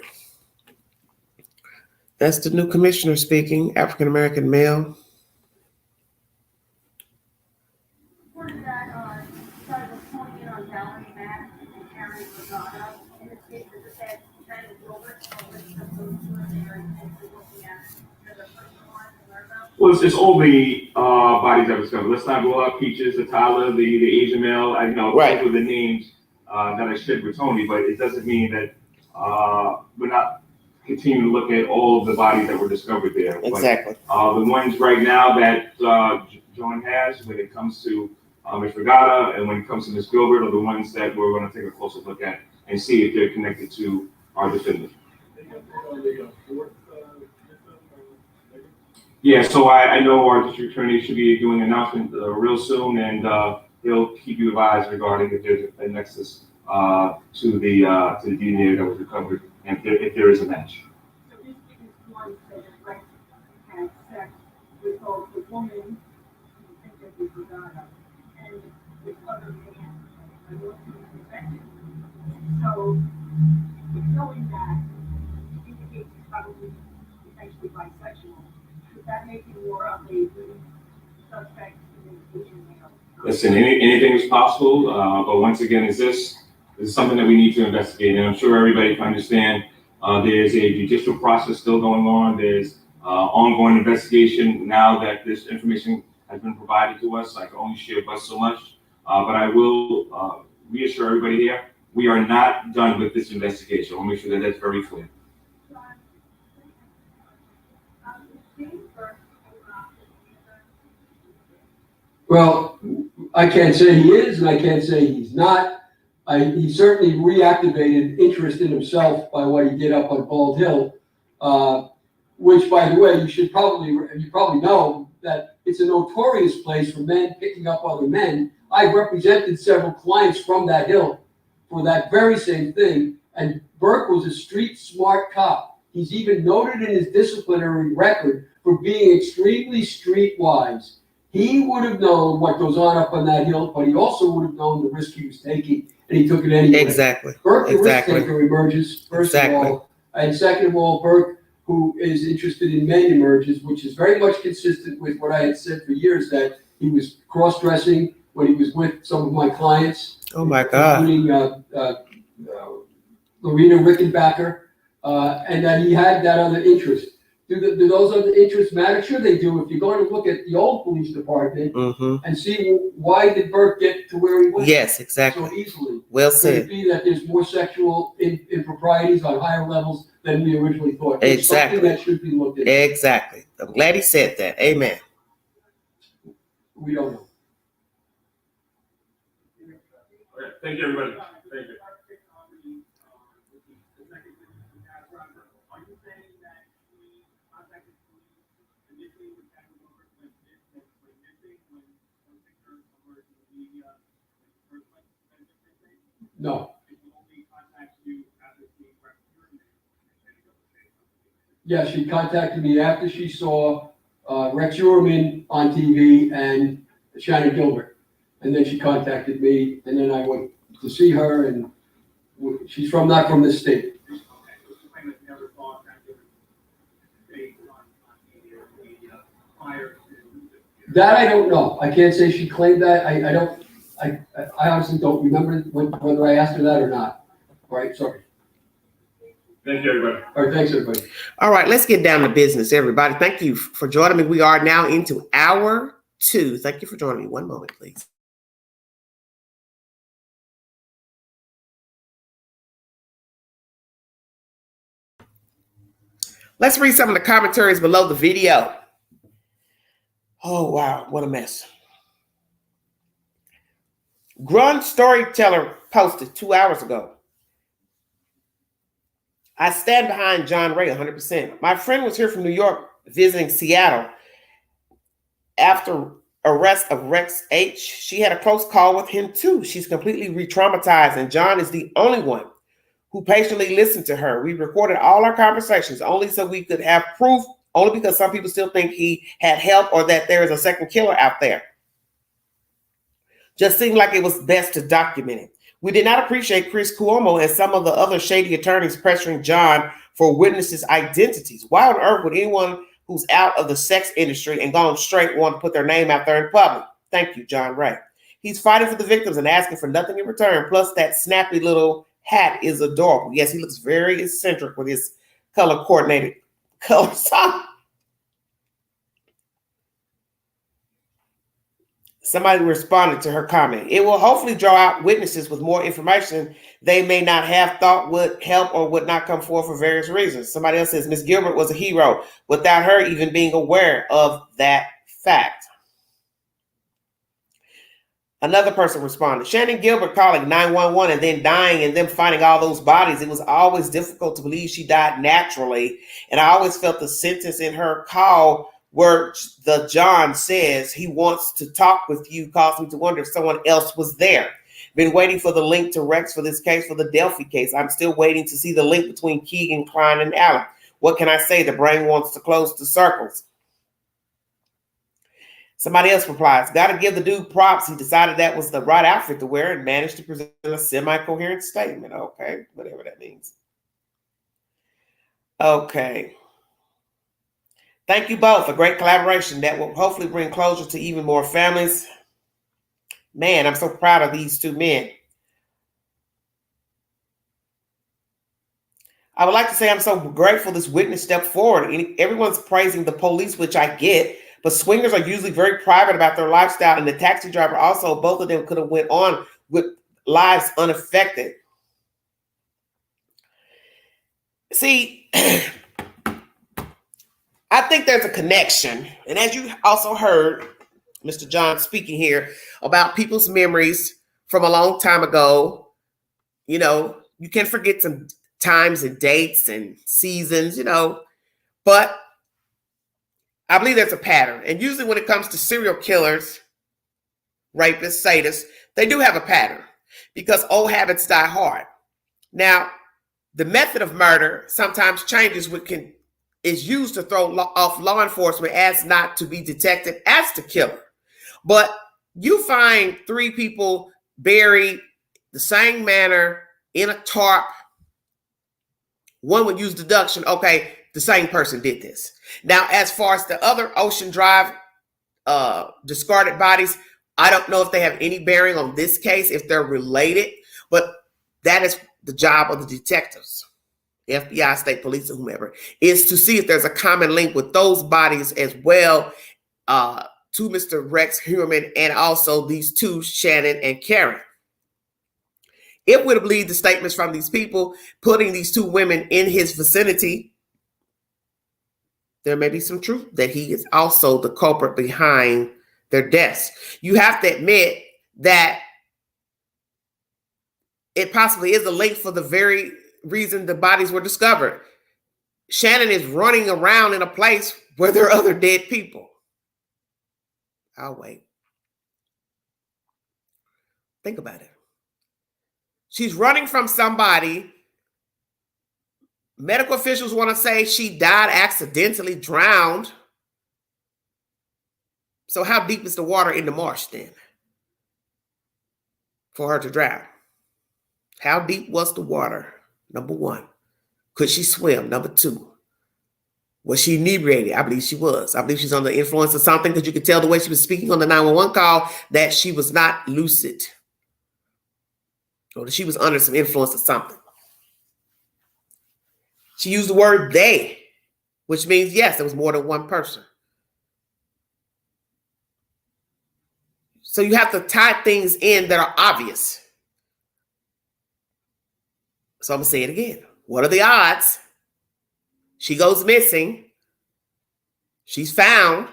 That's the new commissioner speaking, African American male. Well, it's all the bodies that were discovered. Let's not go out Peaches, Atala, the Asian male. I know Right. those were the names that I shared with Tony, but it doesn't mean that we're not continuing to look at all of the bodies that were discovered there. Exactly. But, the ones right now that Joran has, when it comes to Ms. Regata and when it comes to Ms. Gilbert, are the ones that we're going to take a closer look at and see if they're connected to our defendant. Yeah, so I know our district attorney should be doing an announcement real soon, and he'll keep you advised regarding if there's a nexus to the DNA that was recovered, and if there is a match. So this is one that Rex had sex with both the woman who thinks that we forgot and with other man. I don't think so knowing that indicates he's probably essentially bisexual. Does that make him more of a suspect in the Asian male? Listen, anything is possible, but once again, this is something that we need to investigate, and I'm sure everybody can understand. There's a judicial process still going on. There's ongoing investigation now that this information has been provided to us. I can only share but so much, but I will reassure everybody here, we are not done with this investigation. I want to make sure that that's very clear. Well, I can't say he is, and I can't say he's not. He certainly reactivated interest in himself by what he did up on Bald Hill, which, by the way, you probably know that it's a notorious place for men picking up other men. I've represented several clients from that hill for that very same thing, and Burke was a street smart cop. He's even noted in his disciplinary record for being extremely streetwise. He would have known what goes on up on that hill, but he also would have known the risk he was taking, and he took it anyway. Exactly. Burke, the risk taker, emerges, first of all. And second of all, Burke, who is interested in men, emerges, which is very much consistent with what I had said for years, that he was cross-dressing when he was with some of my clients. Oh, my God. Including Lorena Rickenbacker, and that he had that other interest. Do those other interests matter? Sure they do. If you're going to look at the old police department and see why did Burke get to where he went. Yes, exactly. So easily. Well Could said. it be that there's more sexual improprieties on higher levels than we originally thought? Exactly. It's something that should be looked at. Exactly. I'm glad he said that. Amen. We don't know. Okay, thank you, everybody. Thank you. No. Yeah, she contacted me after she saw Rex Heuermann on TV and Shannon Gilbert. And then she contacted me, and then I went to see her, and she's not from this state. That I don't know. I can't say she claimed that. I honestly don't remember whether I asked her that or not. All right, sorry. Thank you, everybody. All right, thanks, everybody. All right, let's get down to business, everybody. Thank you for joining me. We are now into hour 2. Thank you for joining me. One moment, please. Let's read some of the commentaries below the video. Oh, wow, what a mess. Grun Storyteller posted 2 hours ago. I stand behind John Ray 100%. My friend was here from New York visiting Seattle after arrest of Rex H. She had a close call with him too. She's completely re-traumatized, and John is the only one who patiently listened to her. We recorded all our conversations only so we could have proof, only because some people still think he had help or that there is a second killer out there. Just seemed like it was best to document it. We did not appreciate Chris Cuomo and some of the other shady attorneys pressuring John for witnesses' identities. Why on earth would anyone who's out of the sex industry and gone straight want to put their name out there in public? Thank you, John Ray. He's fighting for the victims and asking for nothing in return. Plus, that snappy little hat is adorable. Yes, he looks very eccentric with his color-coordinated color sock. Somebody responded to her comment. It will hopefully draw out witnesses with more information they may not have thought would help or would not come forward for various reasons. Somebody else says, Miss Gilbert was a hero without her even being aware of that fact. Another person responded, Shannon Gilbert calling 911 and then dying and then finding all those bodies. It was always difficult to believe she died naturally. And I always felt the sentence in her call where the John says he wants to talk with you caused me to wonder if someone else was there. Been waiting for the link to Rex for this case, for the Delphi case. I'm still waiting to see the link between Keegan, Klein, and Allen. What can I say? The brain wants to close the circles. Somebody else replies, got to give the dude props. He decided that was the right outfit to wear and managed to present a semi-coherent statement. Okay, whatever that means. Okay. Thank you both. A great collaboration that will hopefully bring closure to even more families. Man, I'm so proud of these two men. I would like to say I'm so grateful this witness stepped forward. Everyone's praising the police, which I get, but swingers are usually very private about their lifestyle, and the taxi driver also, both of them could have went on with lives unaffected. See, I think there's a connection. And as you also heard Mr. John speaking here about people's memories from a long time ago, you know, you can forget some times and dates and seasons, you know, but I believe there's a pattern. And usually when it comes to serial killers, rapists, sadists, they do have a pattern because old habits die hard. Now, the method of murder sometimes changes, which is used to throw off law enforcement as not to be detected as the killer. But you find 3 people buried the same manner in a tarp. One would use deduction. Okay, the same person did this. Now, as far as the other Ocean Drive discarded bodies, I don't know if they have any bearing on this case, if they're related, but that is the job of the detectives. FBI, state police, or whomever, is to see if there's a common link with those bodies as well to Mr. Rex Heuermann and also these two, Shannon and Karen. It would believe the statements from these people putting these 2 women in his vicinity, there may be some truth that he is also the culprit behind their deaths. You have to admit that it possibly is a link for the very reason the bodies were discovered. Shannon is running around in a place where there are other dead people. I'll wait. Think about it. She's running from somebody Medical officials want to say she died accidentally, drowned. So how deep is the water in the marsh then for her to drown? How deep was the water? Number one. Could she swim? Number two. Was she inebriated? I believe she was. I believe she's under the influence of something, because you could tell the way she was speaking on the 911 call that she was not lucid, or that she was under some influence of something. She used the word they, which means, yes, there was more than one person. So you have to tie things in that are obvious. So I'm going to say it again. What are the odds? She goes missing. She's found.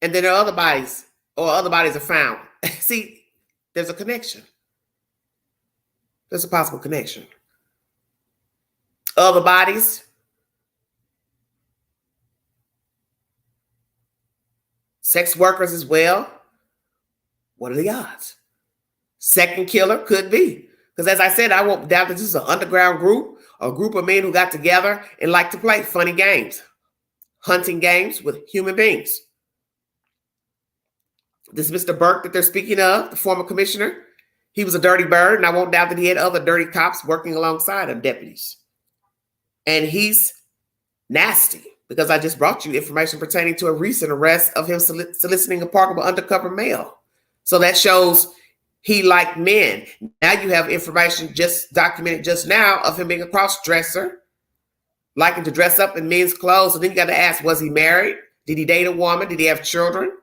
And then there are other bodies, or other bodies are found. See, there's a connection. There's a possible connection. Other bodies. Sex workers as well. What are the odds? Second killer could be. Because as I said, I won't doubt that this is an underground group, a group of men who got together and like to play funny games, hunting games with human beings. This Mr. Burke that they're speaking of, the former commissioner, he was a dirty bird, and I won't doubt that he had other dirty cops working alongside him, deputies. And he's nasty, because I just brought you information pertaining to a recent arrest of him soliciting a Parkable undercover male. So that shows he liked men. Now you have information just documented just now of him being a cross-dresser, liking to dress up in men's clothes. And then you got to ask, was he married? Did he date a woman? Did he have children?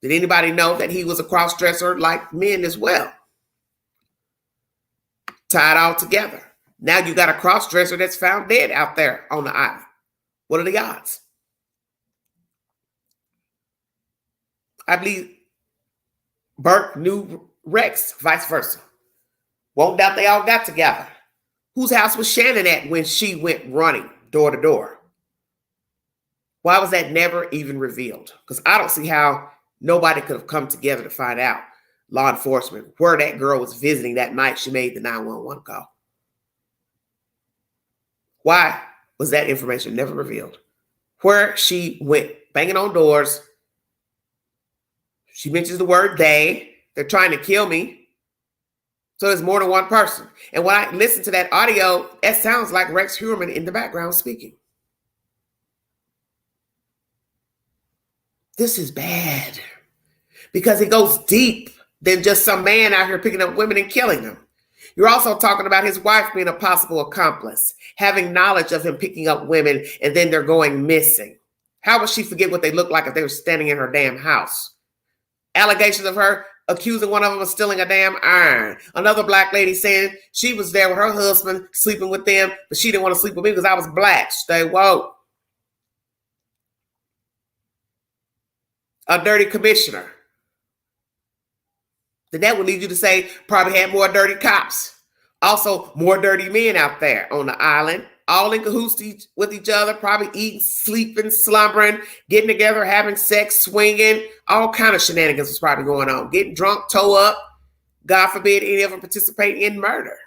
Did anybody know that he was a cross-dresser like men as well? Tie it all together. Now you got a cross-dresser that's found dead out there on the island. What are the odds? I believe Burke knew Rex, vice versa. Won't doubt they all got together. Whose house was Shannon at when she went running door to door? Why was that never even revealed? Because I don't see how nobody could have come together to find out, law enforcement, where that girl was visiting that night she made the 911 call. Why was that information never revealed? Where she went, banging on doors. She mentions the word they. They're trying to kill me. So there's more than one person. And when I listen to that audio, it sounds like Rex Heuermann in the background speaking. This is bad, because it goes deep than just some man out here picking up women and killing them. You're also talking about his wife being a possible accomplice, having knowledge of him picking up women, and then they're going missing. How would she forget what they looked like if they were standing in her damn house? Allegations of her accusing one of them of stealing a damn iron. Another black lady saying she was there with her husband, sleeping with them, but she didn't want to sleep with me because I was black. Stay woke. A dirty commissioner. Then that would lead you to say probably had more dirty cops. Also, more dirty men out there on the island, all in cahoots with each other, probably eating, sleeping, slumbering, getting together, having sex, swinging, all kind of shenanigans was probably going on. Getting drunk, toe up. God forbid any of them participate in murder.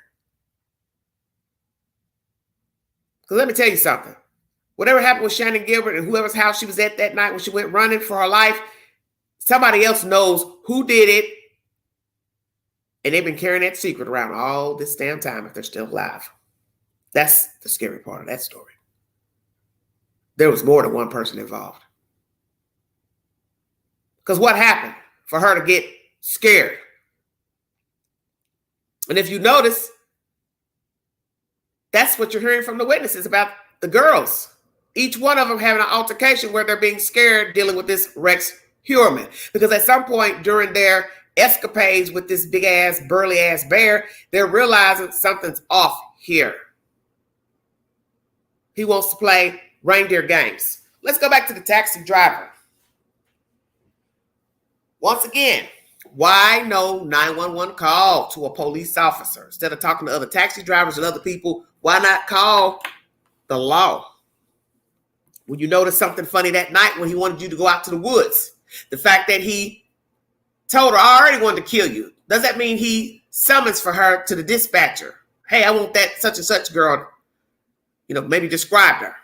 Because let me tell you something. Whatever happened with Shannon Gilbert and whoever's house she was at that night when she went running for her life, somebody else knows who did it. And they've been carrying that secret around all this damn time if they're still alive. That's the scary part of that story. There was more than one person involved. Because what happened for her to get scared? And if you notice, that's what you're hearing from the witnesses about the girls. Each one of them having an altercation where they're being scared dealing with this Rex Heuermann. Because at some point during their escapades with this big ass, burly ass bear, they're realizing something's off here. He wants to play reindeer games. Let's go back to the taxi driver. Once again, why no 911 call to a police officer? Instead of talking to other taxi drivers and other people, why not call the law? When you notice something funny that night when he wanted you to go out to the woods, the fact that he told her, I already wanted to kill you. Does that mean he summons for her to the dispatcher? Hey, I want that such and such girl maybe described her.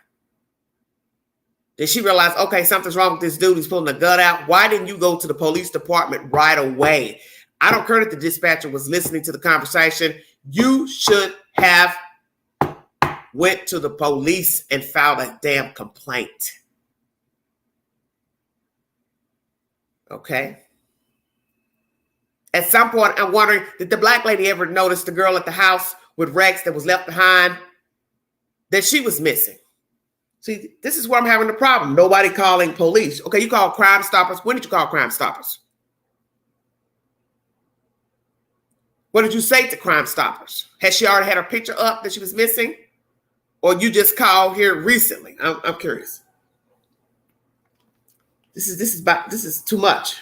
Then she realized, okay, something's wrong with this dude. He's pulling the gun out. Why didn't you go to the police department right away? I don't care that the dispatcher was listening to the conversation. You should have went to the police and filed a damn complaint. Okay? At some point, I'm wondering, did the black lady ever notice the girl at the house with Rex that was left behind, that she was missing? See, this is where I'm having the problem. Nobody calling police. Okay, you call Crime Stoppers. When did you call Crime Stoppers? What did you say to Crime Stoppers? Has she already had her picture up that she was missing? Or you just called here recently? I'm curious. This is too much.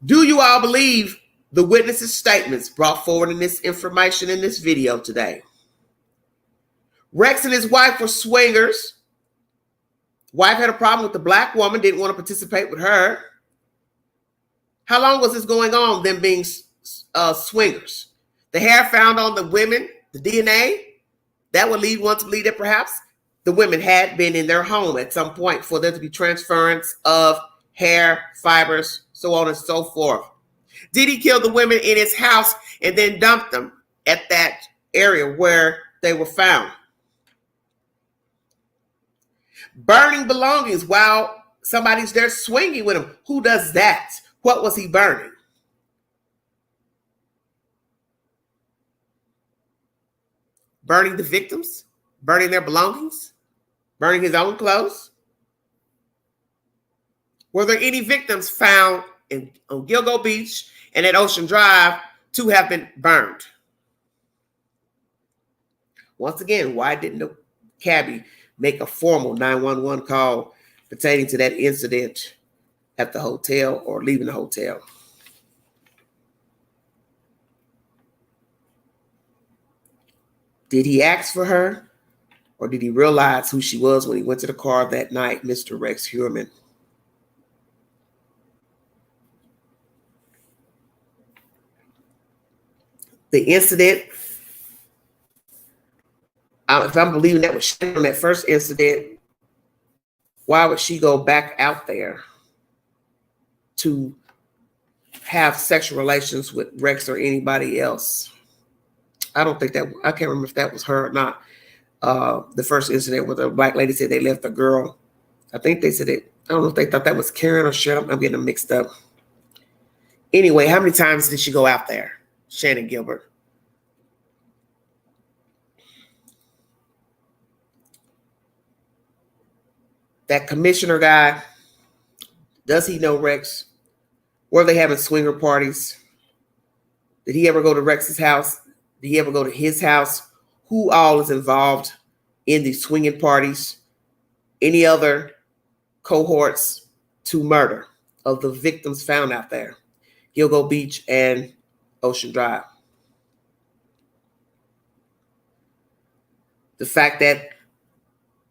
Do you all believe the witnesses' statements brought forward in this information in this video today? Rex and his wife were swingers. Wife had a problem with the black woman, didn't want to participate with her. How long was this going on, them being swingers? The hair found on the women, the DNA, that would lead one to believe that perhaps the women had been in their home at some point for there to be transference of hair, fibers, so on and so forth. Did he kill the women in his house and then dump them at that area where they were found? Burning belongings while somebody's there swinging with him. Who does that? What was he burning? Burning the victims? Burning their belongings? Burning his own clothes? Were there any victims found on Gilgo Beach and at Ocean Drive to have been burned? Once again, why didn't the cabbie make a formal 911 call pertaining to that incident at the hotel or leaving the hotel? Did he ask for her, or did he realize who she was when he went to the car that night, Mr. Rex Heuermann? The incident, if I'm believing that was Shannon, that first incident, why would she go back out there to have sexual relations with Rex or anybody else? I can't remember if that was her or not. The first incident where the black lady said they left the girl. I think they said it. I don't know if they thought that was Karen or Shannon. I'm getting them mixed up. Anyway, how many times did she go out there? Shannon Gilbert. That commissioner guy, does he know Rex? Were they having swinger parties? Did he ever go to Rex's house? Did he ever go to his house? Who all is involved in these swinging parties? Any other cohorts to murder of the victims found out there? Gilgo Beach and Ocean Drive. The fact that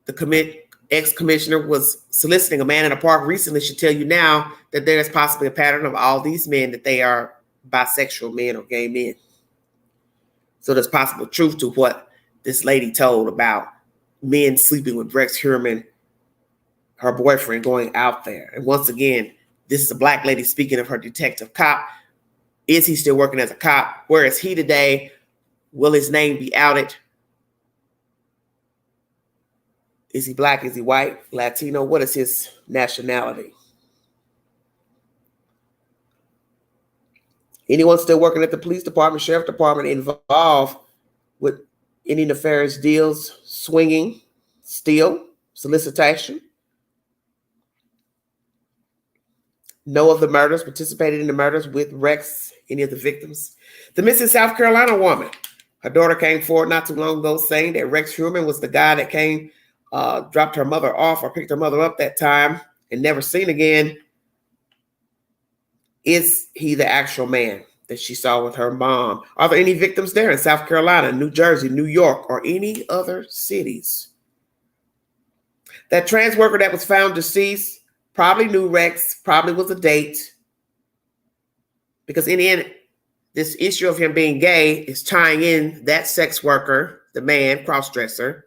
the ex-commissioner was soliciting a man in a park recently should tell you now that there is possibly a pattern of all these men that they are bisexual men or gay men. So there's possible truth to what this lady told about men sleeping with Rex Heuermann, her boyfriend, going out there. And once again, this is a black lady speaking of her detective cop. Is he still working as a cop? Where is he today? Will his name be outed? Is he black? Is he white? Latino? What is his nationality? Anyone still working at the police department, sheriff department involved with any nefarious deals, swinging, steal, solicitation? Know of the murders, participated in the murders with Rex, any of the victims? The missing South Carolina woman. Her daughter came forward not too long ago saying that Rex Heuermann was the guy that came, dropped her mother off or picked her mother up that time and never seen again. Is he the actual man that she saw with her mom? Are there any victims there in South Carolina, New Jersey, New York, or any other cities? That trans worker that was found deceased probably knew Rex, probably was a date. Because in the end, this issue of him being gay is tying in that sex worker, the man, cross-dresser,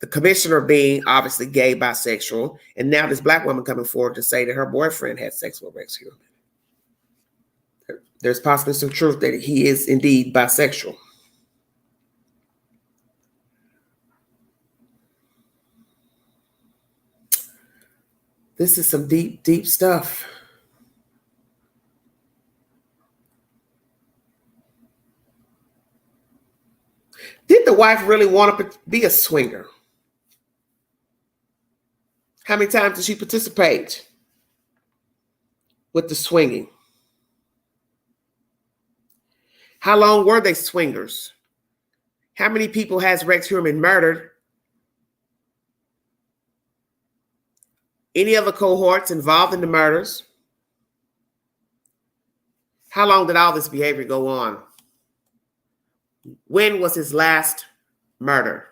the commissioner being obviously gay, bisexual, and now this black woman coming forward to say that her boyfriend had sex with Rex Heuermann. There's possibly some truth that he is indeed bisexual. This is some deep, deep stuff. Did the wife really want to be a swinger? How many times did she participate with the swinging? How long were they swingers? How many people has Rex Heuermann murdered? Any other cohorts involved in the murders? How long did all this behavior go on? When was his last murder?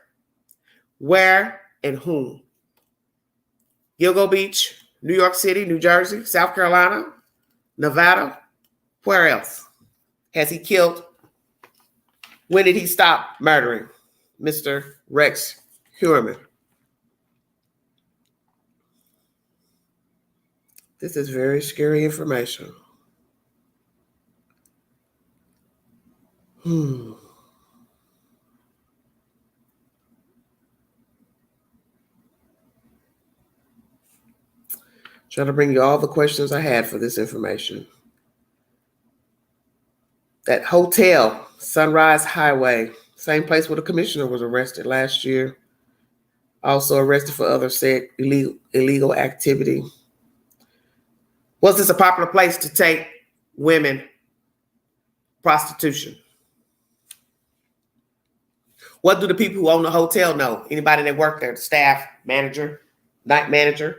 Where and whom? Gilgo Beach, New York City, New Jersey, South Carolina, Nevada. Where else has he killed? When did he stop murdering Mr. Rex Heuermann? This is very scary information. Trying to bring you all the questions I had for this information. That hotel, Sunrise Highway, same place where the commissioner was arrested last year. Also arrested for other illegal activity. Was this a popular place to take women prostitution? What do the people who own the hotel know? Anybody that worked there, the staff, manager, night manager?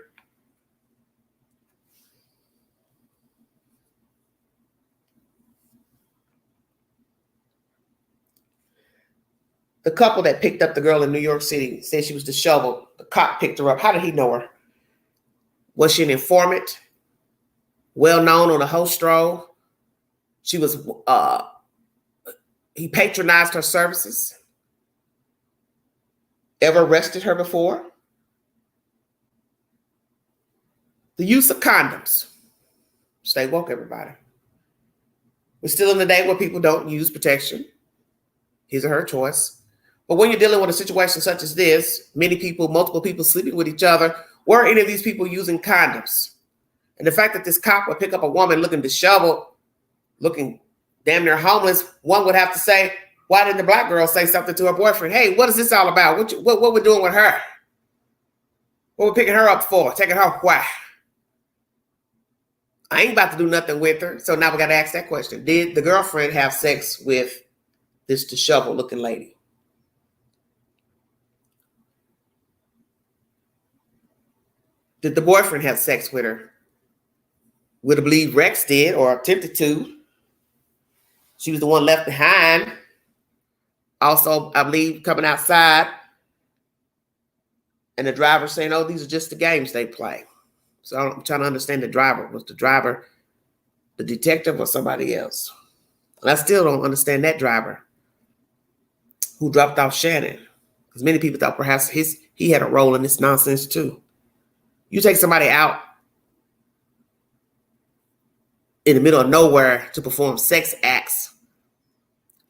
The couple that picked up the girl in New York City said she was disheveled. The cop picked her up. How did he know her? Was she an informant? Well known on the host roll? She was, he patronized her services? Ever arrested her before? The use of condoms. Stay woke, everybody. We're still in the day where people don't use protection. His or her choice. But when you're dealing with a situation such as this, many people, multiple people sleeping with each other, were any of these people using condoms? And the fact that this cop would pick up a woman looking disheveled, looking damn near homeless, one would have to say, why didn't the black girl say something to her boyfriend? Hey, what is this all about? What we're doing with her? What we're picking her up for? Taking her why? I ain't about to do nothing with her. So now we got to ask that question. Did the girlfriend have sex with this disheveled looking lady? Did the boyfriend have sex with her? Would have believed Rex did or attempted to. She was the one left behind. Also, I believe coming outside and the driver saying, oh, these are just the games they play. So I'm trying to understand the driver. Was the driver the detective or somebody else? And I still don't understand that driver who dropped off Shannon. Because many people thought perhaps he had a role in this nonsense too. You take somebody out in the middle of nowhere to perform sex acts,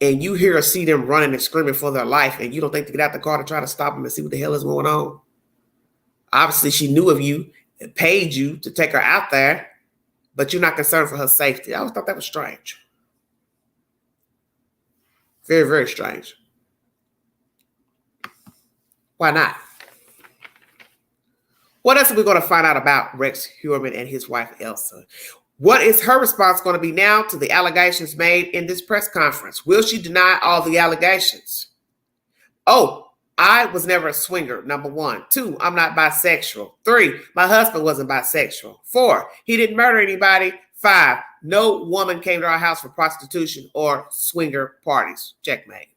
and you hear or see them running and screaming for their life, and you don't think to get out the car to try to stop them and see what the hell is going on. Obviously, she knew of you and paid you to take her out there, but you're not concerned for her safety. I always thought that was strange. Very, very strange. Why not? What else are we going to find out about Rex Heuermann and his wife, Elsa? What is her response going to be now to the allegations made in this press conference? Will she deny all the allegations? Oh, I was never a swinger, number 1. 2, I'm not bisexual. 3, my husband wasn't bisexual. 4, he didn't murder anybody. 5, no woman came to our house for prostitution or swinger parties. Checkmate.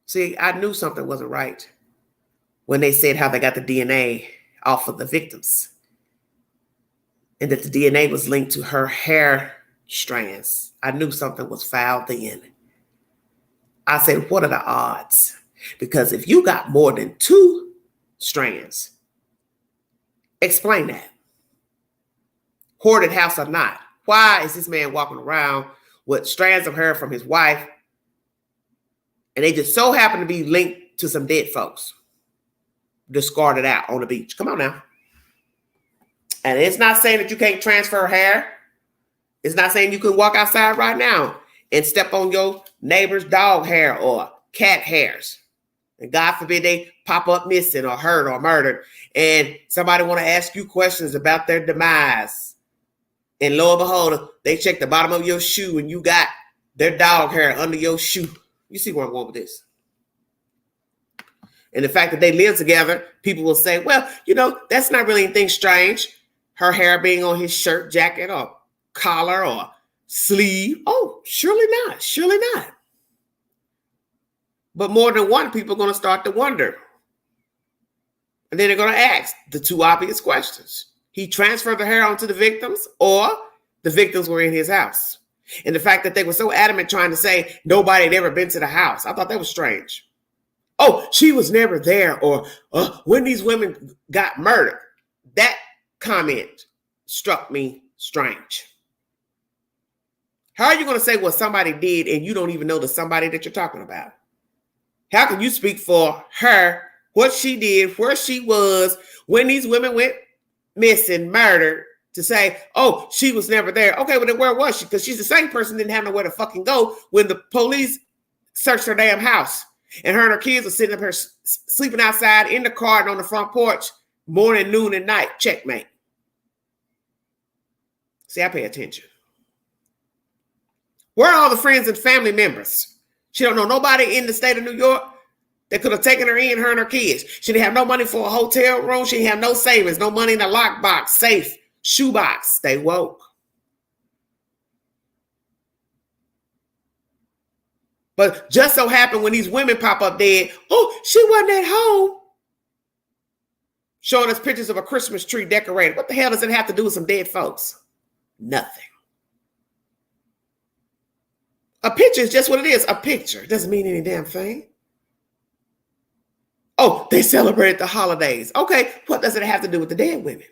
See, I knew something wasn't right when they said how they got the DNA off of the victims and that the DNA was linked to her hair strands. I knew something was foul then. I said, what are the odds? Because if you got more than 2 strands, explain that. Hoarded house or not, why is this man walking around with strands of hair from his wife and they just so happen to be linked to some dead folks discarded out on the beach? Come on now. And it's not saying that you can't transfer hair. It's not saying you can walk outside right now and step on your neighbor's dog hair or cat hairs. And God forbid they pop up missing or hurt or murdered. And somebody want to ask you questions about their demise. And lo and behold, they check the bottom of your shoe and you got their dog hair under your shoe. You see where I'm going with this. And the fact that they live together, people will say, well, you know, that's not really anything strange. Her hair being on his shirt, jacket, or collar, or sleeve. Oh, surely not. Surely not. But more than one, people are going to start to wonder. And then they're going to ask the 2 obvious questions. He transferred the hair onto the victims, or the victims were in his house. And the fact that they were so adamant trying to say nobody had ever been to the house, I thought that was strange. Oh, she was never there, or when these women got murdered. That comment struck me strange. How are you going to say what somebody did and you don't even know the somebody that you're talking about? How can you speak for her, what she did, where she was, when these women went missing, murdered, to say, oh, she was never there? Okay, well, then where was she? Because she's the same person didn't have nowhere to fucking go when the police searched her damn house. And her kids were sitting up here sleeping outside in the car and on the front porch, morning, noon, and night. Checkmate. See, I pay attention. Where are all the friends and family members? She don't know nobody in the state of New York that could have taken her in, her and her kids. She didn't have no money for a hotel room. She didn't have no savings, no money in a lockbox, safe, shoebox. Stay woke. But just so happened when these women pop up dead, oh, she wasn't at home. Showing us pictures of a Christmas tree decorated. What the hell does it have to do with some dead folks? Nothing. A picture is just what it is. A picture. It doesn't mean any damn thing. Oh, they celebrated the holidays. Okay, what does it have to do with the dead women?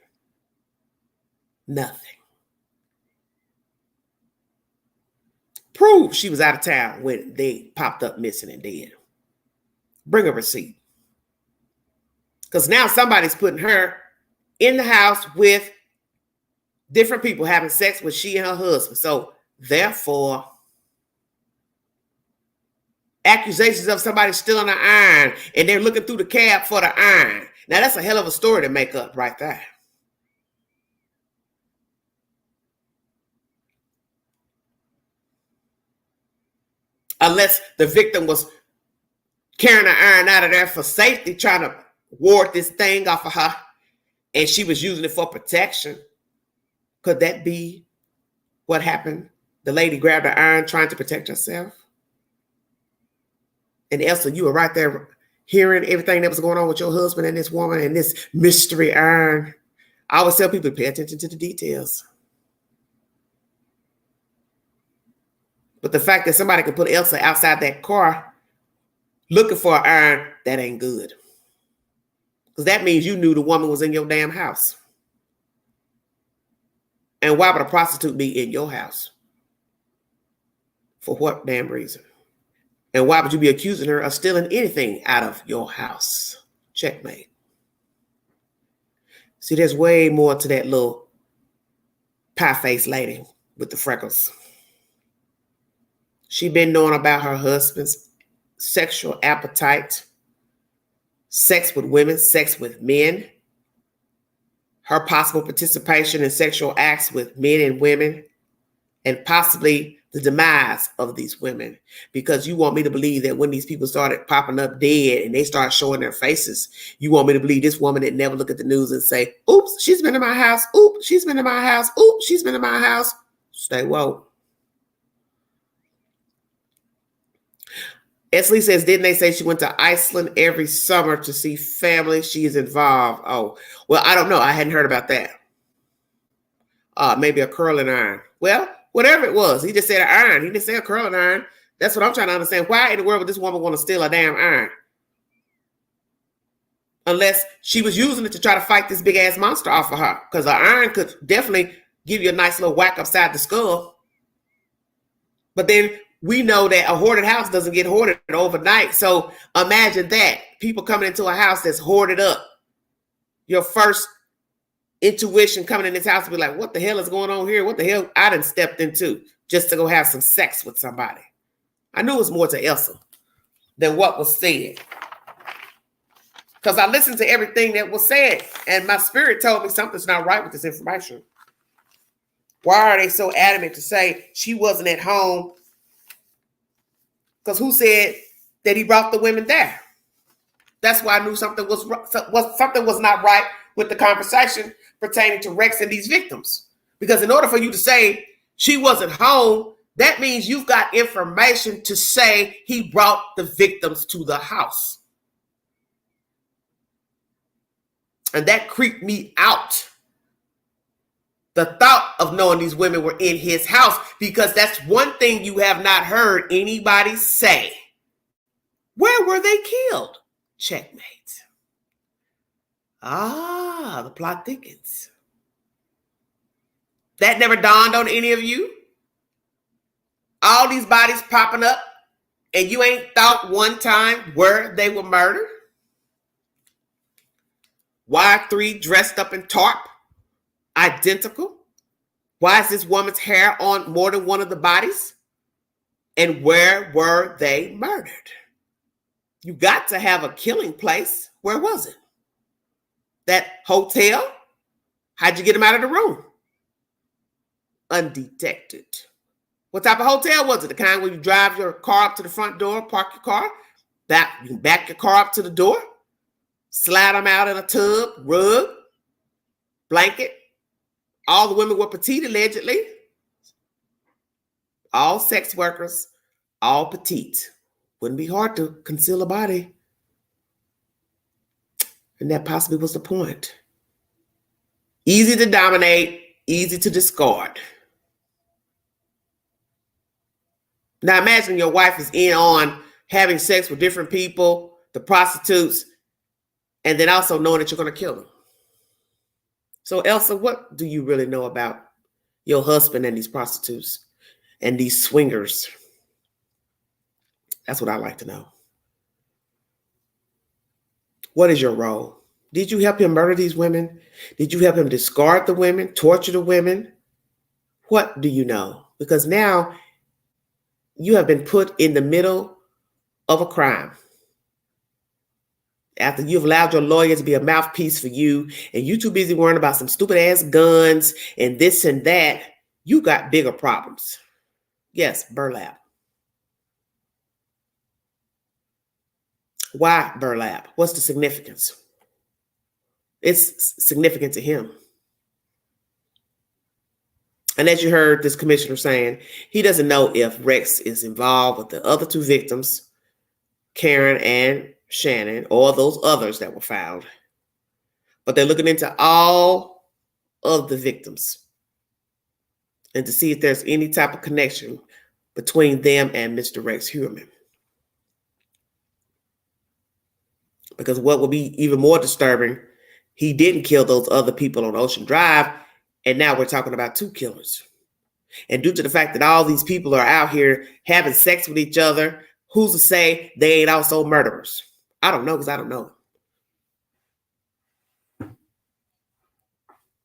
Nothing. Prove she was out of town when they popped up missing and dead. Bring a receipt. Because now somebody's putting her in the house with different people having sex with she and her husband. So therefore, accusations of somebody stealing an iron and they're looking through the cab for the iron. Now that's a hell of a story to make up right there. Unless the victim was carrying an iron out of there for safety, trying to ward this thing off of her, and she was using it for protection. Could that be what happened? The lady grabbed the iron trying to protect herself. And Elsa, you were right there hearing everything that was going on with your husband and this woman and this mystery iron. I always tell people to pay attention to the details. But the fact that somebody could put Elsa outside that car looking for an iron, that ain't good. Because that means you knew the woman was in your damn house. And why would a prostitute be in your house? For what damn reason? And why would you be accusing her of stealing anything out of your house? Checkmate. See, there's way more to that little pie-faced lady with the freckles. She been knowing about her husband's sexual appetite, sex with women, sex with men, her possible participation in sexual acts with men and women, and possibly the demise of these women. Because you want me to believe that when these people started popping up dead and they start showing their faces, you want me to believe this woman that never look at the news and say, oops, she's been in my house. Oops, she's been in my house. Oops, she's been in my house. Stay woke. Esley says, didn't they say she went to Iceland every summer to see family? She is involved. Oh, well, I don't know. I hadn't heard about that. Maybe a curling iron. Well, whatever it was, he just said an iron. He didn't say a curling iron. That's what I'm trying to understand. Why in the world would this woman want to steal a damn iron? Unless she was using it to try to fight this big ass monster off of her. Because an iron could definitely give you a nice little whack upside the skull. But then we know that a hoarded house doesn't get hoarded overnight. So imagine that. People coming into a house that's hoarded up. Your first intuition coming in this house will be like, what the hell is going on here? What the hell I done stepped into just to go have some sex with somebody? I knew it was more to Elsa than what was said. Because I listened to everything that was said. And my spirit told me something's not right with this information. Why are they so adamant to say she wasn't at home? Because who said that he brought the women there? That's why I knew something was not right with the conversation pertaining to Rex and these victims. Because in order for you to say she wasn't home, that means you've got information to say he brought the victims to the house. And that creeped me out. The thought of knowing these women were in his house, because that's one thing you have not heard anybody say. Where were they killed? Checkmate. Ah, the plot thickens. That never dawned on any of you? All these bodies popping up, and you ain't thought one time where they were murdered? Why 3 dressed up in tarp? Identical? Why is this woman's hair on more than one of the bodies? And where were they murdered? You got to have a killing place. Where was it? That hotel? How'd you get them out of the room? Undetected. What type of hotel was it? The kind where you drive your car up to the front door, park your car, you can back your car up to the door, slide them out in a tub, rug, blanket. All the women were petite, allegedly. All sex workers, all petite. Wouldn't be hard to conceal a body. And that possibly was the point. Easy to dominate, easy to discard. Now imagine your wife is in on having sex with different people, the prostitutes, and then also knowing that you're going to kill them. So Elsa, what do you really know about your husband and these prostitutes and these swingers? That's what I'd like to know. What is your role? Did you help him murder these women? Did you help him discard the women, torture the women? What do you know? Because now you have been put in the middle of a crime. After you've allowed your lawyer to be a mouthpiece for you, and you too busy worrying about some stupid ass guns and this and that, you got bigger problems. Yes, burlap. Why burlap? What's the significance? It's significant to him. And as you heard this commissioner saying, he doesn't know if Rex is involved with the other 2 victims, Karen and Shannon, or those others that were found. But they're looking into all of the victims and to see if there's any type of connection between them and Mr. Rex Heuermann. Because what would be even more disturbing, he didn't kill those other people on Ocean Drive, and now we're talking about 2 killers. And due to the fact that all these people are out here having sex with each other, who's to say they ain't also murderers? I don't know, because I don't know.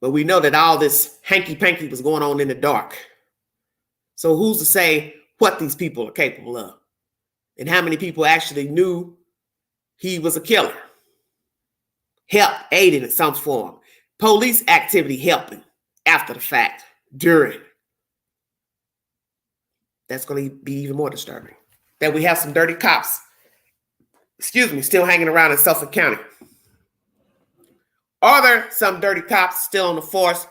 But we know that all this hanky-panky was going on in the dark. So who's to say what these people are capable of? And how many people actually knew he was a killer? Helped, aided in some form. Police activity helping after the fact, during. That's going to be even more disturbing. That we have some dirty cops, still hanging around in Suffolk County. Are there some dirty cops still on the force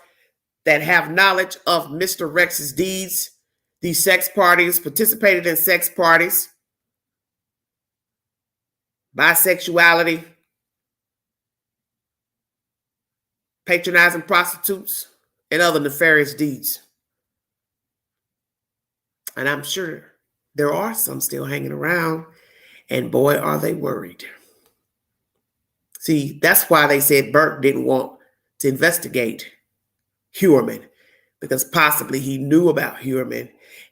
that have knowledge of Mr. Rex's deeds, these sex parties, participated in sex parties, bisexuality, patronizing prostitutes, and other nefarious deeds? And I'm sure there are some still hanging around, and boy, are they worried. See, that's why they said Burke didn't want to investigate Heuermann, because possibly he knew about Heuermann.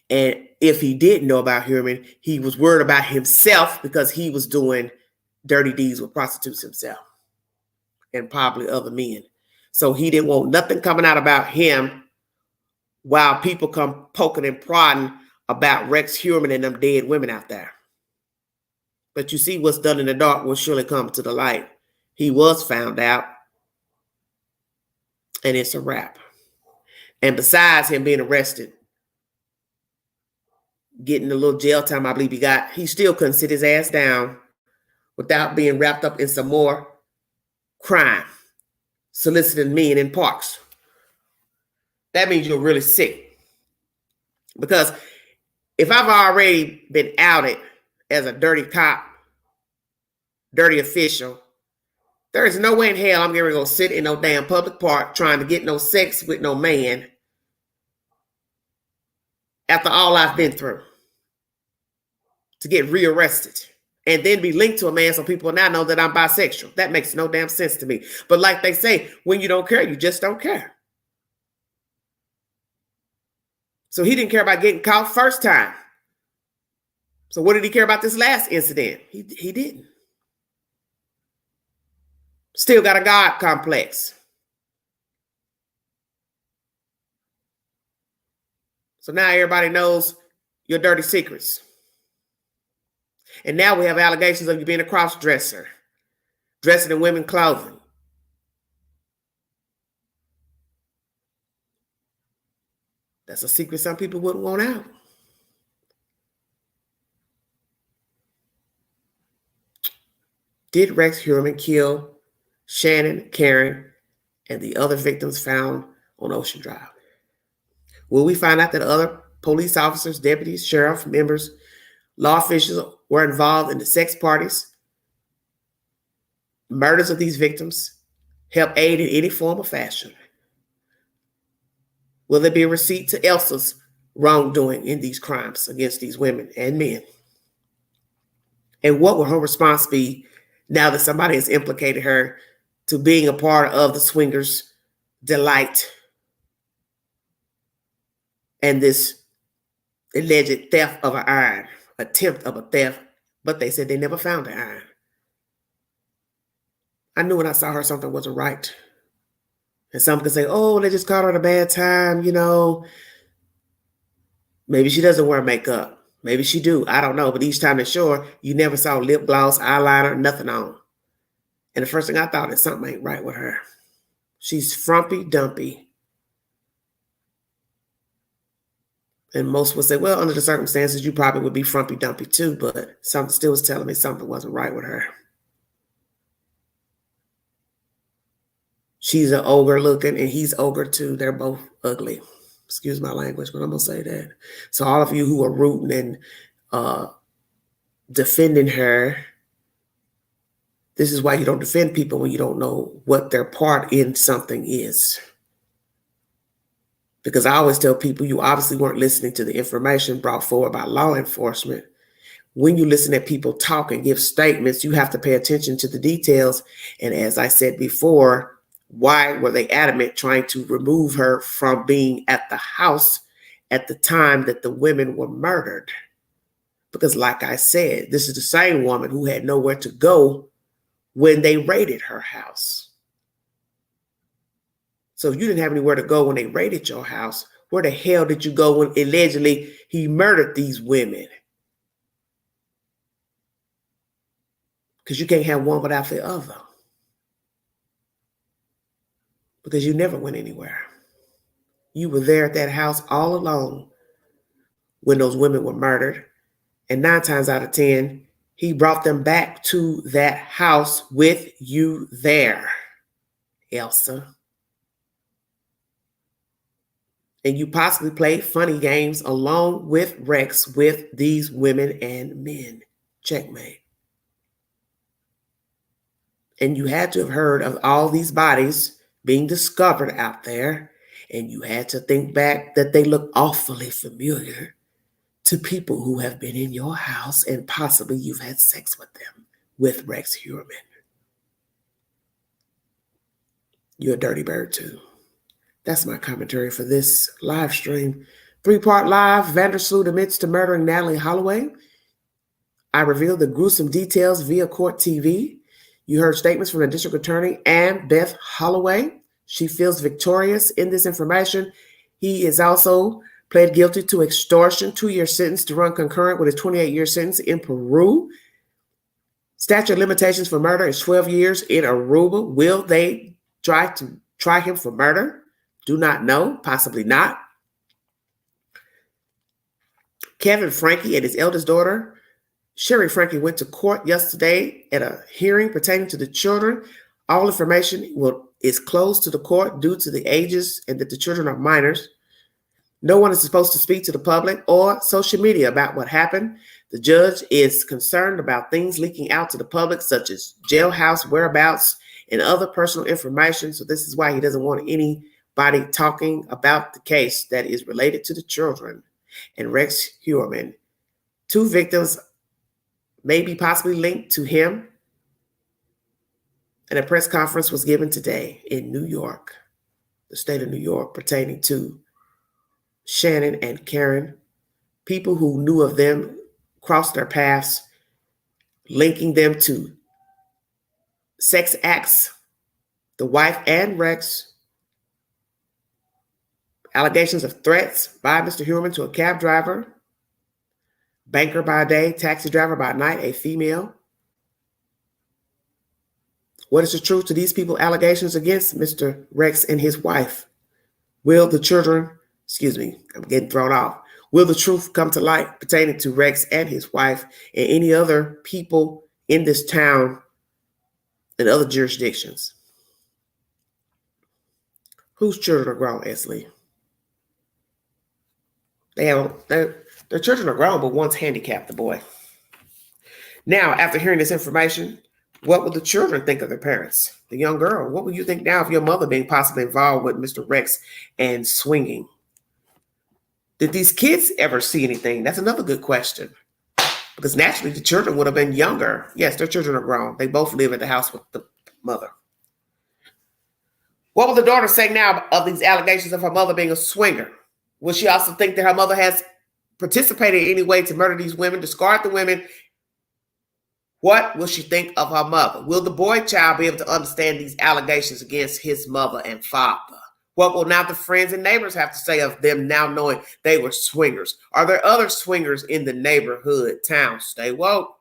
And if he didn't know about Heuermann, he was worried about himself because he was doing dirty deeds with prostitutes himself and probably other men. So he didn't want nothing coming out about him while people come poking and prodding about Rex Heuermann and them dead women out there. But you see, what's done in the dark will surely come to the light. He was found out, and it's a wrap. And besides him being arrested, getting a little jail time, I believe he still couldn't sit his ass down without being wrapped up in some more crime, soliciting men in parks. That means you're really sick. Because if I've already been outed as a dirty cop, dirty official, there is no way in hell I'm going to go sit in no damn public park trying to get no sex with no man after all I've been through to get rearrested and then be linked to a man so people now know that I'm bisexual. That makes no damn sense to me. But like they say, when you don't care, you just don't care. So he didn't care about getting caught first time. So what did he care about this last incident? He didn't. Still got a God complex. So now everybody knows your dirty secrets. And now we have allegations of you being a cross-dresser, dressing in women's clothing. That's a secret some people wouldn't want out. Did Rex Heuermann kill Shannon, Karen, and the other victims found on Ocean Drive? Will we find out that other police officers, deputies, sheriff, members, law officials were involved in the sex parties, murders of these victims, help aid in any form or fashion? Will there be a receipt to Elsa's wrongdoing in these crimes against these women and men? And what will her response be now that somebody has implicated her to being a part of the swingers' delight and this alleged theft of an iron, attempt of a theft, but they said they never found the iron. I knew when I saw her something wasn't right. And some could say, oh, they just caught her at a bad time, you know. Maybe she doesn't wear makeup. Maybe she do. I don't know. But each time they show her, you never saw lip gloss, eyeliner, nothing on. And the first thing I thought is something ain't right with her. She's frumpy dumpy. And most would say, well, under the circumstances, you probably would be frumpy dumpy too. But something still was telling me something wasn't right with her. She's an ogre looking and he's ogre too. They're both ugly. Excuse my language, but I'm going to say that. So all of you who are rooting and defending her, this is why you don't defend people when you don't know what their part in something is. Because I always tell people you obviously weren't listening to the information brought forward by law enforcement. When you listen to people talk and give statements, you have to pay attention to the details. And as I said before, why were they adamant trying to remove her from being at the house at the time that the women were murdered? Because like I said, this is the same woman who had nowhere to go when they raided her house. So if you didn't have anywhere to go when they raided your house, where the hell did you go when allegedly he murdered these women? Because you can't have one without the other. Because you never went anywhere. You were there at that house all alone when those women were murdered. And 9 times out of 10, he brought them back to that house with you there, Elsa. And you possibly played funny games along with Rex with these women and men. Checkmate. And you had to have heard of all these bodies being discovered out there. And you had to think back that they look awfully familiar. to people who have been in your house and possibly you've had sex with them, with Rex Heuermann. You're a dirty bird too. That's my commentary for this live stream. 3-part live. Vandersloot admits to murdering Natalee Holloway. I revealed the gruesome details via court TV. You heard statements from the district attorney and Beth Holloway. She feels victorious in this information. He is also pled guilty to extortion, 2-year sentence to run concurrent with a 28-year sentence in Peru. Statute of limitations for murder is 12 years in Aruba. Will they try him for murder? Do not know, possibly not. Kevin Franke and his eldest daughter, Sherry Franke, went to court yesterday at a hearing pertaining to the children. All information is closed to the court due to the ages and that the children are minors. No one is supposed to speak to the public or social media about what happened. The judge is concerned about things leaking out to the public, such as jailhouse whereabouts and other personal information. So this is why he doesn't want anybody talking about the case that is related to the children and Rex Heuermann. 2 victims may be possibly linked to him. And a press conference was given today in New York, the state of New York, pertaining to Shannon and Karen. People who knew of them crossed their paths, linking them to sex acts, the wife and Rex, allegations of threats by Mr. Heuermann to a cab driver, banker by day, taxi driver by night, a female. What is the truth to these people? Allegations against Mr. Rex and his wife. Will the children, I'm getting thrown off. Will the truth come to light pertaining to Rex and his wife and any other people in this town and other jurisdictions? Whose children are grown, Esley? Their children are grown, but one's handicapped, the boy. Now, after hearing this information, what will the children think of their parents? The young girl, what will you think now of your mother being possibly involved with Mr. Rex and swinging? Did these kids ever see anything? That's another good question. Because naturally, the children would have been younger. Yes, their children are grown. They both live at the house with the mother. What will the daughter say now of these allegations of her mother being a swinger? Will she also think that her mother has participated in any way to murder these women, discard the women? What will she think of her mother? Will the boy child be able to understand these allegations against his mother and father? What will now the friends and neighbors have to say of them now knowing they were swingers? Are there other swingers in the neighborhood, town? Stay woke.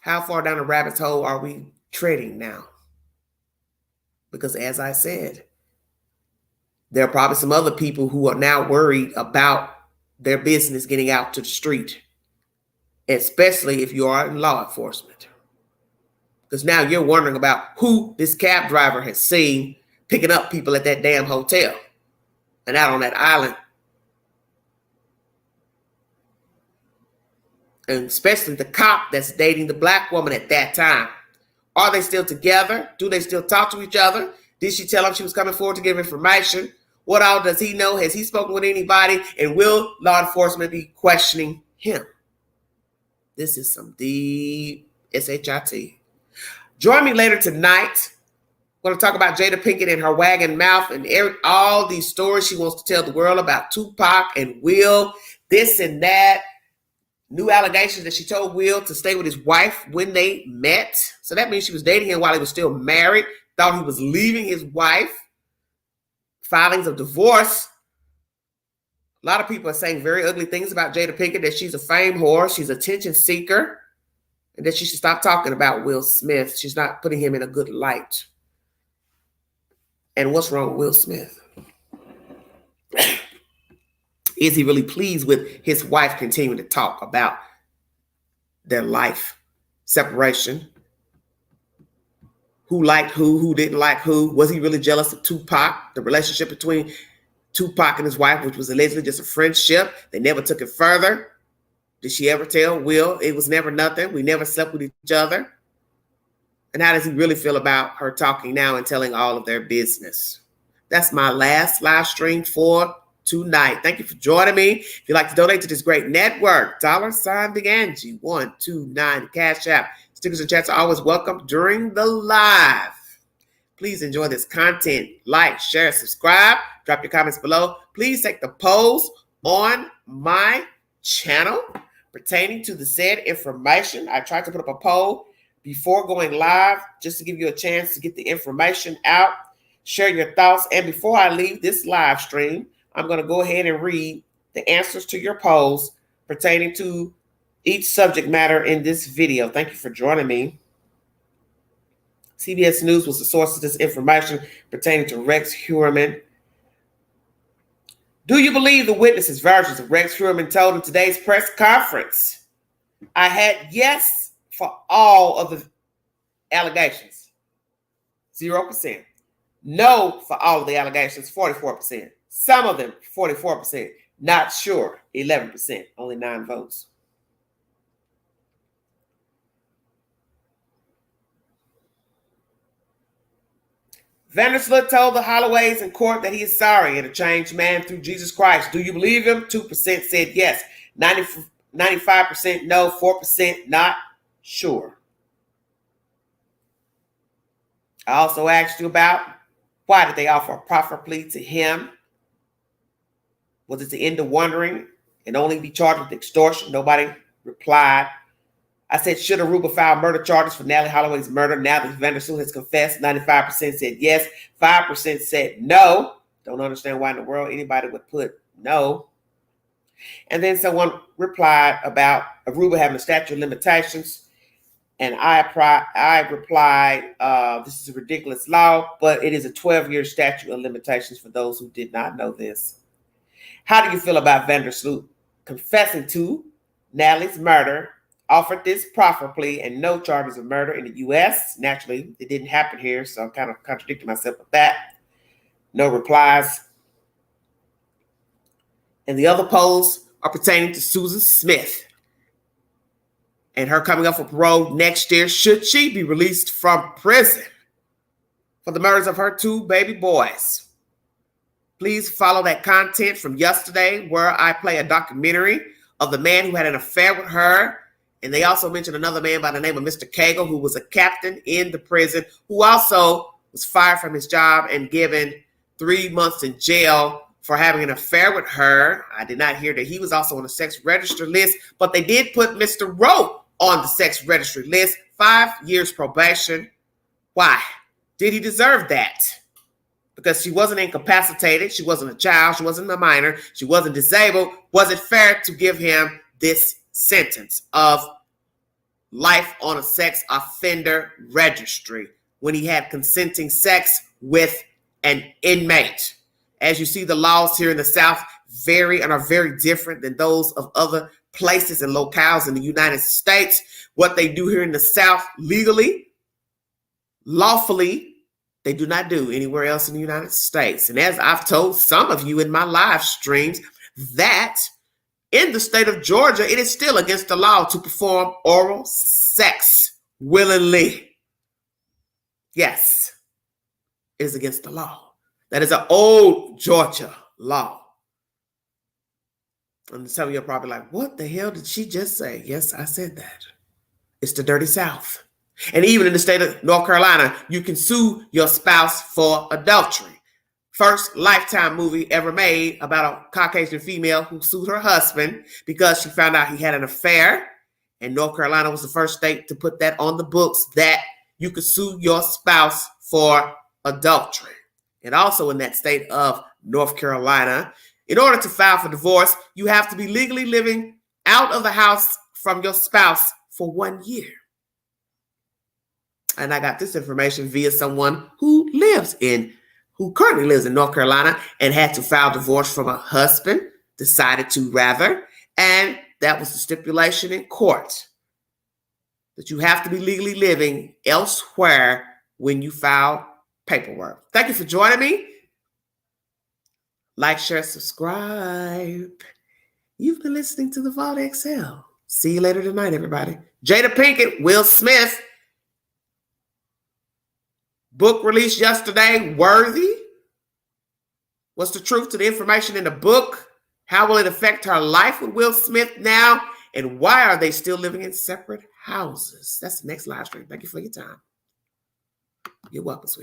How far down the rabbit's hole are we treading now? Because as I said, there are probably some other people who are now worried about their business getting out to the street, especially if you are in law enforcement. Because now you're wondering about who this cab driver has seen picking up people at that damn hotel and out on that island. And especially the cop that's dating the black woman at that time. Are they still together? Do they still talk to each other? Did she tell him she was coming forward to give information? What all does he know? Has he spoken with anybody? And will law enforcement be questioning him? This is some deep SHIT. Join me later tonight. We're going to talk about Jada Pinkett and her wagging mouth and all these stories she wants to tell the world about Tupac and Will, this and that. New allegations that she told Will to stay with his wife when they met. So that means she was dating him while he was still married, thought he was leaving his wife. Filings of divorce. A lot of people are saying very ugly things about Jada Pinkett, that she's a fame whore, she's an attention seeker, and that she should stop talking about Will Smith. She's not putting him in a good light. And what's wrong with Will Smith? Is he really pleased with his wife continuing to talk about their life separation? Who liked who didn't like who? Was he really jealous of Tupac? The relationship between Tupac and his wife, which was allegedly just a friendship. They never took it further. Did she ever tell Will it was never nothing? We never slept with each other. And how does he really feel about her talking now and telling all of their business? That's my last live stream for tonight. Thank you for joining me. If you'd like to donate to this great network, $Big Angie 129 Cash App. Stickers and chats are always welcome during the live. Please enjoy this content. Like, share, subscribe. Drop your comments below. Please take the polls on my channel pertaining to the said information. I tried to put up a poll before going live just to give you a chance to get the information out, share your thoughts. And before I leave this live stream, I'm going to go ahead and read the answers to your polls pertaining to each subject matter in this video. Thank you for joining me. CBS News was the source of this information pertaining to Rex Heuermann. Do you believe the witnesses' versions of Rex Heuermann told in today's press conference? I had yes for all of the allegations, 0%. No for all of the allegations, 44%. Some of them, 44%. Not sure, 11%. Only 9 votes. Vandersloot told the Holloways in court that he is sorry and a changed man through Jesus Christ. Do you believe him? 2% said yes. 95% no. 4% not sure. I also asked you about why did they offer a proffer plea to him? Was it to end the wondering and only be charged with extortion? Nobody replied. I said, should Aruba file murder charges for Natalee Holloway's murder now that Vandersloot has confessed? 95% said yes. 5% said no. Don't understand why in the world anybody would put no. And then someone replied about Aruba having a statute of limitations. And I replied, this is a ridiculous law, but it is a 12-year statute of limitations for those who did not know this. How do you feel about Vandersloot confessing to Natalee's murder, offered this proffer plea and no charges of murder in the U.S.? Naturally, it didn't happen here, so I'm kind of contradicting myself with that. No replies. And the other polls are pertaining to Susan Smith and her coming up for parole next year. Should she be released from prison for the murders of her 2 baby boys? Please follow that content from yesterday where I play a documentary of the man who had an affair with her. And they also mentioned another man by the name of Mr. Cagle, who was a captain in the prison, who also was fired from his job and given 3 months in jail for having an affair with her. I did not hear that he was also on the sex registry list, but they did put Mr. Rowe on the sex registry list. 5 years probation. Why? Did he deserve that? Because she wasn't incapacitated. She wasn't a child. She wasn't a minor. She wasn't disabled. Was it fair to give him this sentence of life on a sex offender registry when he had consenting sex with an inmate? As you see, the laws here in the South vary and are very different than those of other places and locales in the United States. What they do here in the South legally, lawfully, they do not do anywhere else in the United States. And as I've told some of you in my live streams, that in the state of Georgia, it is still against the law to perform oral sex willingly. Yes, it is against the law. That is an old Georgia law. And some of you are probably like, what the hell did she just say? Yes, I said that. It's the dirty South. And even in the state of North Carolina, you can sue your spouse for adultery. First Lifetime movie ever made about a Caucasian female who sued her husband because she found out he had an affair. And North Carolina was the first state to put that on the books, that you could sue your spouse for adultery. And also in that state of North Carolina, in order to file for divorce, you have to be legally living out of the house from your spouse for 1 year. And I got this information via someone who currently lives in North Carolina and had to file divorce from a husband, decided to rather, and that was the stipulation in court, that you have to be legally living elsewhere when you file paperwork. Thank you for joining me. Like, share, subscribe. You've been listening to The Vault XL. See you later tonight, everybody. Jada Pinkett, Will Smith. Book released yesterday, Worthy. What's the truth to the information in the book? How will it affect her life with Will Smith now? And why are they still living in separate houses? That's the next live stream. Thank you for your time. You're welcome, sweetheart.